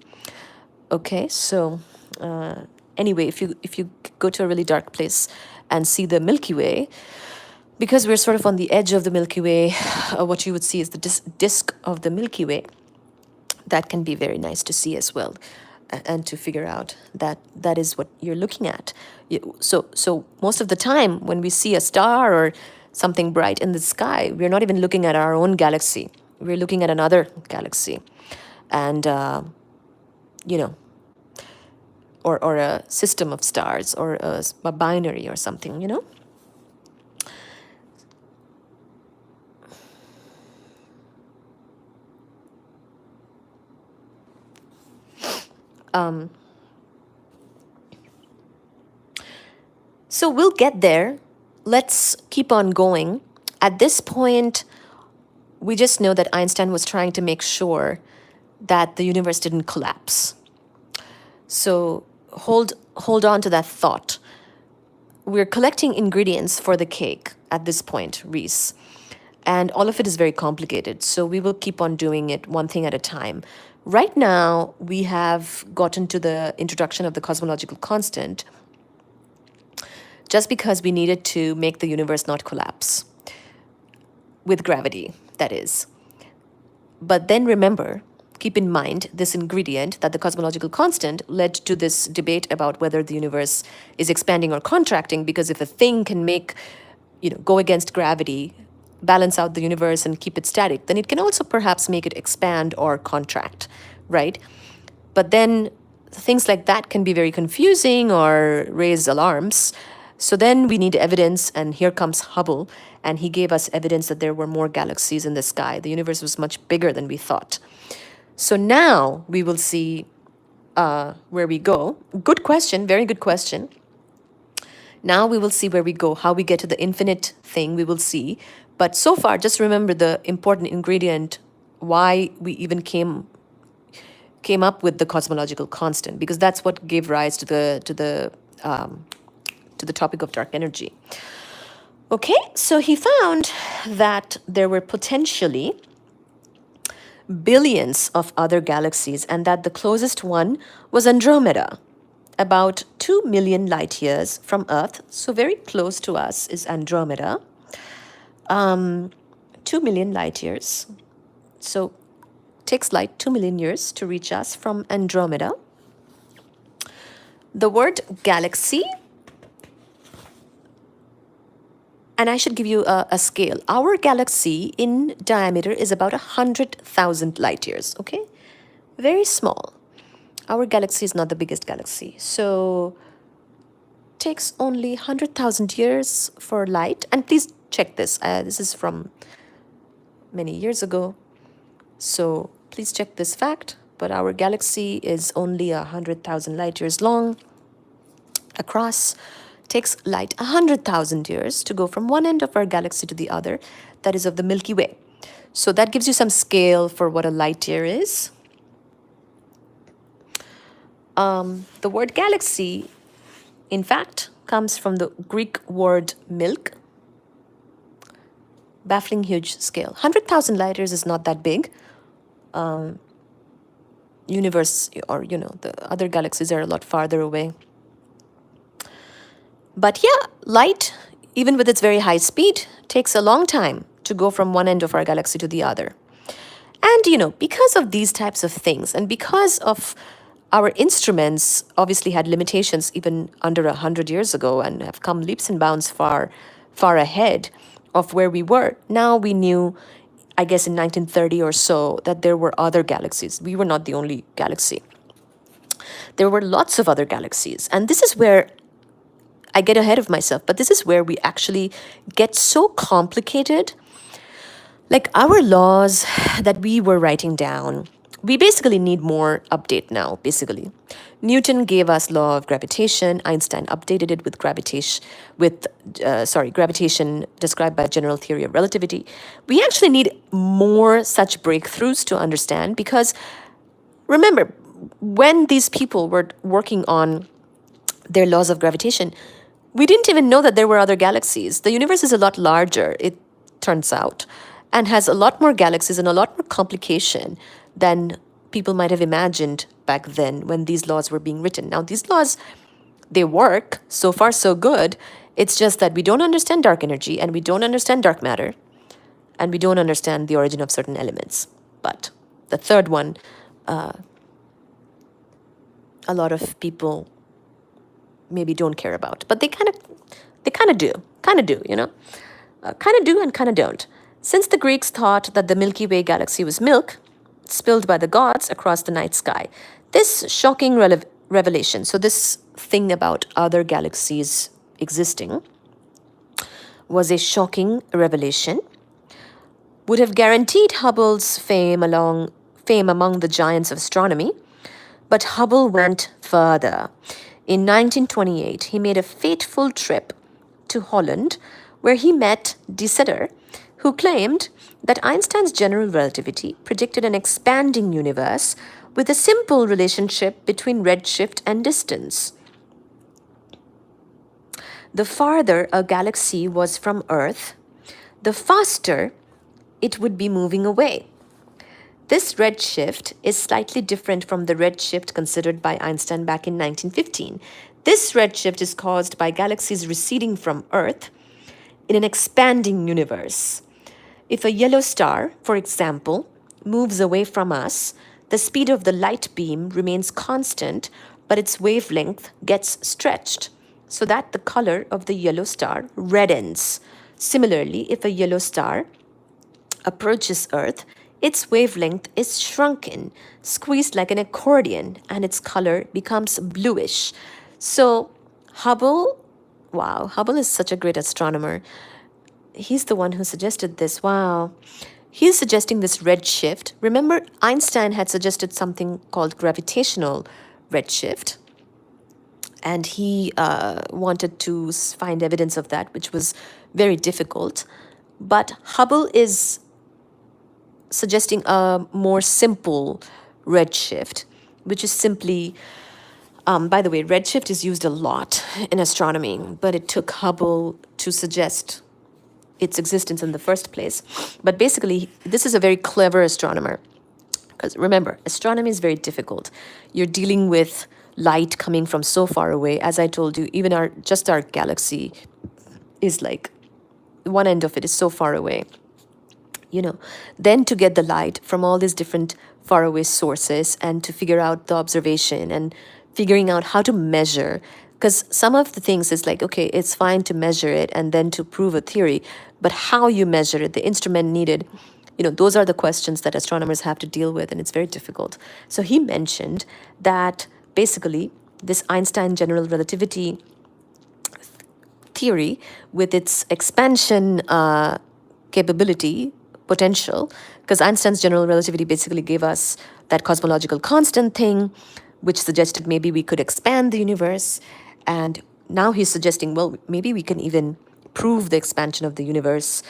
Okay, so anyway, if you go to a really dark place and see the Milky Way, because we're sort of on the edge of the Milky Way, what you would see is the disk of the Milky Way. That can be very nice to see as well, and to figure out that that is what you're looking at. So most of the time when we see a star or something bright in the sky, we're not even looking at our own galaxy. We're looking at another galaxy. And, or a system of stars, or a binary or something. So we'll get there. Let's keep on going. At this point, we just know that Einstein was trying to make sure that the universe didn't collapse. So hold on to that thought. We're collecting ingredients for the cake at this point, Reese. And all of it is very complicated. So we will keep on doing it one thing at a time. Right now, we have gotten to the introduction of the cosmological constant just because we needed to make the universe not collapse with gravity, that is. But then remember, keep in mind this ingredient that the cosmological constant led to this debate about whether the universe is expanding or contracting, because if a thing can make, go against gravity, balance out the universe and keep it static, then it can also perhaps make it expand or contract, right? But then things like that can be very confusing or raise alarms. So then we need evidence, and here comes Hubble, and he gave us evidence that there were more galaxies in the sky. The universe was much bigger than we thought. So now we will see where we go. Good question, very good question. Now we will see where we go, how we get to the infinite thing, we will see. But so far, just remember the important ingredient, why we even came up with the cosmological constant, because that's what gave rise to the topic of dark energy. Okay, so he found that there were potentially billions of other galaxies, and that the closest one was Andromeda, about 2 million light years from Earth. So very close to us is Andromeda. 2 million light years. So takes light 2 million years to reach us from Andromeda. The word galaxy, and I should give you a scale. Our galaxy in diameter is about 100,000 light years, okay? Very small. Our galaxy is not the biggest galaxy. So takes only 100,000 years for light. And please check this. This is from many years ago. So please check this fact. But our galaxy is only 100,000 light years long across. Takes light 100,000 years to go from one end of our galaxy to the other, that is of the Milky Way. So that gives you some scale for what a light year is. The word galaxy, in fact, comes from the Greek word milk. Baffling huge scale. 100,000 light years is not that big. Universe, or the other galaxies are a lot farther away. But yeah, light, even with its very high speed, takes a long time to go from one end of our galaxy to the other. And because of these types of things, and because of our instruments obviously had limitations even under 100 years ago, and have come leaps and bounds far ahead of where we were. Now we knew, I guess in 1930 or so, that there were other galaxies. We were not the only galaxy. There were lots of other galaxies. And this is where I get ahead of myself, but this is where we actually get so complicated. Like our laws that we were writing down, we basically need more update now, basically. Newton gave us law of gravitation. Einstein updated it with gravitation described by general theory of relativity. We actually need more such breakthroughs to understand, because remember, when these people were working on their laws of gravitation, we didn't even know that there were other galaxies. The universe is a lot larger, it turns out, and has a lot more galaxies and a lot more complication than people might have imagined back then when these laws were being written. Now, these laws, they work. So far, so good. It's just that we don't understand dark energy, and we don't understand dark matter, and we don't understand the origin of certain elements. But the third one, a lot of people maybe don't care about, but they kind of do, kind of do and kind of don't. Since the Greeks thought that the Milky Way galaxy was milk spilled by the gods across the night sky, this shocking revelation, so this thing about other galaxies existing, was a shocking revelation, would have guaranteed Hubble's fame among the giants of astronomy. But Hubble went further. in 1928, he made a fateful trip to Holland where he met de Sitter, who claimed that Einstein's general relativity predicted an expanding universe with a simple relationship between redshift and distance. The farther a galaxy was from Earth, the faster it would be moving away. This redshift is slightly different from the redshift considered by Einstein back in 1915. This redshift is caused by galaxies receding from Earth in an expanding universe. If a yellow star, for example, moves away from us, the speed of the light beam remains constant, but its wavelength gets stretched so that the color of the yellow star reddens. Similarly, if a yellow star approaches Earth, its wavelength is shrunken, squeezed like an accordion, and its color becomes bluish. So, Hubble, wow, Hubble is such a great astronomer. He's the one who suggested this. Wow. He's suggesting this redshift. Remember, Einstein had suggested something called gravitational redshift, and he wanted to find evidence of that, which was very difficult. But Hubble is suggesting a more simple redshift, which is simply, by the way, redshift is used a lot in astronomy, but it took Hubble to suggest its existence in the first place. But basically, this is a very clever astronomer. Because remember, astronomy is very difficult. You're dealing with light coming from so far away. As I told you, even our galaxy is like, one end of it is so far away. Then to get the light from all these different faraway sources and to figure out the observation and figuring out how to measure. Because some of the things is like, okay, it's fine to measure it and then to prove a theory, but how you measure it, the instrument needed, those are the questions that astronomers have to deal with, and it's very difficult. So he mentioned that basically this Einstein general relativity theory with its expansion capability, potential, because Einstein's general relativity basically gave us that cosmological constant thing, which suggested maybe we could expand the universe. And now he's suggesting, well, maybe we can even prove the expansion of the universe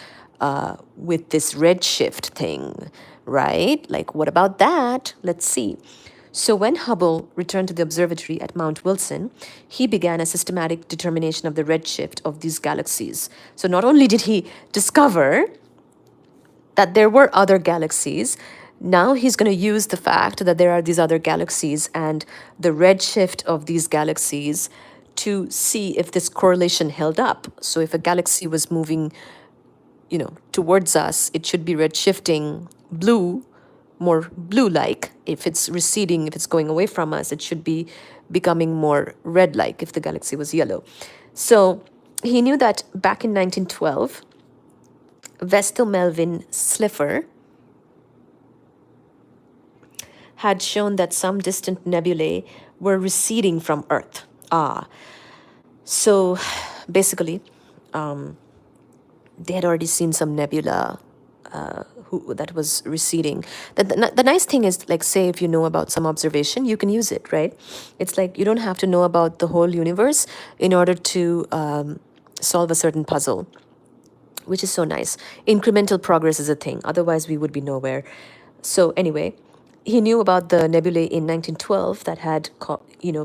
with this redshift thing, right? Like, what about that? Let's see. So when Hubble returned to the observatory at Mount Wilson, he began a systematic determination of the redshift of these galaxies. So not only did he discover that there were other galaxies, now he's going to use the fact that there are these other galaxies and the redshift of these galaxies to see if this correlation held up. So if a galaxy was moving, towards us, it should be redshifting blue, more blue-like. If it's receding, if it's going away from us, it should be becoming more red-like if the galaxy was yellow. So he knew that back in 1912, Vestal Melvin Slipher had shown that some distant nebulae were receding from Earth. So basically, they had already seen some nebula that was receding. The nice thing is, like, say if you know about some observation, you can use it, right? It's like you don't have to know about the whole universe in order to solve a certain puzzle, which is so nice. Incremental progress is a thing. Otherwise, we would be nowhere. So anyway, he knew about the nebulae in 1912 that had,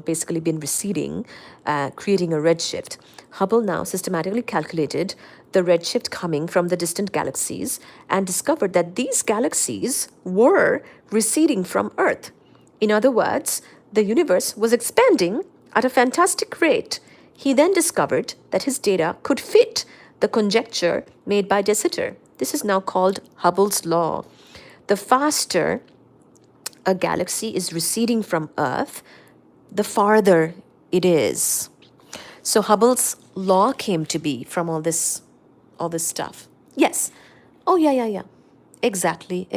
basically been receding, creating a redshift. Hubble now systematically calculated the redshift coming from the distant galaxies and discovered that these galaxies were receding from Earth. In other words, the universe was expanding at a fantastic rate. He then discovered that his data could fit the conjecture made by de Sitter. This is now called Hubble's law. The faster a galaxy is receding from Earth, the farther it is. So Hubble's law came to be from all this stuff. Yes. Oh, yeah. Exactly.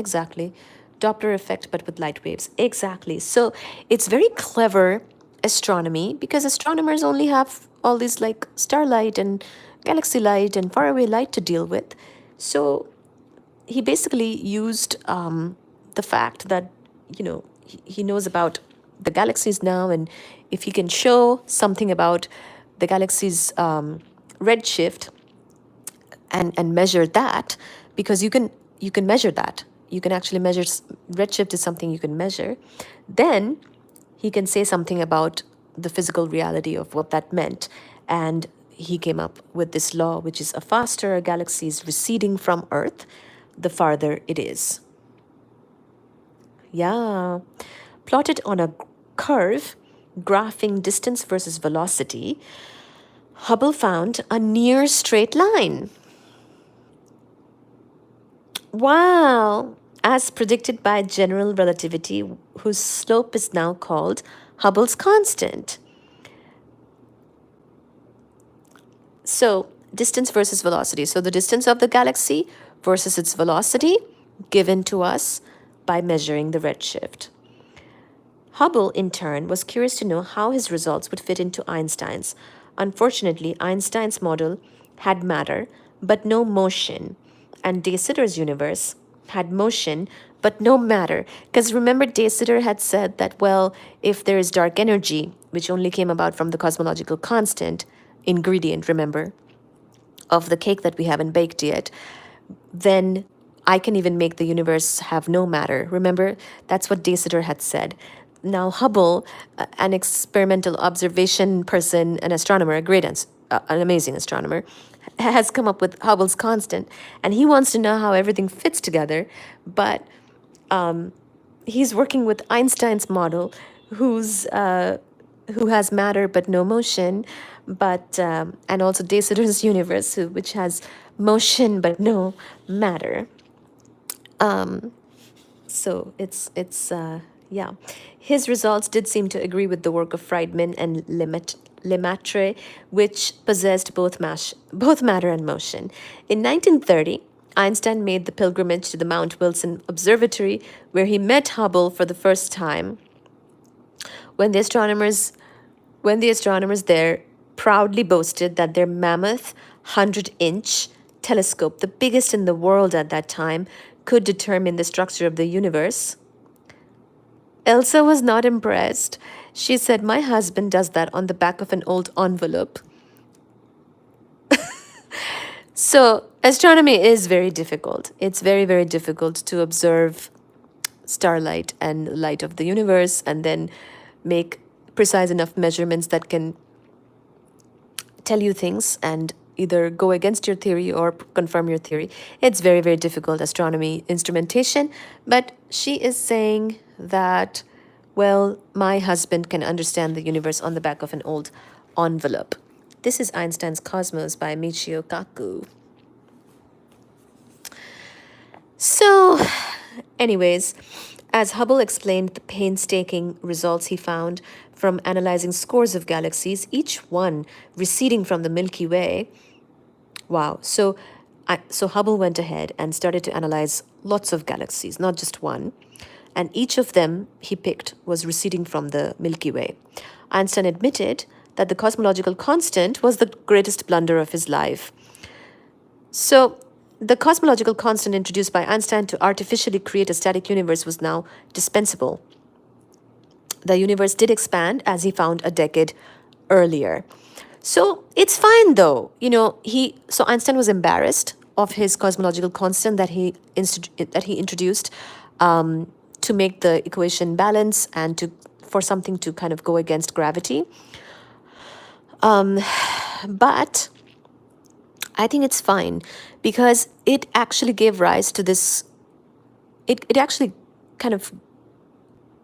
Doppler effect, but with light waves. Exactly. So it's very clever astronomy because astronomers only have all these like starlight and galaxy light and faraway light to deal with. So he basically used the fact that, he knows about the galaxies now, and if he can show something about the galaxy's redshift and measure that, because you can measure that, you can actually measure redshift is something you can measure, then he can say something about the physical reality of what that meant. And he came up with this law, which is a faster a galaxy is receding from Earth, the farther it is. Yeah. Plotted on a curve, graphing distance versus velocity, Hubble found a near straight line. Wow! As predicted by general relativity, whose slope is now called Hubble's constant. So, distance versus velocity. So, the distance of the galaxy versus its velocity given to us by measuring the redshift. Hubble, in turn, was curious to know how his results would fit into Einstein's. Unfortunately, Einstein's model had matter, but no motion, and De Sitter's universe had motion, but no matter. Because remember, De Sitter had said that, well, if there is dark energy, which only came about from the cosmological constant ingredient, remember, of the cake that we haven't baked yet, then I can even make the universe have no matter. Remember, that's what De Sitter had said. Now, Hubble, an experimental observation person, an astronomer, an amazing astronomer, has come up with Hubble's constant, and he wants to know how everything fits together, but he's working with Einstein's model, who has matter but no motion, but and also De Sitter's universe, which has motion but no matter. So it's yeah, his results did seem to agree with the work of Friedman and Lemaitre, which possessed both matter and motion. In 1930, Einstein made the pilgrimage to the Mount Wilson Observatory, where he met Hubble for the first time. When the astronomers there proudly boasted that their mammoth 100-inch telescope, the biggest in the world at that time, could determine the structure of the universe, Elsa was not impressed. She said, "My husband does that on the back of an old envelope." So, astronomy is very difficult. It's very, very difficult to observe starlight and light of the universe and then make precise enough measurements that can tell you things and either go against your theory or confirm your theory. It's very, very difficult astronomy instrumentation. But she is saying that, well, my husband can understand the universe on the back of an old envelope. This is Einstein's Cosmos by Michio Kaku. So, anyways, as Hubble explained the painstaking results he found from analyzing scores of galaxies, each one receding from the Milky Way. Wow. So Hubble went ahead and started to analyze lots of galaxies, not just one. And each of them he picked was receding from the Milky Way. Einstein admitted that the cosmological constant was the greatest blunder of his life. So, the cosmological constant introduced by Einstein to artificially create a static universe was now dispensable. The universe did expand, as he found a decade earlier. So it's fine, though. So Einstein was embarrassed of his cosmological constant that he introduced to make the equation balance and for something to kind of go against gravity. But I think it's fine because it actually gave rise to this. It actually kind of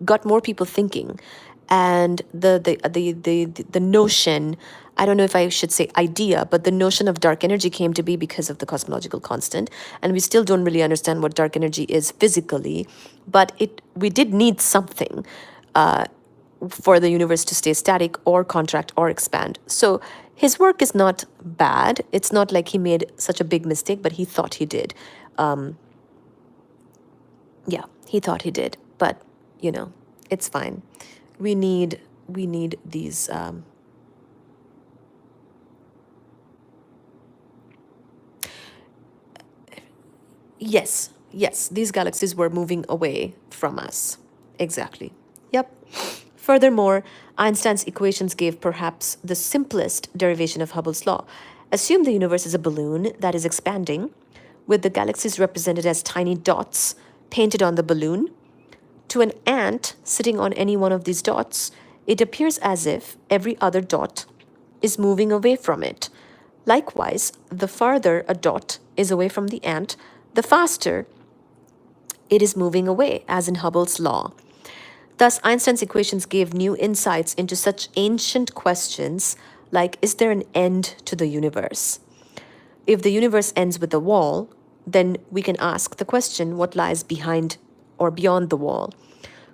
got more people thinking, and the notion. I don't know if I should say idea, but the notion of dark energy came to be because of the cosmological constant, and we still don't really understand what dark energy is physically, but we did need something for the universe to stay static or contract or expand. So his work is not bad. It's not like he made such a big mistake, but he thought he did. Yeah, he thought he did, but it's fine. We need these. Yes, these galaxies were moving away from us. Exactly. Yep. Furthermore, Einstein's equations gave perhaps the simplest derivation of Hubble's law. Assume the universe is a balloon that is expanding, with the galaxies represented as tiny dots painted on the balloon. To an ant sitting on any one of these dots, it appears as if every other dot is moving away from it. Likewise, the farther a dot is away from the ant, the faster it is moving away, as in Hubble's law. Thus, Einstein's equations gave new insights into such ancient questions like, is there an end to the universe? If the universe ends with a wall, then we can ask the question, what lies behind or beyond the wall?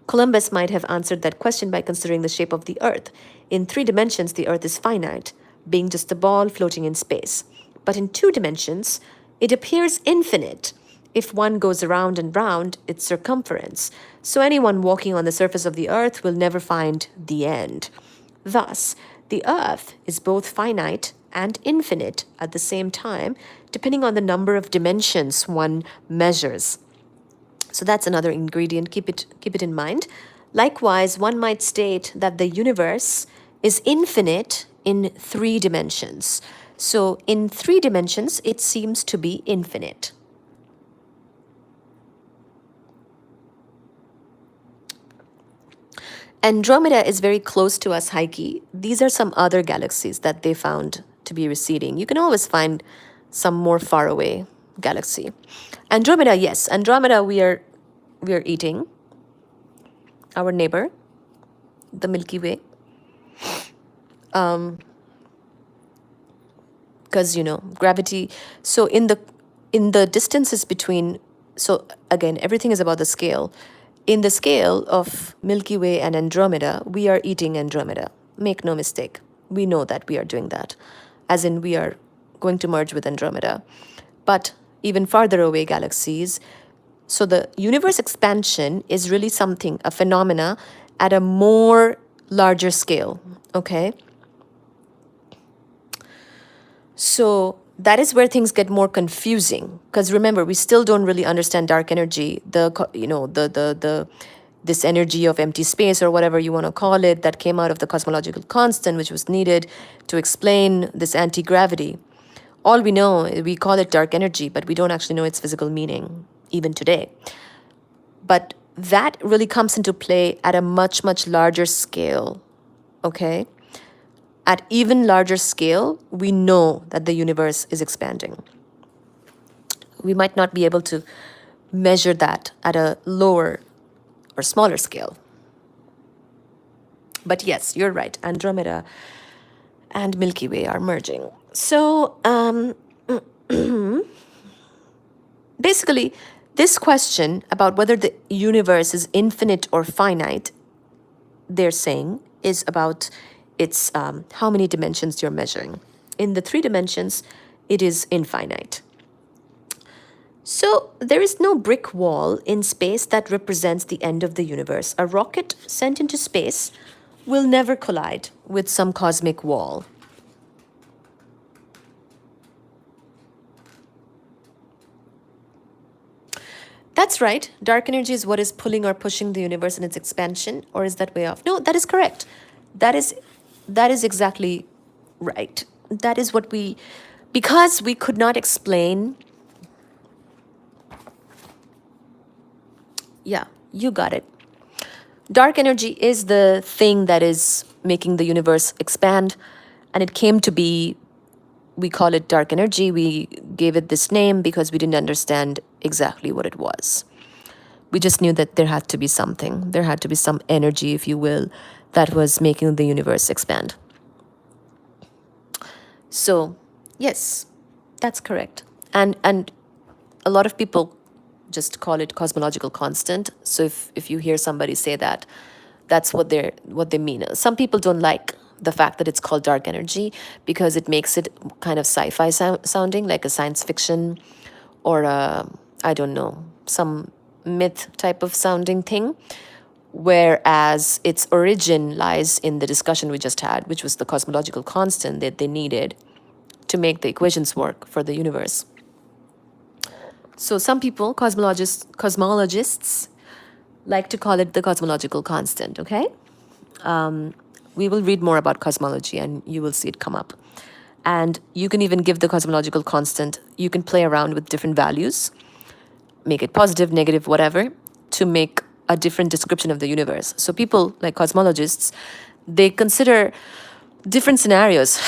Columbus might have answered that question by considering the shape of the Earth. In 3 dimensions, the Earth is finite, being just a ball floating in space. But in 2 dimensions, it appears infinite if one goes around and round its circumference. So anyone walking on the surface of the Earth will never find the end. Thus, the Earth is both finite and infinite at the same time, depending on the number of dimensions one measures. So that's another ingredient. Keep it in mind. Likewise, one might state that the universe is infinite in 3 dimensions. So in 3 dimensions, it seems to be infinite. Andromeda is very close to us, Heike. These are some other galaxies that they found to be receding. You can always find some more far away galaxy. Andromeda, yes. Andromeda we are eating. Our neighbor, the Milky Way. Because gravity. So in the distances between, so again, everything is about the scale. In the scale of Milky Way and Andromeda, we are eating Andromeda. Make no mistake. We know that we are doing that. As in, we are going to merge with Andromeda. But even farther away galaxies, so the universe expansion is really something, a phenomena at a more larger scale, okay? So that is where things get more confusing, because remember, we still don't really understand dark energy, this energy of empty space or whatever you want to call it that came out of the cosmological constant, which was needed to explain this anti-gravity. All we know, we call it dark energy, but we don't actually know its physical meaning, even today. But that really comes into play at a much, much larger scale, okay? At even larger scale, we know that the universe is expanding. We might not be able to measure that at a lower or smaller scale. But yes, you're right. Andromeda and Milky Way are merging. So basically, this question about whether the universe is infinite or finite, they're saying, is about its how many dimensions you're measuring. In the 3 dimensions, it is infinite. So there is no brick wall in space that represents the end of the universe. A rocket sent into space will never collide with some cosmic wall. That's right. Dark energy is what is pulling or pushing the universe in its expansion, or is that way off? No, that is correct. That is exactly right. That is what because we could not explain. Yeah, you got it. Dark energy is the thing that is making the universe expand, and it came to be, we call it dark energy. We gave it this name because we didn't understand exactly what it was. We just knew that there had to be something. There had to be some energy, if you will, that was making the universe expand. So, yes, that's correct. And a lot of people just call it cosmological constant. So if you hear somebody say that, that's what they mean. Some people don't like the fact that it's called dark energy because it makes it kind of sci-fi sounding, like a science fiction or I don't know, some myth type of sounding thing. Whereas its origin lies in the discussion we just had, which was the cosmological constant that they needed to make the equations work for the universe. So some people, cosmologists, like to call it the cosmological constant, okay? We will read more about cosmology and you will see it come up. And you can even give the cosmological constant, you can play around with different values, make it positive, negative, whatever, to make a different description of the universe. So people like cosmologists, they consider different scenarios.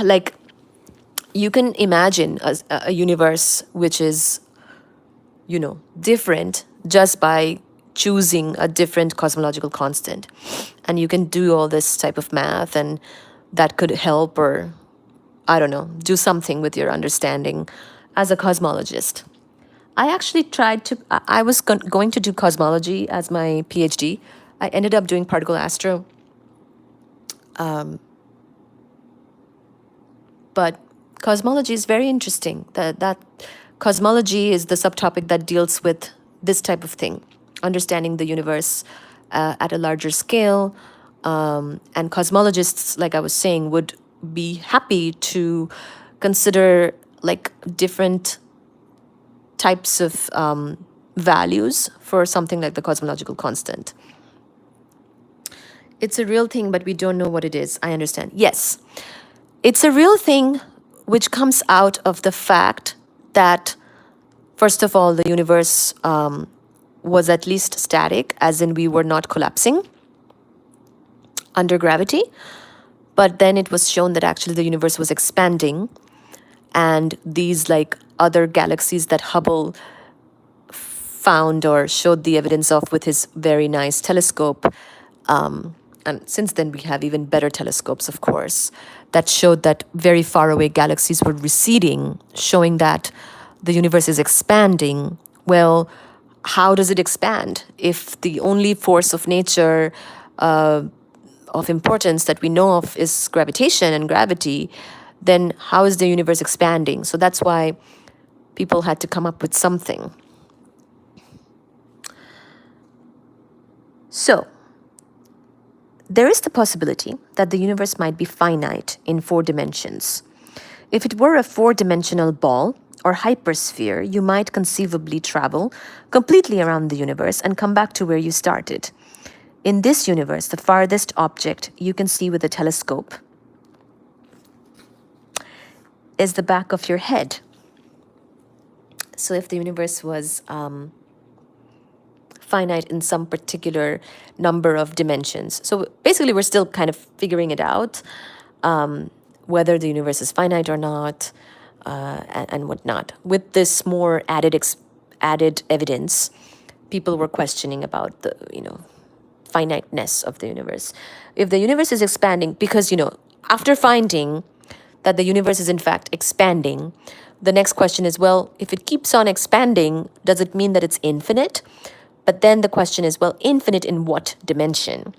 Like you can imagine a universe which is, different just by choosing a different cosmological constant. And you can do all this type of math, and that could help, or I don't know, do something with your understanding as a cosmologist. I actually tried to, I was going to do cosmology as my PhD. I ended up doing particle astro. But cosmology is very interesting. That cosmology is the subtopic that deals with this type of thing, understanding the universe at a larger scale. And cosmologists, like I was saying, would be happy to consider like different types of values for something like the cosmological constant. It's a real thing, but we don't know what it is. I understand. Yes, it's a real thing which comes out of the fact that, first of all, the universe was at least static, as in we were not collapsing under gravity. But then it was shown that actually the universe was expanding, and these like other galaxies that Hubble found or showed the evidence of with his very nice telescope. And since then, we have even better telescopes, of course, that showed that very far away galaxies were receding, showing that the universe is expanding. Well, how does it expand? If the only force of nature of importance that we know of is gravitation and gravity, then how is the universe expanding? So that's why people had to come up with something. So, there is the possibility that the universe might be finite in 4 dimensions. If it were a 4-dimensional ball or hypersphere, you might conceivably travel completely around the universe and come back to where you started. In this universe, the farthest object you can see with a telescope is the back of your head. So if the universe was finite in some particular number of dimensions. So basically, we're still kind of figuring it out, whether the universe is finite or not, and whatnot. With this more added evidence, people were questioning about the, finiteness of the universe. If the universe is expanding, because, after finding that the universe is in fact expanding, the next question is, well, if it keeps on expanding, does it mean that it's infinite? But then the question is, well, infinite in what dimension?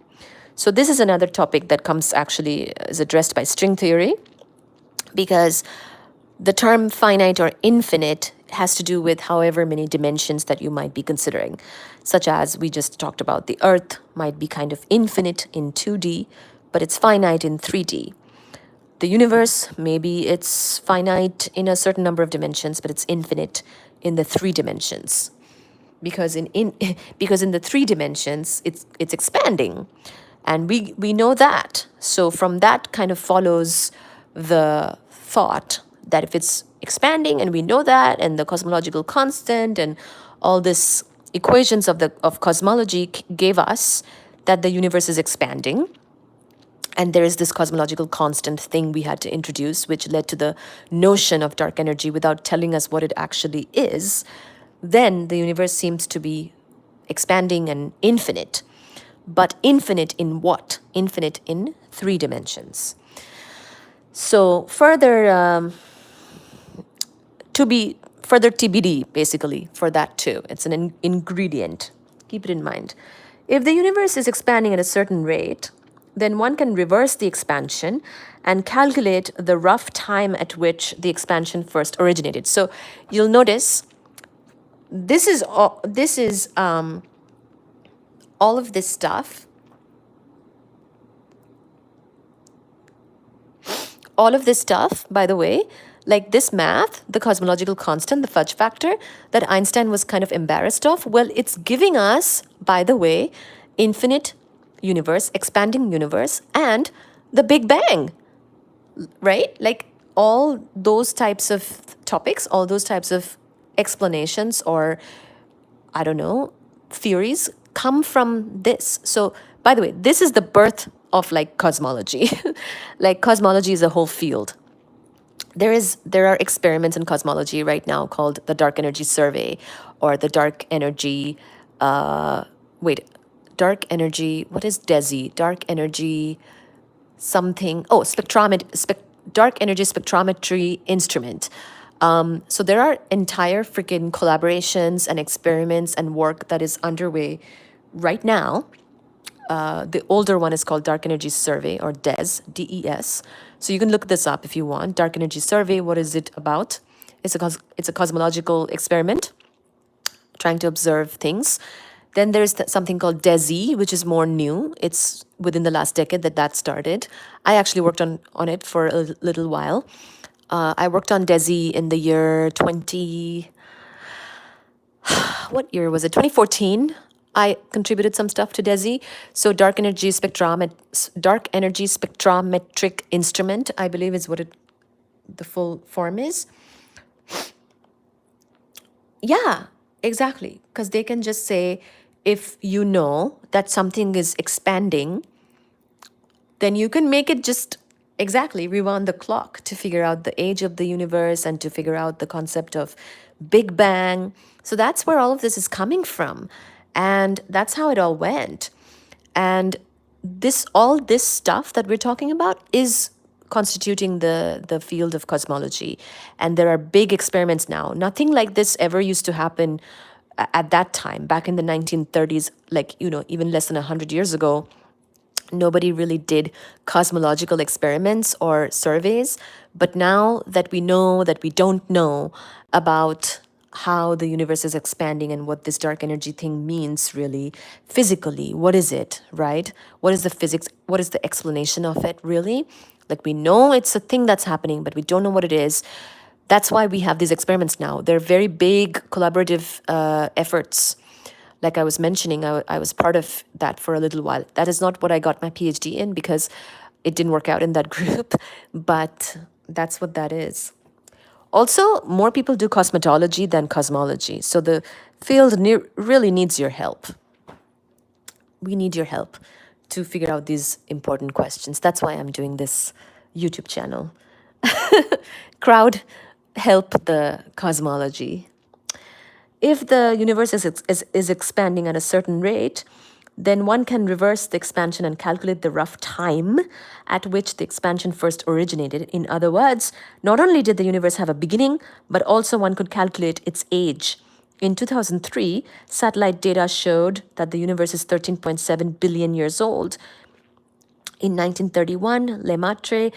So this is another topic that is addressed by string theory, because the term finite or infinite has to do with however many dimensions that you might be considering, such as we just talked about the Earth might be kind of infinite in 2D, but it's finite in 3D. The universe, maybe it's finite in a certain number of dimensions, but it's infinite in the 3 dimensions. Because because in the 3 dimensions, it's expanding. And we know that. So from that kind of follows the thought that if it's expanding, and we know that, and the cosmological constant and all this equations of cosmology gave us that the universe is expanding. And there is this cosmological constant thing we had to introduce, which led to the notion of dark energy without telling us what it actually is. Then the universe seems to be expanding and infinite. But infinite in what? Infinite in 3 dimensions. So further TBD, basically, for that too. It's an ingredient. Keep it in mind. If the universe is expanding at a certain rate, then one can reverse the expansion and calculate the rough time at which the expansion first originated. So you'll notice this is all of this stuff. All of this stuff, by the way, like this math, the cosmological constant, the fudge factor, that Einstein was kind of embarrassed of, well, it's giving us, by the way, infinite universe, expanding universe, and the Big Bang, right? Like all those types of topics, all those types of explanations, or I don't know, theories come from this. So, by the way, this is the birth of like cosmology. Like cosmology is a whole field. There are experiments in cosmology right now called the dark energy survey, or the dark energy wait dark energy, what is DESI? Dark energy something, oh, dark energy spectrometry instrument. So there are entire freaking collaborations and experiments and work that is underway right now. The older one is called Dark Energy Survey, or DES, DES. So you can look this up if you want. Dark Energy Survey, what is it about? It's a cosmological experiment trying to observe things. Then there's something called DESI, which is more new. It's within the last decade that started. I actually worked on it for a little while. I worked on DESI in the year what year was it? 2014. I contributed some stuff to DESI. So dark energy spectrometric instrument, I believe is what the full form is. Yeah, exactly. Because they can just say, if you know that something is expanding, then you can make it just exactly rewind the clock to figure out the age of the universe and to figure out the concept of Big Bang. So that's where all of this is coming from. And that's how it all went. And all this stuff that we're talking about is constituting the field of cosmology. And there are big experiments now. Nothing like this ever used to happen at that time, back in the 1930s, like, even less than 100 years ago. Nobody really did cosmological experiments or surveys. But now that we know that we don't know about how the universe is expanding and what this dark energy thing means really physically, what is it, right? What is the physics? What is the explanation of it really? Like, we know it's a thing that's happening, but we don't know what it is. That's why we have these experiments now. They're very big collaborative efforts. Like I was mentioning, I was part of that for a little while. That is not what I got my PhD in, because it didn't work out in that group, but that's what that is. Also, more people do cosmetology than cosmology. So the field really needs your help. We need your help to figure out these important questions. That's why I'm doing this YouTube channel. Crowd help the cosmology. If the universe is expanding at a certain rate, then one can reverse the expansion and calculate the rough time at which the expansion first originated. In other words, not only did the universe have a beginning, but also one could calculate its age. In 2003, satellite data showed that the universe is 13.7 billion years old. In 1931, Lemaitre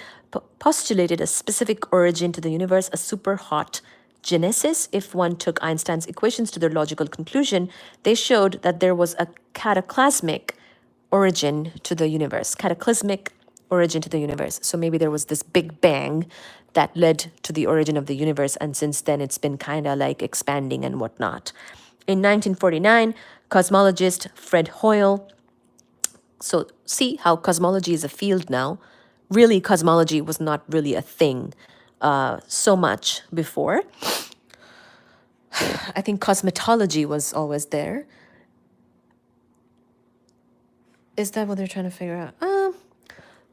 postulated a specific origin to the universe, a super hot genesis. If one took Einstein's equations to their logical conclusion, they showed that there was a cataclysmic origin to the universe. Cataclysmic origin to the universe. So maybe there was this Big Bang that led to the origin of the universe, and since then it's been kind of like expanding and whatnot. In 1949, cosmologist Fred Hoyle. So see how cosmology is a field now. Really, cosmology was not really a thing so much before. I think cosmetology was always there. Is that what they're trying to figure out?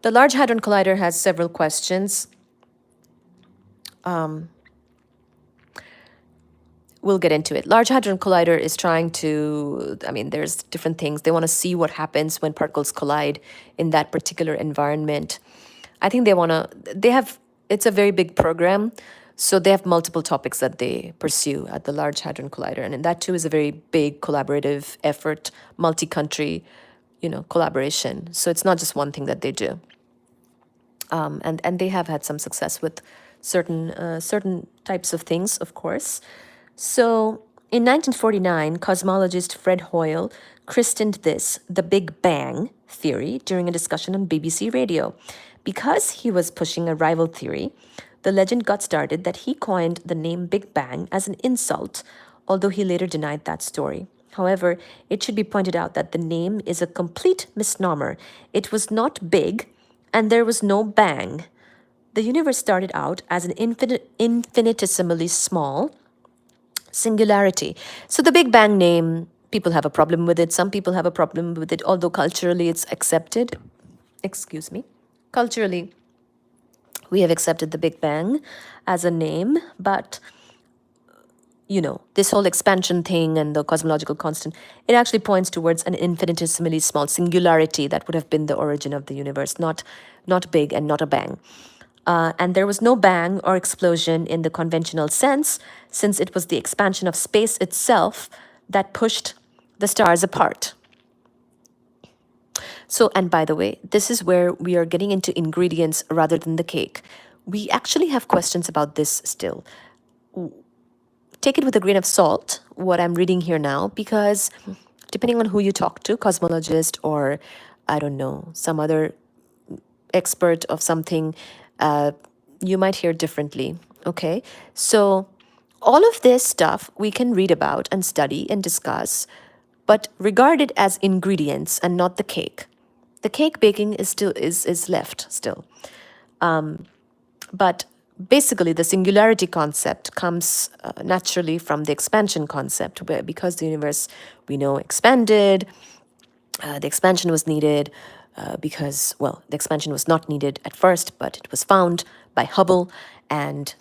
The Large Hadron Collider has several questions. We'll get into it. Large Hadron Collider is trying to, there's different things. They want to see what happens when particles collide in that particular environment. I think it's a very big program. So they have multiple topics that they pursue at the Large Hadron Collider. And that too is a very big collaborative effort, multi-country, collaboration. So it's not just one thing that they do. And they have had some success with certain types of things, of course. So in 1949, cosmologist Fred Hoyle christened this the Big Bang theory during a discussion on BBC Radio. Because he was pushing a rival theory, the legend got started that he coined the name Big Bang as an insult, although he later denied that story. However, it should be pointed out that the name is a complete misnomer. It was not big, and there was no bang. The universe started out as an infinitesimally small singularity. So the Big Bang name, people have a problem with it. Some people have a problem with it, although culturally it's accepted. Excuse me. Culturally, we have accepted the Big Bang as a name, but this whole expansion thing and the cosmological constant, it actually points towards an infinitesimally small singularity that would have been the origin of the universe, not big and not a bang. And there was no bang or explosion in the conventional sense, since it was the expansion of space itself that pushed the stars apart. So, and by the way, this is where we are getting into ingredients rather than the cake. We actually have questions about this still. Take it with a grain of salt, what I'm reading here now, because depending on who you talk to, cosmologist or, I don't know, some other expert of something, you might hear differently. Okay, so all of this stuff we can read about and study and discuss, but regard it as ingredients and not the cake. The cake baking is still is left still. But basically, the singularity concept comes naturally from the expansion concept, where because the universe we know expanded, the expansion was needed because, well, the expansion was not needed at first, but it was found by Hubble, and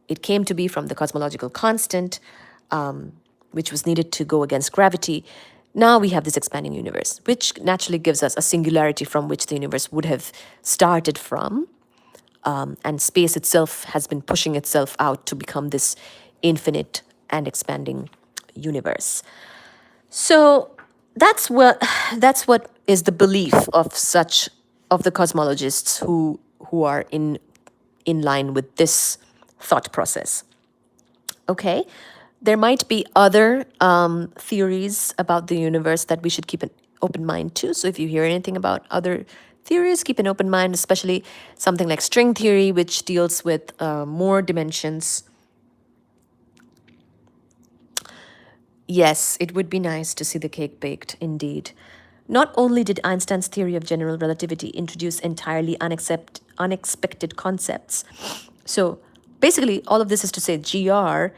it came to be from the cosmological constant, which was needed to go against gravity. Now we have this expanding universe, which naturally gives us a singularity from which the universe would have started from. And space itself has been pushing itself out to become this infinite and expanding universe. So that's what is the belief of the cosmologists who are in line with this thought process. Okay, there might be other theories about the universe that we should keep an open mind to. So if you hear anything about other theories, keep an open mind, especially something like string theory, which deals with more dimensions. Yes, it would be nice to see the cake baked, indeed. Not only did Einstein's theory of general relativity introduce entirely unexpected concepts, so basically all of this is to say GR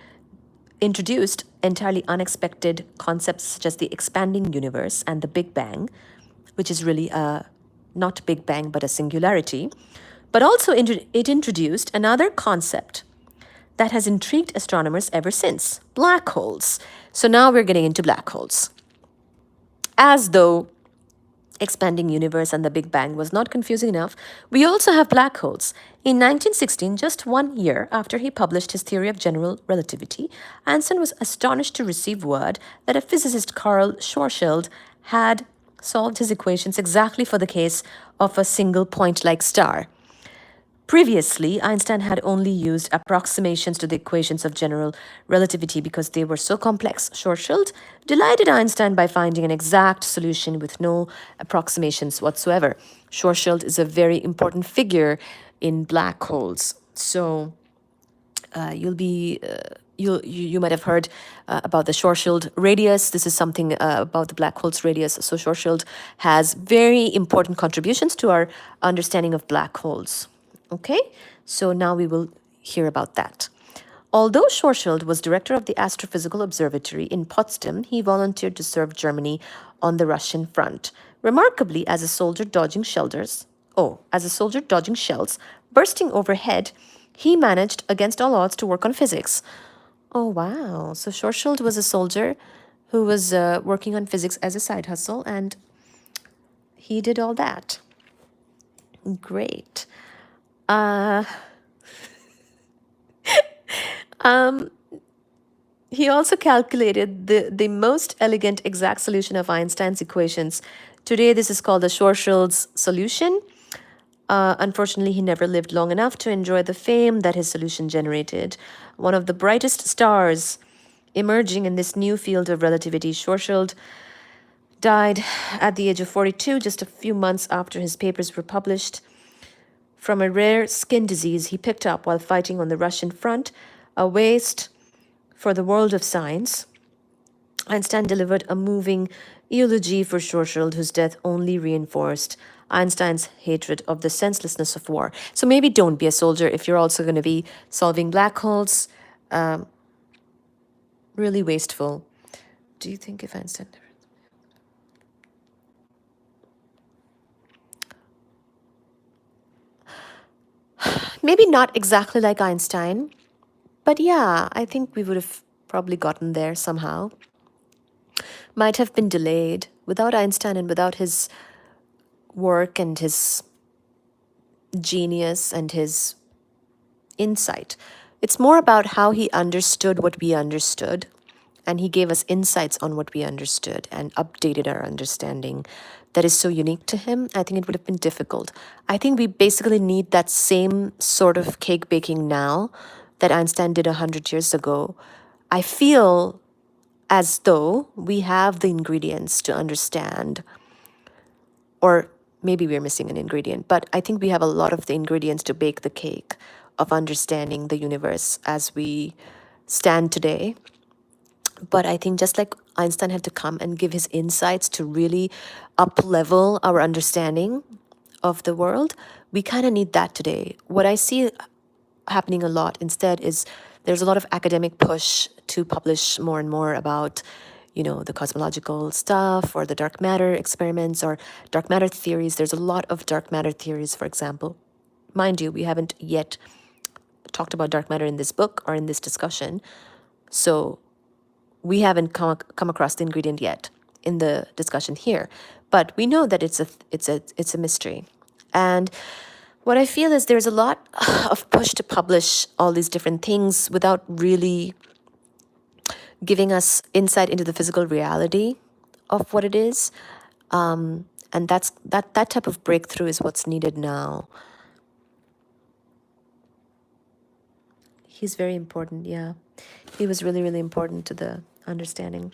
introduced entirely unexpected concepts such as the expanding universe and the Big Bang, which is really not Big Bang but a singularity, but also it introduced another concept that has intrigued astronomers ever since: black holes. So now we're getting into black holes. As though expanding universe and the Big Bang was not confusing enough, we also have black holes. In 1916, just 1 year after he published his theory of general relativity, Einstein was astonished to receive word that a physicist, Carl Schwarzschild, had solved his equations exactly for the case of a single point-like star. Previously, Einstein had only used approximations to the equations of general relativity because they were so complex. Schwarzschild delighted Einstein by finding an exact solution with no approximations whatsoever. Schwarzschild is a very important figure in black holes. So you might have heard about the Schwarzschild radius. This is something about the black hole's radius. So Schwarzschild has very important contributions to our understanding of black holes. Okay, so now we will hear about that. Although Schwarzschild was director of the Astrophysical Observatory in Potsdam, he volunteered to serve Germany on the Russian front. Remarkably, as a soldier dodging shells bursting overhead, he managed, against all odds, to work on physics. Oh, wow. So Schwarzschild was a soldier who was working on physics as a side hustle, and he did all that. Great. He also calculated the most elegant exact solution of Einstein's equations. Today, this is called the Schwarzschild's solution. Unfortunately, he never lived long enough to enjoy the fame that his solution generated. One of the brightest stars emerging in this new field of relativity, Schwarzschild died at the age of 42, just a few months after his papers were published, from a rare skin disease he picked up while fighting on the Russian front, a waste for the world of science. Einstein delivered a moving eulogy for Schwarzschild, whose death only reinforced Einstein's hatred of the senselessness of war. So maybe don't be a soldier if you're also going to be solving black holes. Really wasteful. Do you think if Einstein... Maybe not exactly like Einstein, but yeah, I think we would have probably gotten there somehow. Might have been delayed. Without Einstein and without his work and his genius and his insight, it's more about how he understood what we understood. And he gave us insights on what we understood and updated our understanding that is so unique to him. I think it would have been difficult. I think we basically need that same sort of cake baking now that Einstein did 100 years ago. I feel as though we have the ingredients to understand, or maybe we're missing an ingredient, but I think we have a lot of the ingredients to bake the cake of understanding the universe as we stand today. But I think just like Einstein had to come and give his insights to really up level our understanding of the world, we kind of need that today. What I see happening a lot instead is there's a lot of academic push to publish more and more about, you know, the cosmological stuff or the dark matter experiments or dark matter theories. There's a lot of dark matter theories, for example. Mind you, we haven't yet talked about dark matter in this book or in this discussion. So we haven't come across the ingredient yet in the discussion here, but we know that it's a mystery. And what I feel is there's a lot of push to publish all these different things without really giving us insight into the physical reality of what it is. And that type of breakthrough is what's needed now. He's very important, yeah. He was really, really important to the understanding.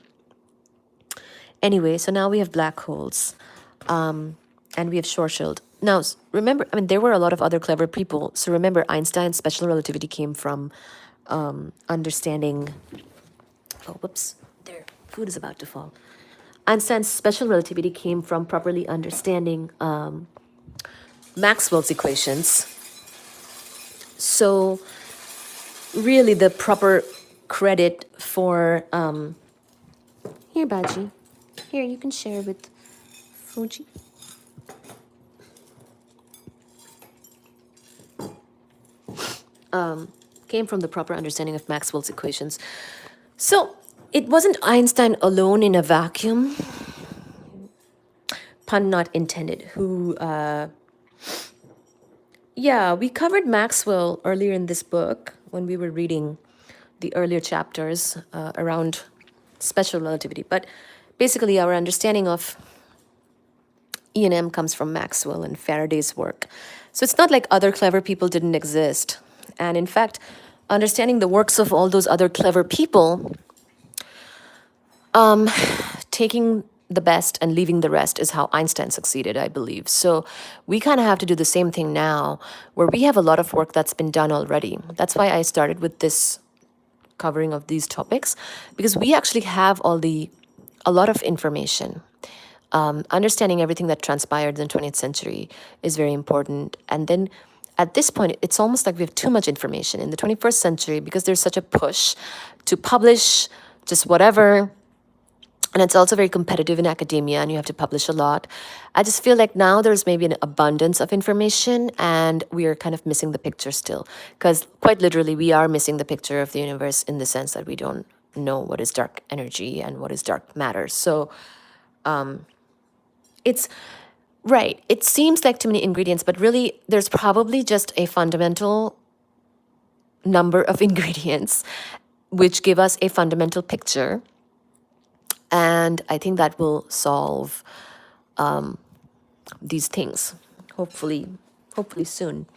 Anyway, so now we have black holes, and we have Schwarzschild. Now, remember, I mean, there were a lot of other clever people. So remember, Einstein's special relativity came from understanding... Oh, whoops, their food is about to fall. Einstein's special relativity came from properly understanding Maxwell's equations. So really the proper credit for... Here, Baji. Here, you can share with Fuji. Came from the proper understanding of Maxwell's equations. So it wasn't Einstein alone in a vacuum, pun not intended, who... Yeah, we covered Maxwell earlier in this book when we were reading the earlier chapters around special relativity. But basically, our understanding of E&M comes from Maxwell and Faraday's work. So it's not like other clever people didn't exist. And in fact, understanding the works of all those other clever people, taking the best and leaving the rest is how Einstein succeeded, I believe. So we kind of have to do the same thing now, where we have a lot of work that's been done already. That's why I started with this covering of these topics, because we actually have a lot of information. Understanding everything that transpired in the 20th century is very important. And then at this point, it's almost like we have too much information in the 21st century because there's such a push to publish just whatever. And it's also very competitive in academia and you have to publish a lot. I just feel like now there's maybe an abundance of information and we are kind of missing the picture still. Because quite literally, we are missing the picture of the universe in the sense that we don't know what is dark energy and what is dark matter. So it's right. It seems like too many ingredients, but really there's probably just a fundamental number of ingredients which give us a fundamental picture. And I think that will solve these things, hopefully soon.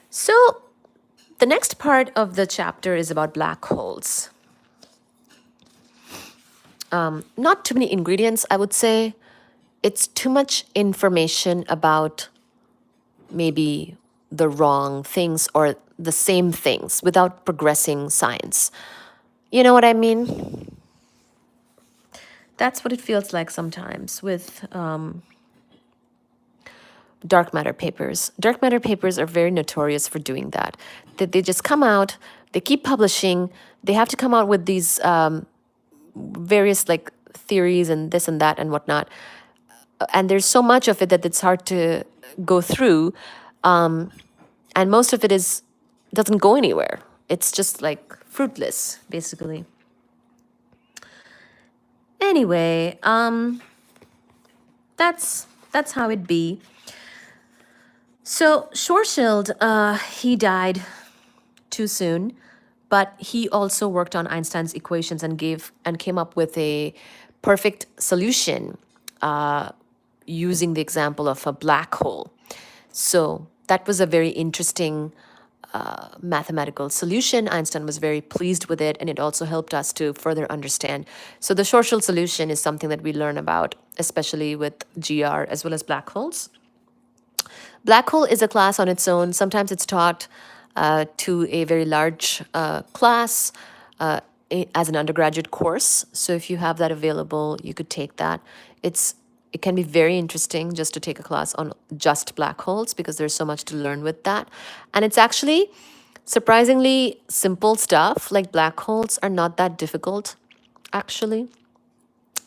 So the next part of the chapter is about black holes. Not too many ingredients, I would say. It's too much information about maybe the wrong things or the same things without progressing science. You know what I mean? That's what it feels like sometimes with dark matter papers. Dark matter papers are very notorious for doing that. That they just come out, they keep publishing, they have to come out with these various like theories and this and that and whatnot. And there's so much of it that it's hard to go through. And most of it is doesn't go anywhere. It's just like fruitless, basically. Anyway, that's how it be. So Schwarzschild, he died too soon, but he also worked on Einstein's equations and came up with a perfect solution using the example of a black hole. So that was a very interesting mathematical solution. Einstein was very pleased with it, and it also helped us to further understand. So the Schwarzschild solution is something that we learn about, especially with GR as well as black holes. Black hole is a class on its own. Sometimes it's taught to a very large class as an undergraduate course. So if you have that available, you could take that. It can be very interesting just to take a class on just black holes because there's so much to learn with that. And it's actually surprisingly simple stuff. Like black holes are not that difficult, actually.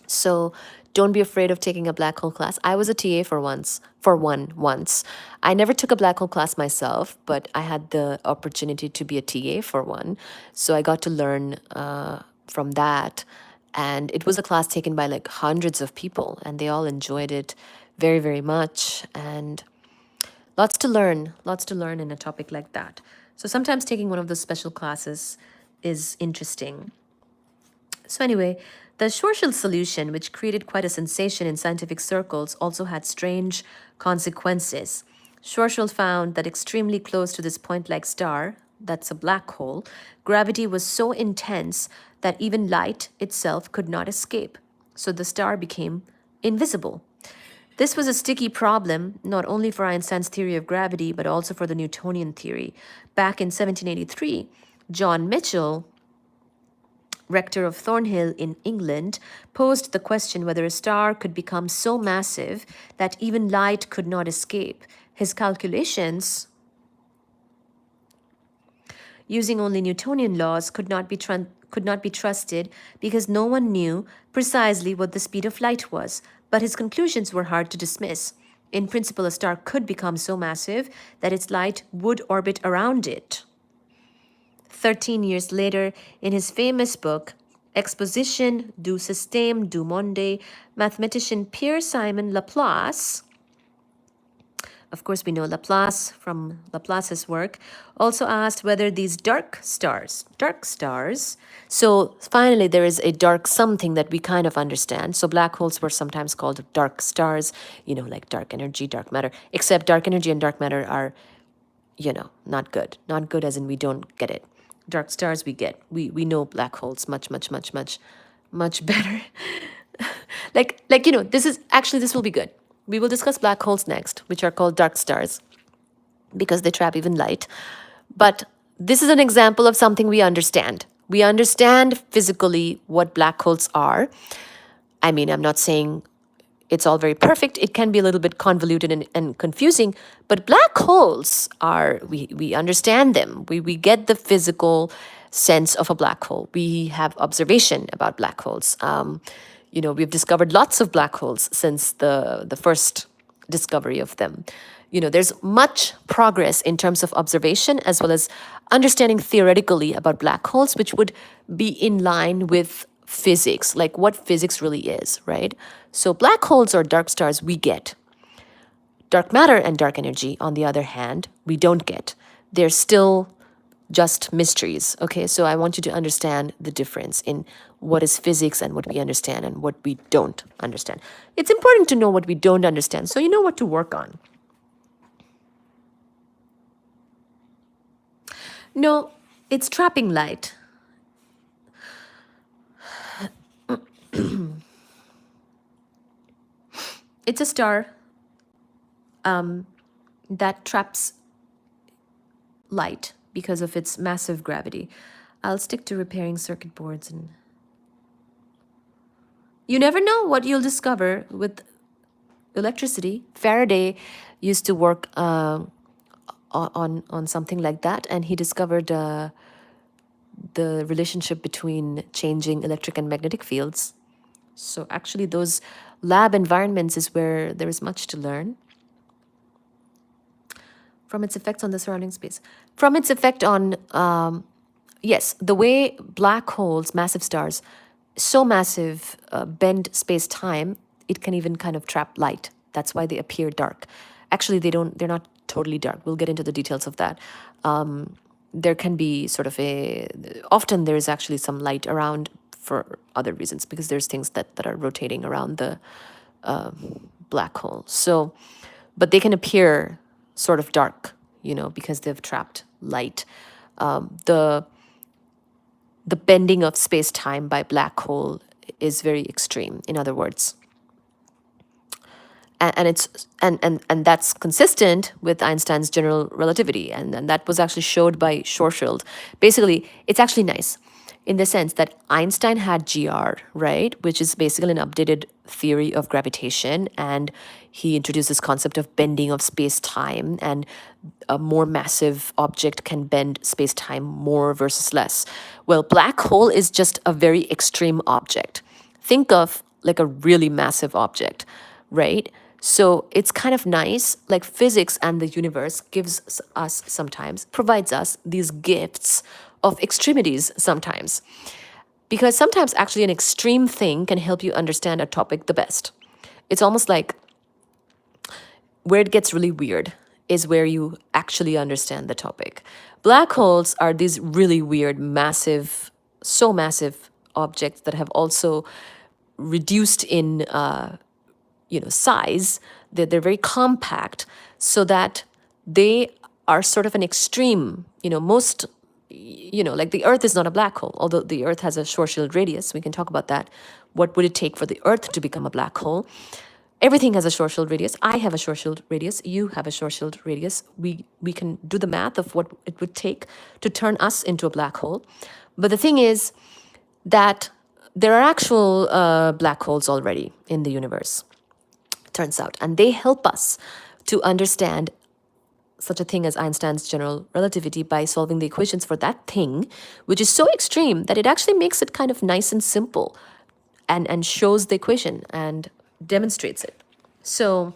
So don't be afraid of taking a black hole class. I was a TA for one once. I never took a black hole class myself, but I had the opportunity to be a TA for one. So I got to learn from that. And it was a class taken by like hundreds of people, and they all enjoyed it very, very much. And lots to learn in a topic like that. So sometimes taking one of those special classes is interesting. So anyway, the Schwarzschild solution, which created quite a sensation in scientific circles, also had strange consequences. Schwarzschild found that extremely close to this point-like star, that's a black hole, gravity was so intense that even light itself could not escape. So the star became invisible. This was a sticky problem, not only for Einstein's theory of gravity, but also for the Newtonian theory. Back in 1783, John Michell, rector of Thornhill in England, posed the question whether a star could become so massive that even light could not escape. His calculations, using only Newtonian laws, could not be trusted because no one knew precisely what the speed of light was, but his conclusions were hard to dismiss. In principle, a star could become so massive that its light would orbit around it. 13 years later, in his famous book, Exposition du Système du Monde, mathematician Pierre-Simon Laplace, of course we know Laplace from Laplace's work, also asked whether these dark stars, so finally there is a dark something that we kind of understand. So black holes were sometimes called dark stars, like dark energy, dark matter, except dark energy and dark matter are, not good. Not good as in we don't get it. Dark stars we get. We know black holes much better. This will be good. We will discuss black holes next, which are called dark stars because they trap even light. But this is an example of something we understand. We understand physically what black holes are. I mean, I'm not saying it's all very perfect. It can be a little bit convoluted and confusing, but black holes are, we understand them. We get the physical sense of a black hole. We have observation about black holes. We've discovered lots of black holes since the first discovery of them. There's much progress in terms of observation as well as understanding theoretically about black holes, which would be in line with physics, like what physics really is, right? So black holes or dark stars we get. Dark matter and dark energy, on the other hand, we don't get. They're still just mysteries, okay? So I want you to understand the difference in what is physics and what we understand and what we don't understand. It's important to know what we don't understand so you know what to work on. No, it's trapping light. It's a star that traps light because of its massive gravity. I'll stick to repairing circuit boards and You never know what you'll discover with electricity. Faraday used to work on something like that, and he discovered the relationship between changing electric and magnetic fields. So actually, those lab environments is where there is much to learn from its effects on the surrounding space. From its effect on, yes, the way black holes, massive stars, so massive, bend space time, it can even kind of trap light. That's why they appear dark. Actually, they're not totally dark. We'll get into the details of that. There can be sort of often there is actually some light around for other reasons, because there's things that are rotating around the black hole. So, but they can appear sort of dark, because they've trapped light. The bending of space time by black hole is very extreme. In other words, and it's and that's consistent with Einstein's general relativity, and that was actually showed by Schwarzschild. Basically, it's actually nice in the sense that Einstein had GR, right, which is basically an updated theory of gravitation, and he introduced this concept of bending of space-time, and a more massive object can bend space-time more versus less. Well, black hole is just a very extreme object. Think of like a really massive object, right? So it's kind of nice, like physics and the universe provides us these gifts of extremities sometimes. Because sometimes actually an extreme thing can help you understand a topic the best. It's almost like where it gets really weird is where you actually understand the topic. Black holes are these really weird, massive, so massive objects that have also reduced in size. They're very compact, so that they are sort of an extreme. Most, like the Earth is not a black hole, although the Earth has a Schwarzschild radius. We can talk about that. What would it take for the Earth to become a black hole? Everything has a Schwarzschild radius. I have a Schwarzschild radius. You have a Schwarzschild radius. We can do the math of what it would take to turn us into a black hole. But the thing is that there are actual black holes already in the universe, turns out, and they help us to understand such a thing as Einstein's general relativity by solving the equations for that thing, which is so extreme that it actually makes it kind of nice and simple, and shows the equation and demonstrates it. So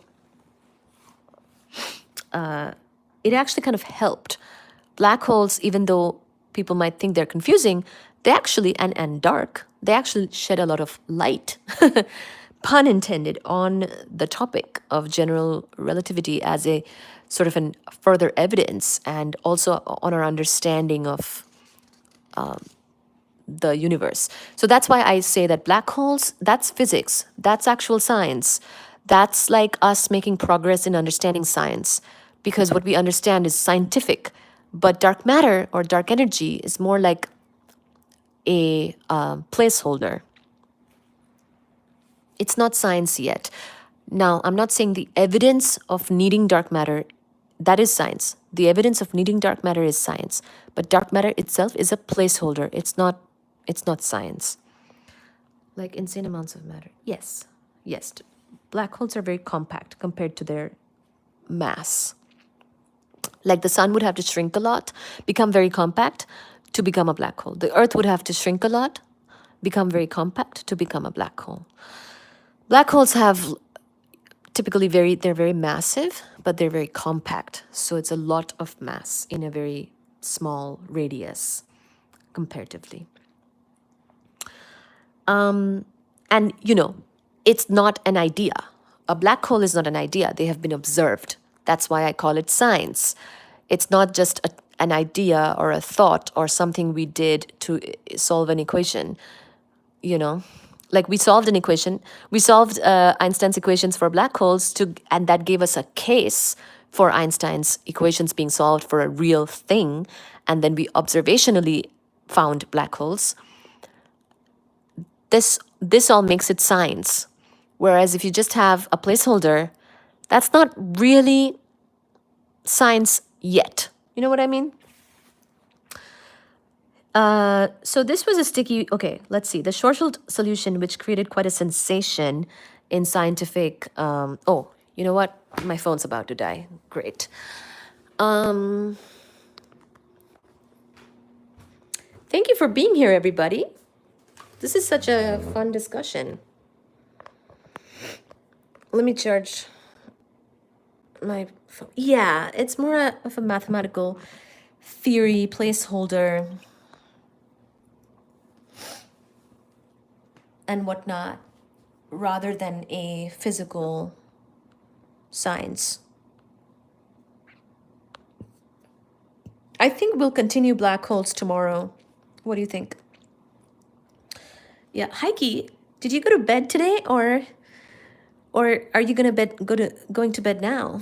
it actually kind of helped. Black holes, even though people might think they're confusing, they actually, and dark, they actually shed a lot of light, pun intended, on the topic of general relativity as a sort of an further evidence, and also on our understanding of the universe. So that's why I say that black holes, that's physics, that's actual science. That's like us making progress in understanding science, because what we understand is scientific. But dark matter or dark energy is more like a placeholder. It's not science yet. Now, I'm not saying the evidence of needing dark matter, that is science. The evidence of needing dark matter is science. But dark matter itself is a placeholder. It's not science. Like insane amounts of matter. Yes. Black holes are very compact compared to their mass. Like the sun would have to shrink a lot, become very compact to become a black hole. The Earth would have to shrink a lot, become very compact to become a black hole. Black holes have typically they're very massive, but they're very compact. So it's a lot of mass in a very small radius comparatively. And it's not an idea. A black hole is not an idea. They have been observed. That's why I call it science. It's not just an idea or a thought or something we did to solve an equation. Like we solved an equation. We solved Einstein's equations for black holes, and that gave us a case for Einstein's equations being solved for a real thing. And then we observationally found black holes. This all makes it science. Whereas if you just have a placeholder, that's not really science yet. You know what I mean? So this was a sticky. Okay, let's see. The Schwarzschild solution, which created quite a sensation in scientific. Oh, you know what? My phone's about to die. Great. Um, Thank you for being here, everybody. This is such a fun discussion. Let me charge my phone. Yeah, it's more of a mathematical theory placeholder and whatnot, rather than a physical science. I think we'll continue black holes tomorrow. What do you think? Yeah, Heike, did you go to bed today, or are you going to bed now?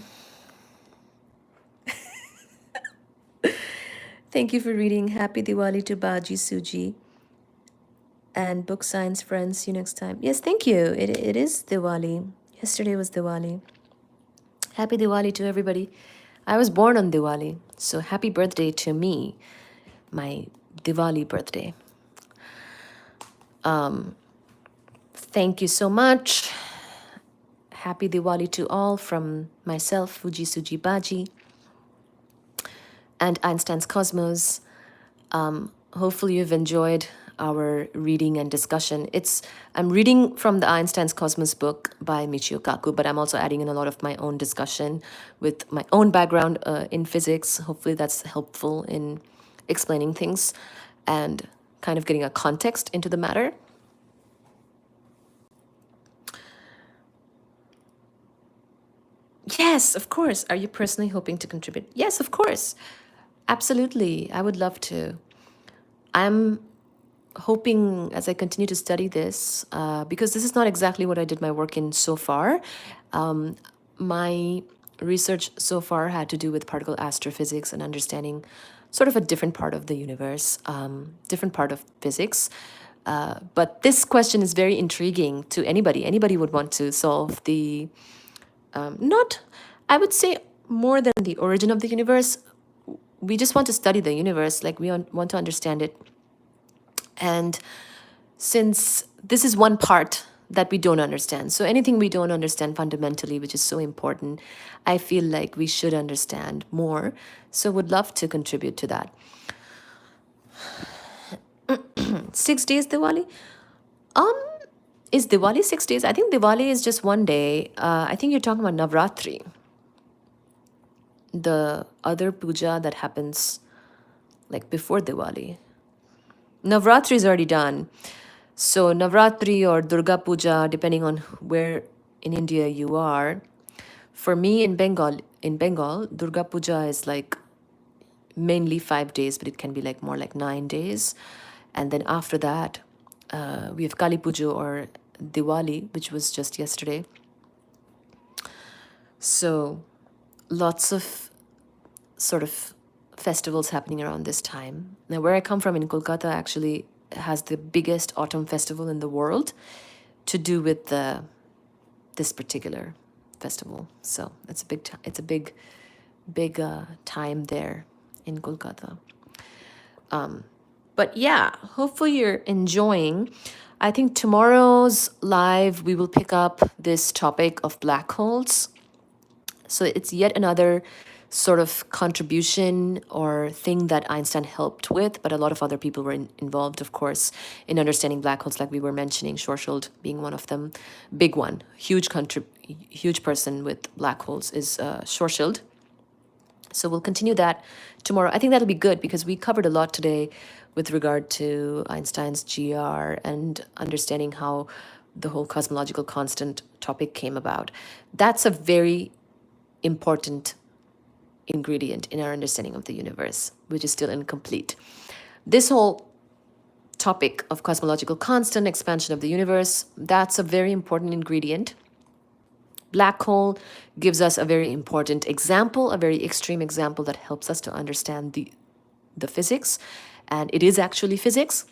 Thank you for reading. Happy Diwali to Baji, Suji, and book science friends. See you next time. Yes, thank you. It is Diwali. Yesterday was Diwali. Happy Diwali to everybody. I was born on Diwali, so happy birthday to me, my Diwali birthday. Thank you so much. Happy Diwali to all from myself, Fuji Suji Baji, and Einstein's Cosmos. Hopefully you've enjoyed our reading and discussion. I'm reading from the Einstein's Cosmos book by Michio Kaku, but I'm also adding in a lot of my own discussion with my own background in physics. Hopefully that's helpful in explaining things and kind of getting a context into the matter. Yes, of course. Are you personally hoping to contribute? Yes, of course. Absolutely. I would love to. I'm hoping as I continue to study this, because this is not exactly what I did my work in so far. My research so far had to do with particle astrophysics and understanding sort of a different part of the universe, different part of physics. But this question is very intriguing to anybody. Anybody would want to solve the, not, I would say, more than the origin of the universe. We just want to study the universe, like we want to understand it. And since this is one part that we don't understand, so anything we don't understand fundamentally, which is so important, I feel like we should understand more. So would love to contribute to that. 6 days Diwali? Is Diwali 6 days? I think Diwali is just one day. I think you're talking about Navratri, the other puja that happens like before Diwali. Navratri is already done. So Navratri or Durga Puja, depending on where in India you are. For me in Bengal, Durga Puja is like mainly 5 days, but it can be like more like 9 days. And then after that, we have Kali Puja or Diwali, which was just yesterday. So lots of sort of festivals happening around this time. Now, where I come from in Kolkata actually has the biggest autumn festival in the world to do with this particular festival. So it's a big time there in Kolkata. But yeah, hopefully you're enjoying. I think tomorrow's live we will pick up this topic of black holes. So it's yet another sort of contribution or thing that Einstein helped with, but a lot of other people were involved, of course, in understanding black holes, like we were mentioning, Schwarzschild being one of them. Big one, huge person with black holes is Schwarzschild. So we'll continue that tomorrow. I think that'll be good because we covered a lot today with regard to Einstein's GR and understanding how the whole cosmological constant topic came about. That's a very important ingredient in our understanding of the universe, which is still incomplete. This whole topic of cosmological constant, expansion of the universe, that's a very important ingredient. Black hole gives us a very important example, a very extreme example that helps us to understand the physics. And it is actually physics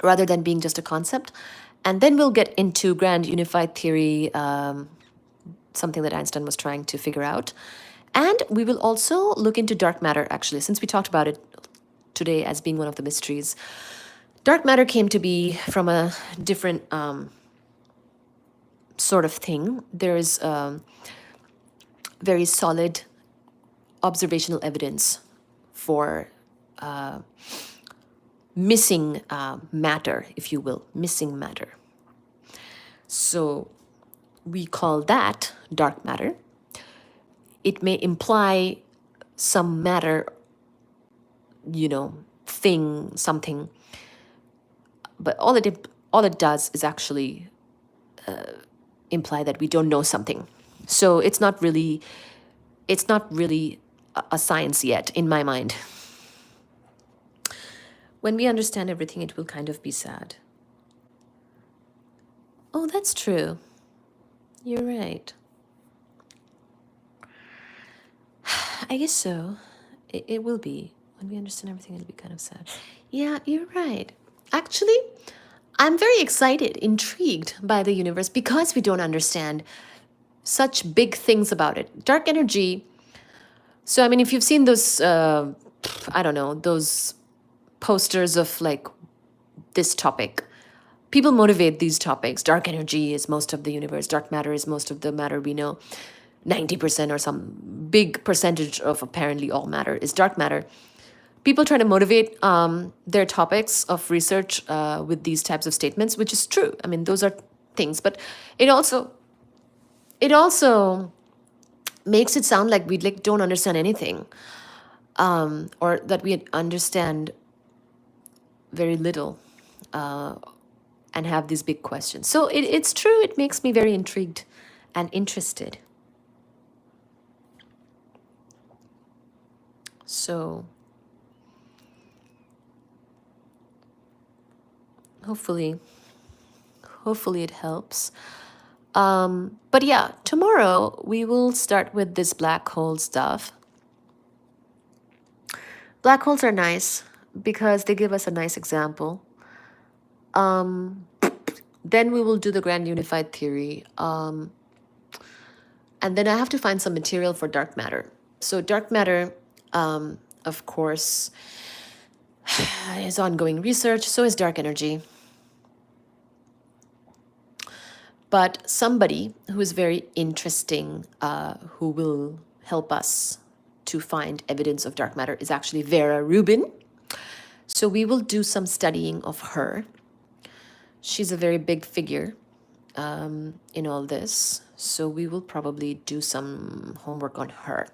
rather than being just a concept. And then we'll get into grand unified theory, something that Einstein was trying to figure out. And we will also look into dark matter, actually, since we talked about it today as being one of the mysteries. Dark matter came to be from a different sort of thing. There is very solid observational evidence for missing matter, if you will, missing matter. So we call that dark matter. It may imply some matter, thing, something, but all it does is actually imply that we don't know something. So it's not really a science yet, in my mind. When we understand everything, it will kind of be sad. Oh, that's true. You're right. I guess so. It will be. When we understand everything, it'll be kind of sad. Yeah, you're right. Actually, I'm very excited, intrigued by the universe because we don't understand such big things about it. Dark energy. So, I mean, if you've seen those, I don't know, those posters of like this topic, people motivate these topics. Dark energy is most of the universe. Dark matter is most of the matter we know. 90% or some big percentage of apparently all matter is dark matter. People try to motivate their topics of research with these types of statements, which is true. I mean, those are things, but it also makes it sound like we don't understand anything, or that we understand very little, and have these big questions. So it's true. It makes me very intrigued and interested. So hopefully it helps. But yeah, tomorrow we will start with this black hole stuff. Black holes are nice because they give us a nice example. Then we will do the grand unified theory. And then I have to find some material for dark matter. So dark matter, of course, is ongoing research. So is dark energy. But somebody who is very interesting, who will help us to find evidence of dark matter, is actually Vera Rubin. So we will do some studying of her. She's a very big figure in all this. So we will probably do some homework on her,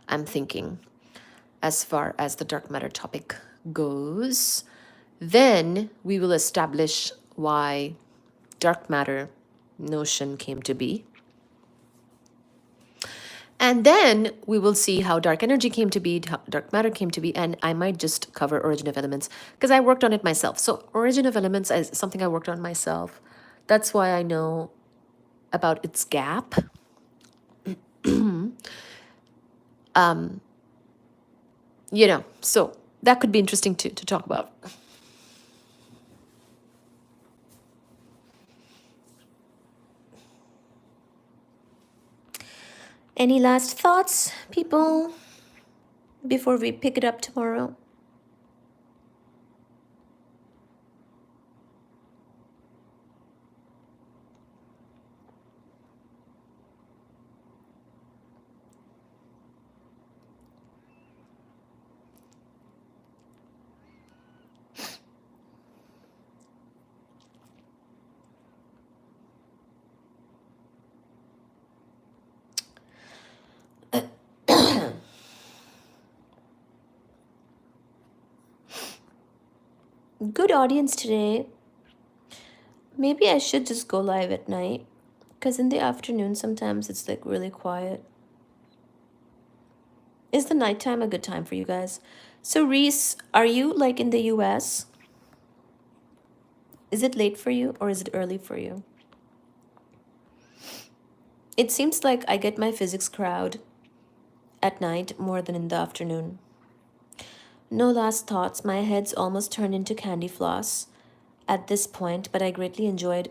I'm thinking, as far as the dark matter topic goes. Then we will establish why dark matter notion came to be. And then we will see how dark energy came to be, how dark matter came to be, and I might just cover origin of elements because I worked on it myself. So origin of elements is something I worked on myself. That's why I know about its gap. So that could be interesting to talk about. Any last thoughts, people, before we pick it up tomorrow? Good audience today. Maybe I should just go live at night, because in the afternoon sometimes it's like really quiet. Is the nighttime a good time for you guys? So Reese, are you like in the US? Is it late for you or is it early for you? It seems like I get my physics crowd at night more than in the afternoon. No last thoughts. My head's almost turned into candy floss at this point, but I greatly enjoyed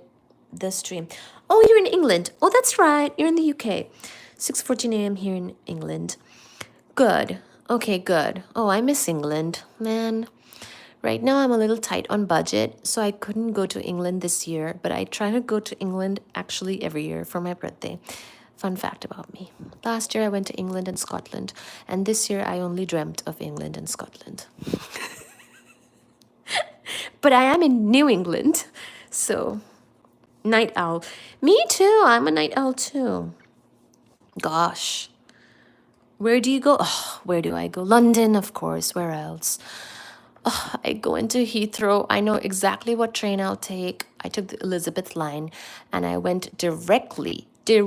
the stream. Oh, you're in England. Oh, that's right. You're in the UK. 6:14 a.m. here in England. Good. Okay, good. Oh, I miss England. Man, right now I'm a little tight on budget, so I couldn't go to England this year, but I try to go to England actually every year for my birthday. Fun fact about me. Last year I went to England and Scotland, and this year I only dreamt of England and Scotland. But I am in New England, so night owl. Me too, I'm a night owl too. Gosh. Where do you go? Oh, where do I go? London, of course. Where else? Oh, I go into Heathrow. I know exactly what train I'll take. I took the Elizabeth line and I went directly to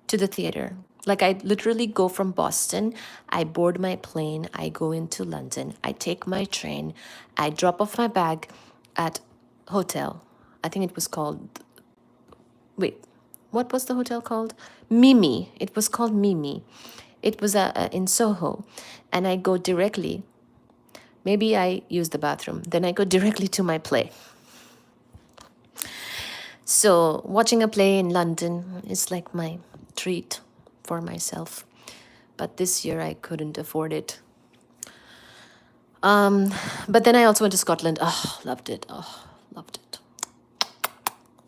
the theater. Like I literally go from Boston, I board my plane, I go into London, I take my train, I drop off my bag at hotel. I think it was called, wait, what was the hotel called? Mimi. It was called Mimi. It was in Soho. And I go directly, maybe I use the bathroom, then I go directly to my play. So watching a play in London is like my treat for myself. But this year I couldn't afford it. But then I also went to Scotland. Oh, loved it. Oh, loved it.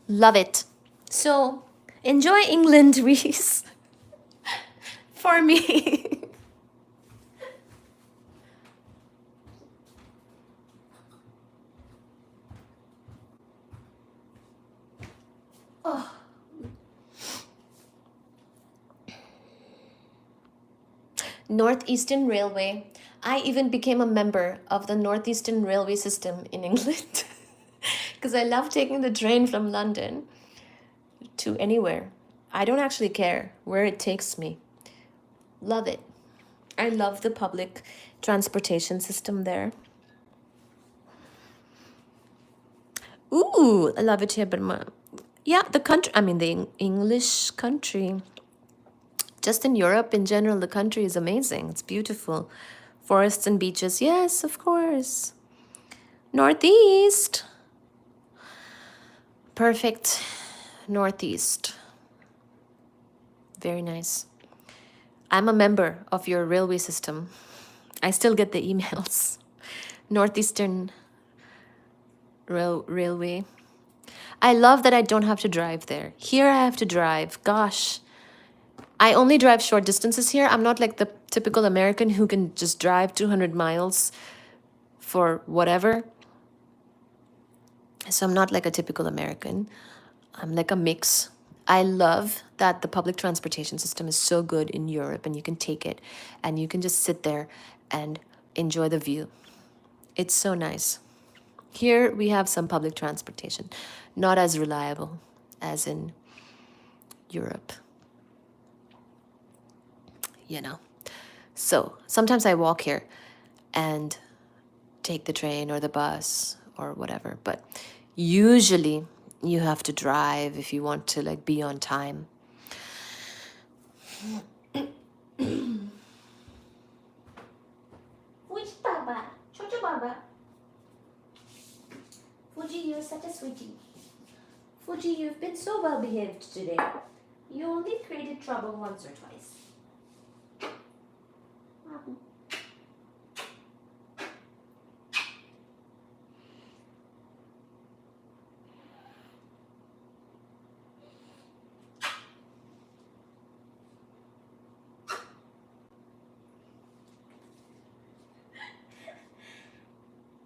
Love it. So enjoy England, Reese. For me. Oh. Northeastern Railway. I even became a member of the Northeastern Railway system in England because I love taking the train from London to anywhere. I don't actually care where it takes me. Love it. I love the public transportation system there. Ooh, I love it here, but yeah, the country, I mean, the English country. Just in Europe in general, the country is amazing. It's beautiful. Forests and beaches. Yes, of course. Northeast. Perfect. Northeast. Very nice. I'm a member of your railway system. I still get the emails. Northeastern Railway. I love that I don't have to drive there. Here I have to drive. Gosh. I only drive short distances here. I'm not like the typical American who can just drive 200 miles for whatever. So I'm not like a typical American. I'm like a mix. I love that the public transportation system is so good in Europe and you can take it and you can just sit there and enjoy the view. It's so nice. Here we have some public transportation, not as reliable as in Europe. You know. So sometimes I walk here and take the train or the bus or whatever, but usually you have to drive if you want to like be on time. Which Baba? Chocho Baba? Fuji, you're such a sweetie. Fuji, you've been so well behaved today. You only created trouble once or twice.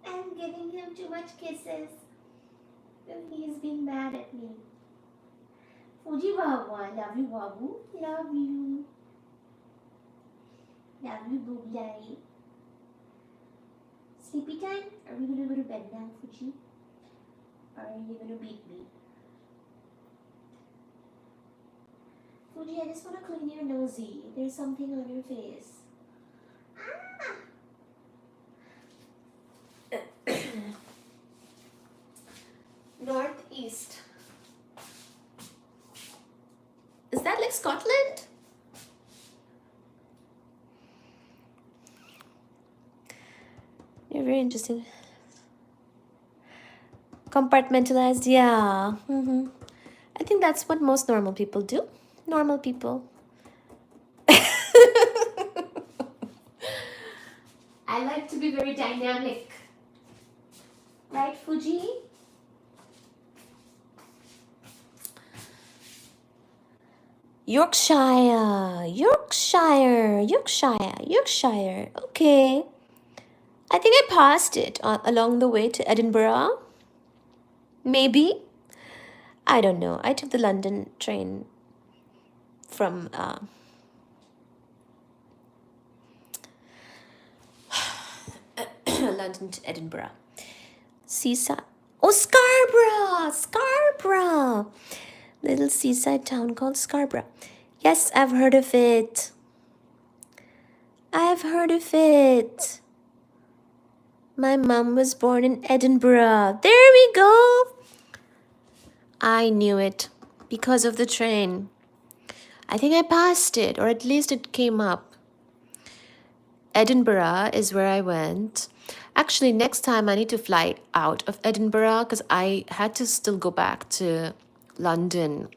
I'm giving him too much kisses. He's being mad at me. Fuji Wawa, love you, Wabu. Love you. Love you, Boob Daddy. Sleepy time? Are we gonna go to bed now, Fuji? Or are you gonna beat me? Fuji, I just wanna clean your nosy. There's something on your face. Ah! Northeast. Is that like Scotland? You're very interesting. Compartmentalized, yeah. I think that's what most normal people do. Normal people. like to be very dynamic. Right, Fuji? Yorkshire, Yorkshire, Yorkshire, Yorkshire. Okay. I think I passed it along the way to Edinburgh. Maybe. I don't know. I took the London train from London to Edinburgh. Seaside. Oh, Scarborough! Scarborough! Little seaside town called Scarborough. Yes, I've heard of it. I've heard of it. My mom was born in Edinburgh. There we go. I knew it because of the train. I think I passed it, or at least it came up. Edinburgh is where I went. Actually, next time I need to fly out of Edinburgh because I had to still go back to London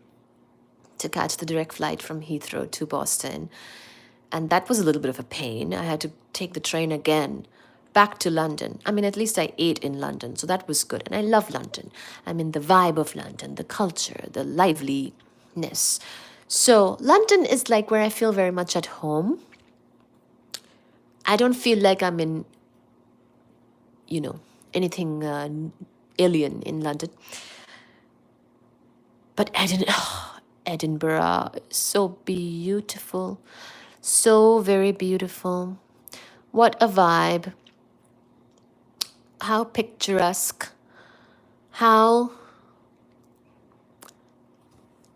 to catch the direct flight from Heathrow to Boston. And that was a little bit of a pain. I had to take the train again back to London. I mean, at least I ate in London, so that was good. And I love London. I mean, the vibe of London, the culture, the liveliness. So London is like where I feel very much at home. I don't feel like I'm in, anything alien in London. But Edinburgh is so beautiful. So very beautiful. What a vibe. How picturesque. How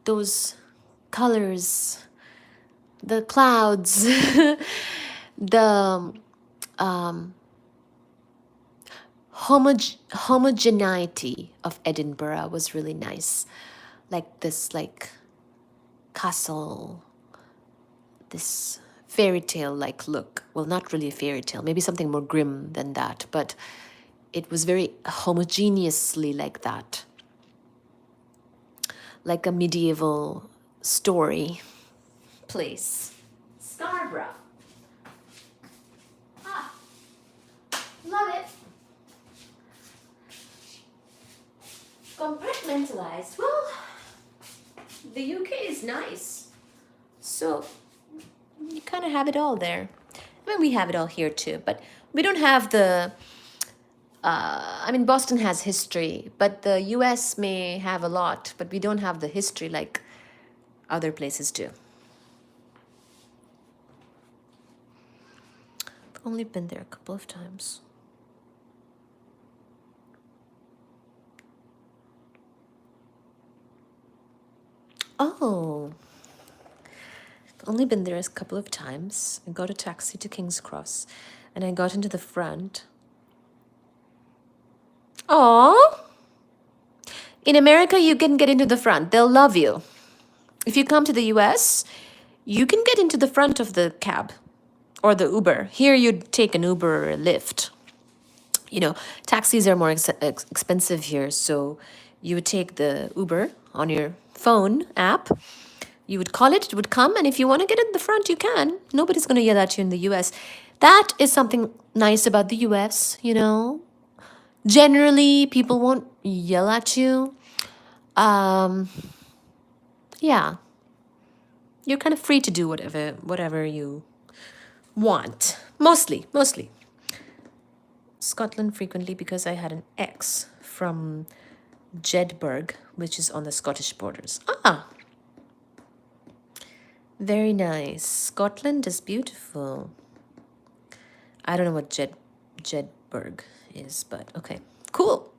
those colors, the clouds, the homogeneity of Edinburgh was really nice. Like this castle, this fairy tale like look. Well, not really a fairy tale, maybe something more grim than that, but it was very homogeneously like that. Like a medieval story place. Scarborough. Ah, love it. Compartmentalized. Well, the UK is nice. So you kind of have it all there. I mean, we have it all here too, but we don't have the Boston has history, but the US may have a lot, but we don't have the history like other places do. I've only been there a couple of times. Oh, I've only been there a couple of times. I got a taxi to King's Cross, and I got into the front. Oh, in America, you can get into the front. They'll love you. If you come to the US, you can get into the front of the cab or the Uber. Here, you'd take an Uber or a Lyft. Taxis are more expensive here, so you would take the Uber on your phone app. You would call it would come, and if you want to get in the front, you can. Nobody's going to yell at you in the US. That is something nice about the US, Generally, people won't yell at you. Yeah. You're kind of free to do whatever you want. Mostly. Scotland frequently because I had an ex from Jedburgh, which is on the Scottish borders. Ah, very nice. Scotland is beautiful. I don't know what Jedburgh is, but okay, cool.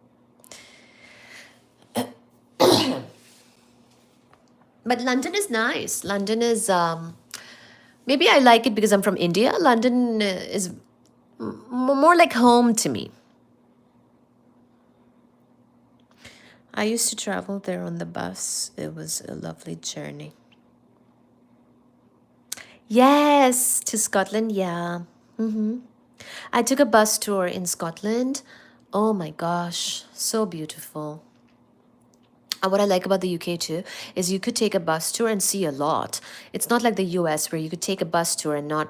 But London is nice. London is maybe I like it because I'm from India. London is more like home to me. I used to travel there on the bus. It was a lovely journey. Yes, to Scotland, yeah. I took a bus tour in Scotland. Oh my gosh, so beautiful. And what I like about the UK too is you could take a bus tour and see a lot. It's not like the US where you could take a bus tour and not,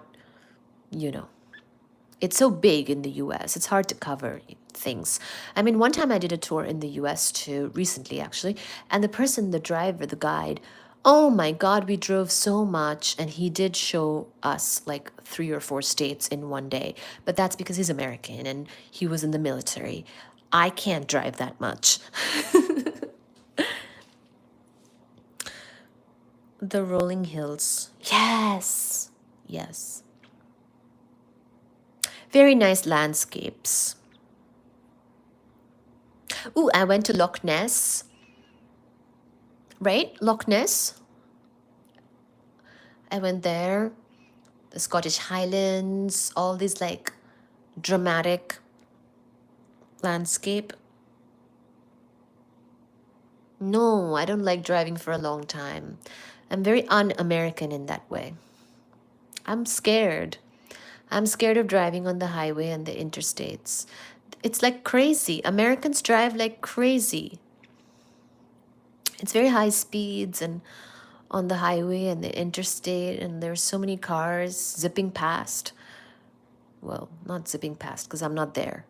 It's so big in the US, it's hard to cover things. I mean, one time I did a tour in the US too, recently actually, and the person, the driver, the guide, oh my God, we drove so much, and he did show us like 3 or 4 states in one day. But that's because he's American and he was in the military. I can't drive that much. The rolling hills. Yes. Yes. Very nice landscapes. Ooh, I went to Loch Ness, right? Loch Ness. I went there. The Scottish Highlands, all these like dramatic landscape. No, I don't like driving for a long time. I'm very un-American in that way. I'm scared. I'm scared of driving on the highway and the interstates. It's like crazy. Americans drive like crazy. It's very high speeds and on the highway and the interstate, and there's so many cars zipping past. Well, not zipping past because I'm not there.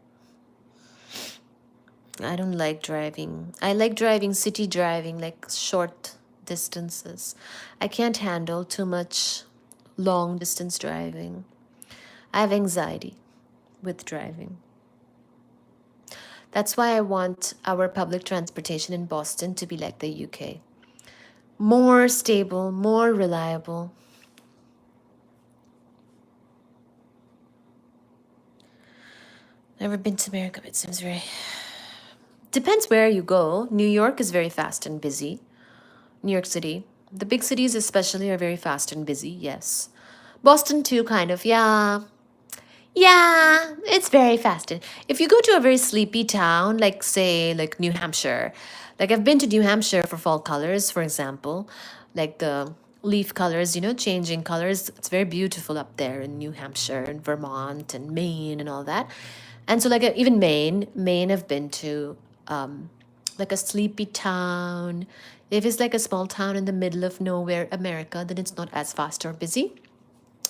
I don't like driving. I like driving, city driving, like short distances. I can't handle too much long distance driving. I have anxiety with driving. That's why I want our public transportation in Boston to be like the UK. More stable, more reliable. Never been to America, but it seems very... Depends where you go. New York is very fast and busy. New York City. The big cities especially are very fast and busy, yes. Boston too, kind of, yeah. Yeah, it's very fast. If you go to a very sleepy town, like say, like New Hampshire, like I've been to New Hampshire for fall colors, for example, like the leaf colors, you know, changing colors. It's very beautiful up there in New Hampshire and Vermont and Maine and all that. And so, like even Maine, I've been to like a sleepy town. If it's like a small town in the middle of nowhere, America, then it's not as fast or busy.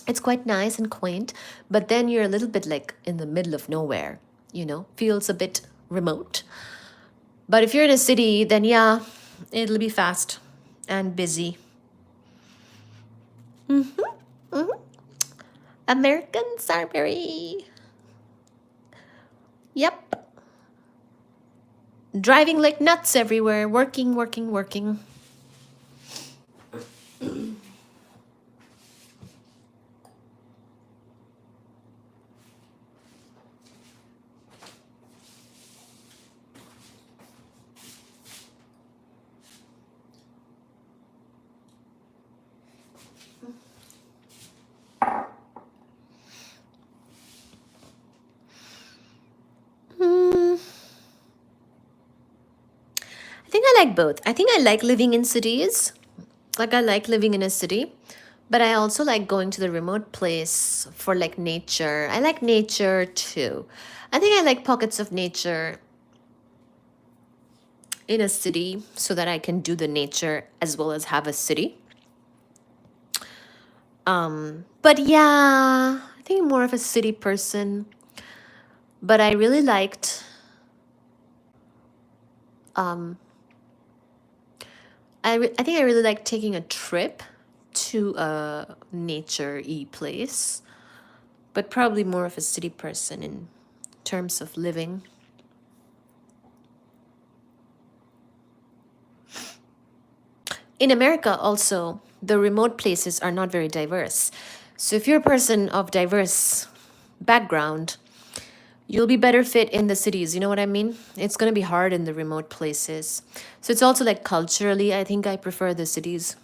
It's quite nice and quaint, but then you're a little bit like in the middle of nowhere, you know, feels a bit remote. But if you're in a city, then yeah, it'll be fast and busy. Americans are very, yep, driving like nuts everywhere, working, working, working. I think I like both. I think I like living in cities. Like I like living in a city, but I also like going to the remote place for like nature. I like nature too. I think I like pockets of nature in a city so that I can do the nature as well as have a city. But yeah, I think more of a city person. But I really liked I think I really like taking a trip to a nature-y place, but probably more of a city person in terms of living. In America, also, the remote places are not very diverse. So if you're a person of diverse background, you'll be better fit in the cities. You know what I mean? It's going to be hard in the remote places. So it's also like culturally, I think I prefer the cities.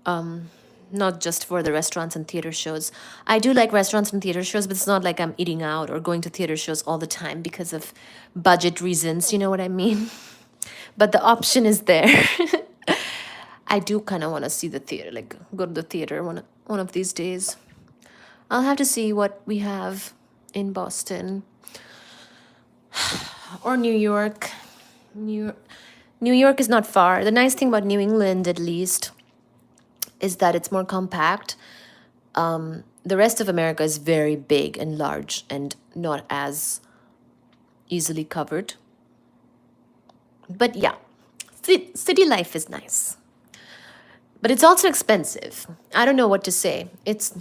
Not just for the restaurants and theater shows. I do like restaurants and theater shows, but it's not like I'm eating out or going to theater shows all the time because of budget reasons. You know what I mean? But the option is there. I do kind of want to see the theater, like go to the theater one of these days. I'll have to see what we have in Boston or New York. New York is not far. The nice thing about New England, at least, is that it's more compact. the rest of America is very big and large and not as easily covered. But yeah, city life is nice. But it's also expensive. I don't know what to say. It's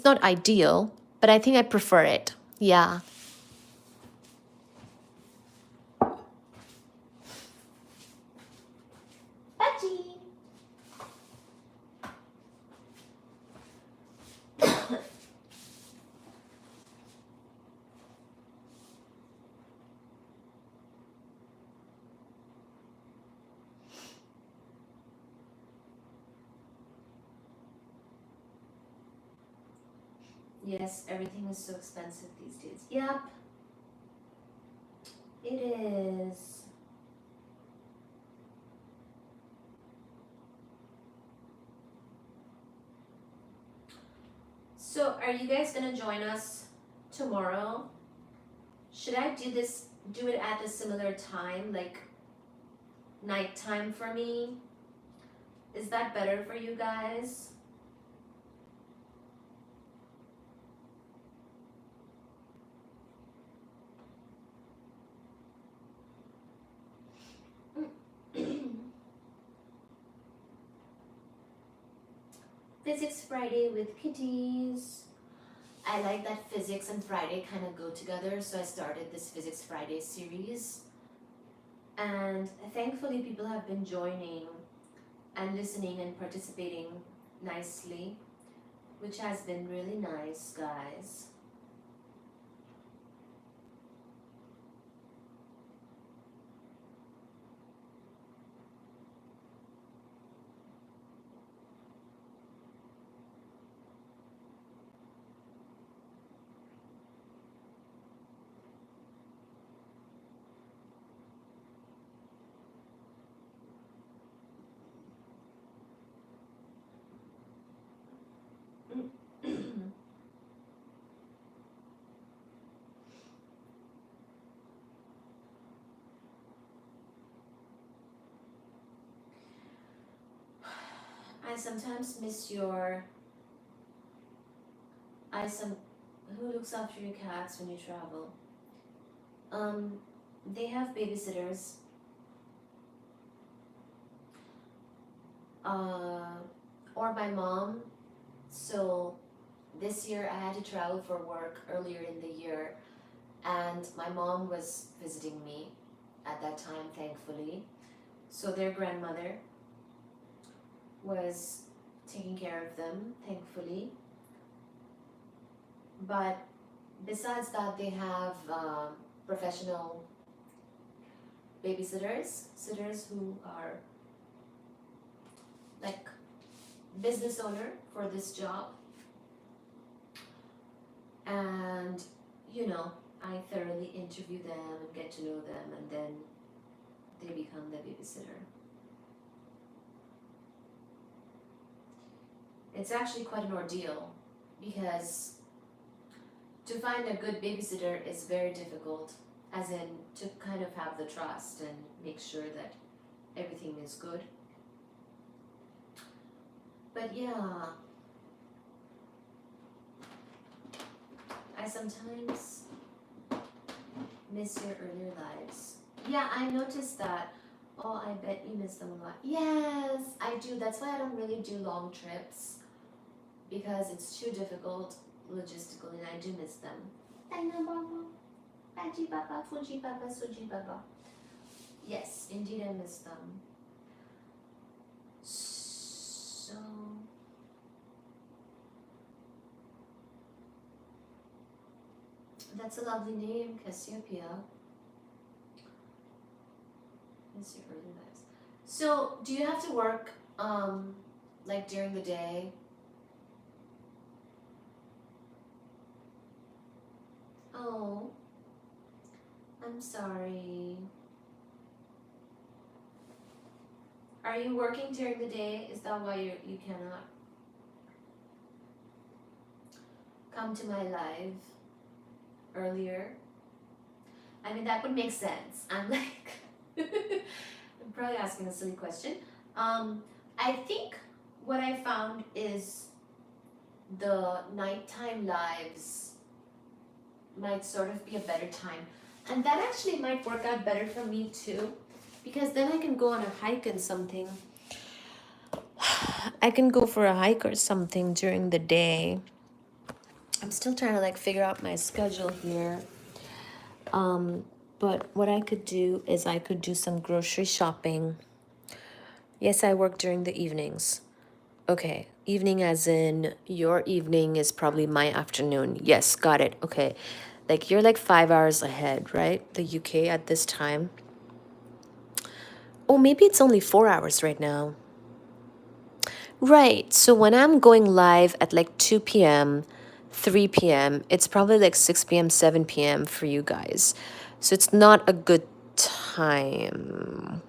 not ideal, but I think I prefer it. Yeah. Baji. Yes, everything is so expensive these days. Yep, it is. So, are you guys gonna join us tomorrow? Should I do it at a similar time, like nighttime for me? Is that better for you guys? Physics Friday with Kitties. I like that physics and Friday kind of go together, so I started this Physics Friday series. And thankfully, people have been joining and listening and participating nicely, which has been really nice, guys. I sometimes miss your. Who looks after your cats when you travel? Um, they have babysitters. Uh, or my mom. So this year I had to travel for work earlier in the year, and my mom was visiting me at that time, thankfully. So their grandmother was taking care of them, thankfully. But besides that, they have professional sitters who are like business owner for this job. And I thoroughly interview them and get to know them, and then they become the babysitter. It's actually quite an ordeal because to find a good babysitter is very difficult, as in to kind of have the trust and make sure that everything is good. But yeah, I sometimes miss your earlier lives. Yeah, I noticed that. Oh, I bet you miss them a lot. Yes, I do. That's why I don't really do long trips, because it's too difficult logistically, and I do miss them. I know, Mama. Baji Baba, Fuji Baba, Suji Baba. Yes, indeed, I miss them. So, that's a lovely name, Cassiopeia. Miss your early lives. So, do you have to work, like during the day? Oh, I'm sorry. Are you working during the day? Is that why you cannot come to my live earlier? I mean, that would make sense. I'm like, I'm probably asking a silly question. I think what I found is the nighttime lives might sort of be a better time. And that actually might work out better for me too, because then I can go on a hike and something. I can go for a hike or something during the day. I'm still trying to like figure out my schedule here. But what I could do is I could do some grocery shopping. Yes, I work during the evenings. Okay, evening as in your evening is probably my afternoon. Yes, got it. Okay. Like you're like 5 hours ahead, right? The UK at this time. Oh, maybe it's only 4 hours right now. Right. So when I'm going live at like 2 p.m., 3 p.m., it's probably like 6 p.m., 7 p.m. for you guys. So it's not a good time.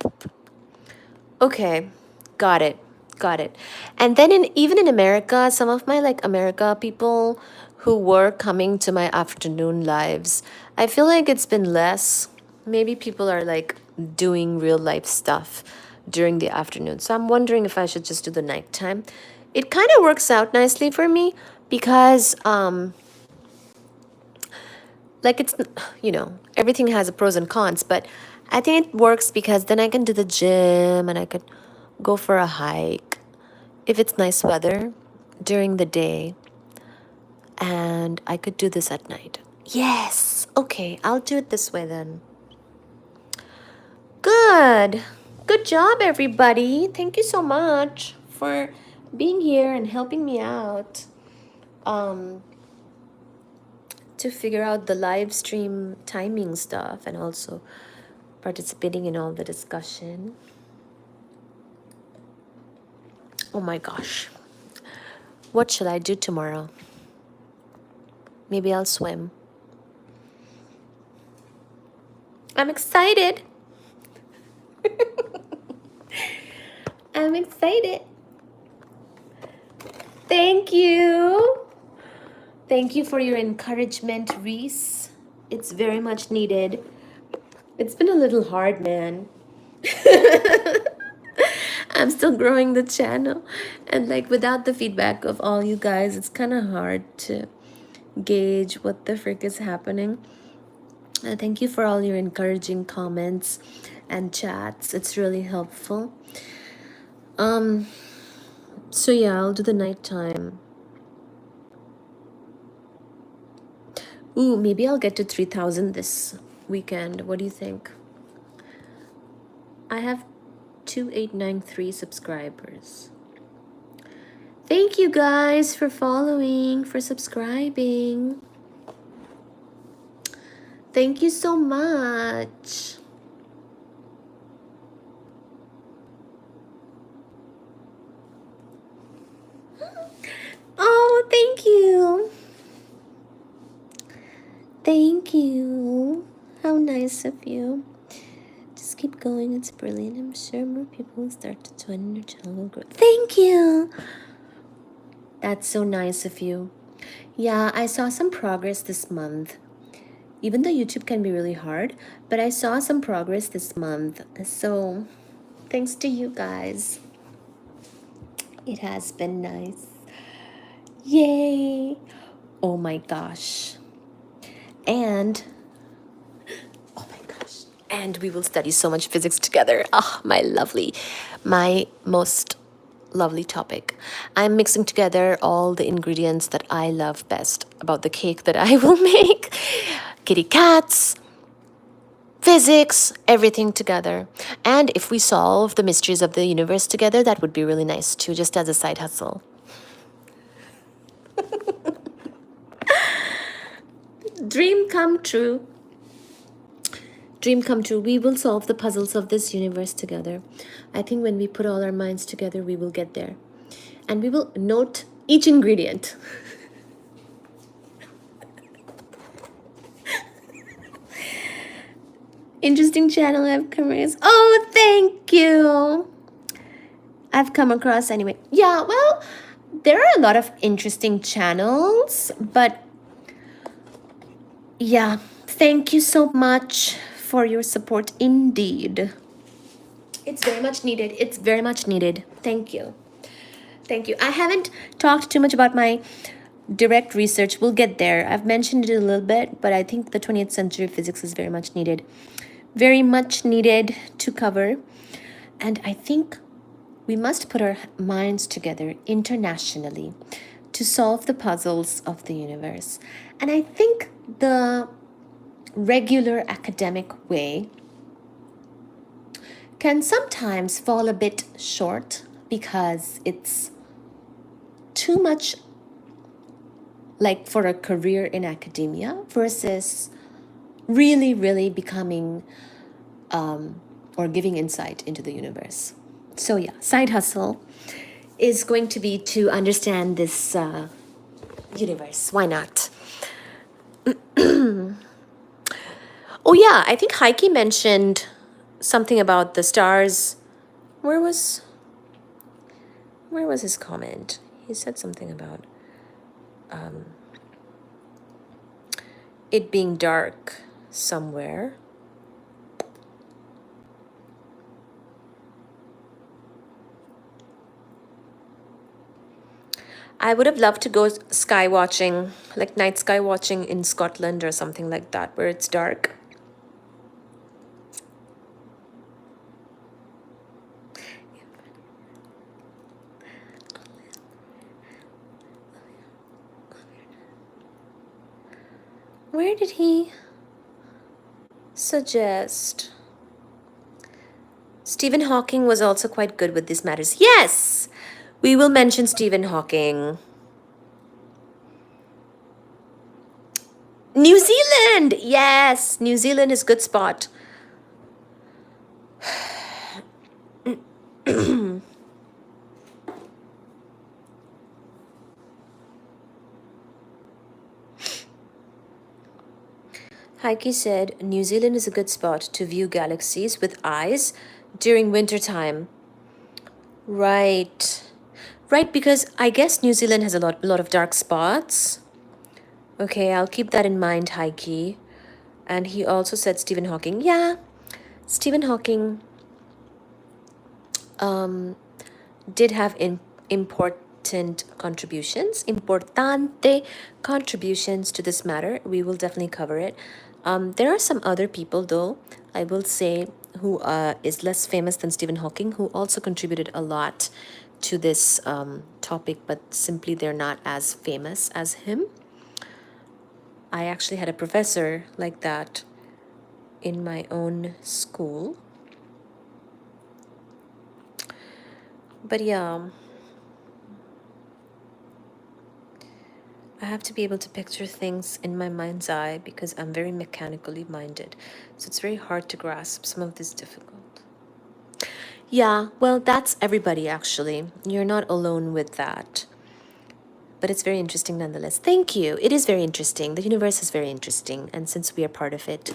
Okay, got it. Got it. And then even in America, some of my like America people who were coming to my afternoon lives, I feel like it's been less. Maybe people are like doing real life stuff during the afternoon. So I'm wondering if I should just do the nighttime. It kind of works out nicely for me because like it's everything has a pros and cons, but I think it works because then I can do the gym and I could go for a hike if it's nice weather during the day, and I could do this at night. Yes, okay, I'll do it this way then. Good job, everybody. Thank you so much for being here and helping me out to figure out the live stream timing stuff and also participating in all the discussion. Oh my gosh. What should I do tomorrow? Maybe I'll swim. I'm excited. I'm excited. Thank you. Thank you for your encouragement, Reese. It's very much needed. It's been a little hard, man. I'm still growing the channel, and like without the feedback of all you guys, it's kind of hard to gauge what the frick is happening. Thank you for all your encouraging comments and chats. It's really helpful. So yeah, I'll do the nighttime. Ooh, maybe I'll get to 3,000 this weekend. What do you think? I have 2893 subscribers. Thank you guys for following, for subscribing. Thank you so much. Oh, thank you. Thank you. How nice of you. Just keep going. It's brilliant. I'm sure more people will start to join and your channel will grow. Thank you. That's so nice of you. Yeah, I saw some progress this month. Even though YouTube can be really hard, but I saw some progress this month. So thanks to you guys. It has been nice. Yay. Oh my gosh. And oh my gosh. And we will study so much physics together. Ah, my most lovely topic. I'm mixing together all the ingredients that I love best about the cake that I will make. Kitty cats, physics, everything together. And if we solve the mysteries of the universe together, that would be really nice too, just as a side hustle. Dream come true. Dream come true. We will solve the puzzles of this universe together. I think when we put all our minds together, we will get there. And we will note each ingredient. Interesting channel I've come across. Oh, thank you. I've come across anyway. Yeah, well, there are a lot of interesting channels, but yeah, thank you so much for your support indeed. It's very much needed. It's very much needed. Thank you. Thank you. I haven't talked too much about my direct research. We'll get there. I've mentioned it a little bit, but I think the 20th century physics is very much needed. Very much needed to cover. And I think we must put our minds together internationally to solve the puzzles of the universe. And I think the regular academic way can sometimes fall a bit short because it's too much like for a career in academia versus really, really becoming or giving insight into the universe. So yeah, side hustle is going to be to understand this universe. Why not? Oh yeah, I think Heike mentioned something about the stars. Where was his comment? He said something about it being dark somewhere. I would have loved to go sky watching, like night sky watching in Scotland or something like that, where it's dark. Where did he suggest? Stephen Hawking was also quite good with these matters. Yes! We will mention Stephen Hawking. New Zealand! Yes! New Zealand is a good spot. Heike said New Zealand is a good spot to view galaxies with eyes during wintertime. Right. Right, because I guess New Zealand has a lot of dark spots. Okay, I'll keep that in mind, Heike. And he also said Stephen Hawking. Yeah, Stephen Hawking did have importante contributions to this matter. We will definitely cover it. There are some other people, though, I will say, who is less famous than Stephen Hawking, who also contributed a lot to this topic, but simply they're not as famous as him. I actually had a professor like that in my own school. But yeah, I have to be able to picture things in my mind's eye because I'm very mechanically minded. So it's very hard to grasp. Some of this difficult. Yeah, well, that's everybody actually. You're not alone with that. But it's very interesting nonetheless. Thank you. It is very interesting. The universe is very interesting. And since we are part of it,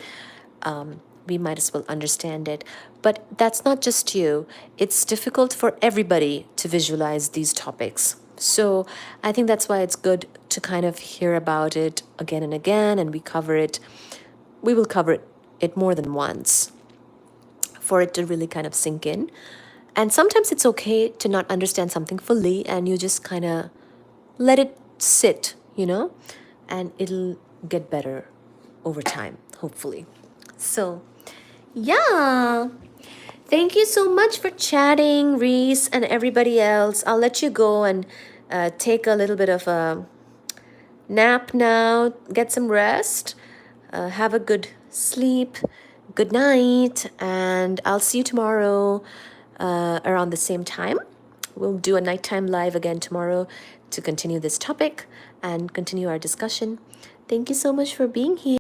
we might as well understand it. But that's not just you. It's difficult for everybody to visualize these topics. So I think that's why it's good to kind of hear about it again and again, and we cover it. We will cover it more than once for it to really kind of sink in. And sometimes it's okay to not understand something fully, and you just kind of let it sit, and it'll get better over time, hopefully. So, yeah. Thank you so much for chatting, Reese, and everybody else. I'll let you go and take a little bit of a nap now, get some rest, have a good sleep, good night, and I'll see you tomorrow around the same time. We'll do a nighttime live again tomorrow to continue this topic and continue our discussion. Thank you so much for being here.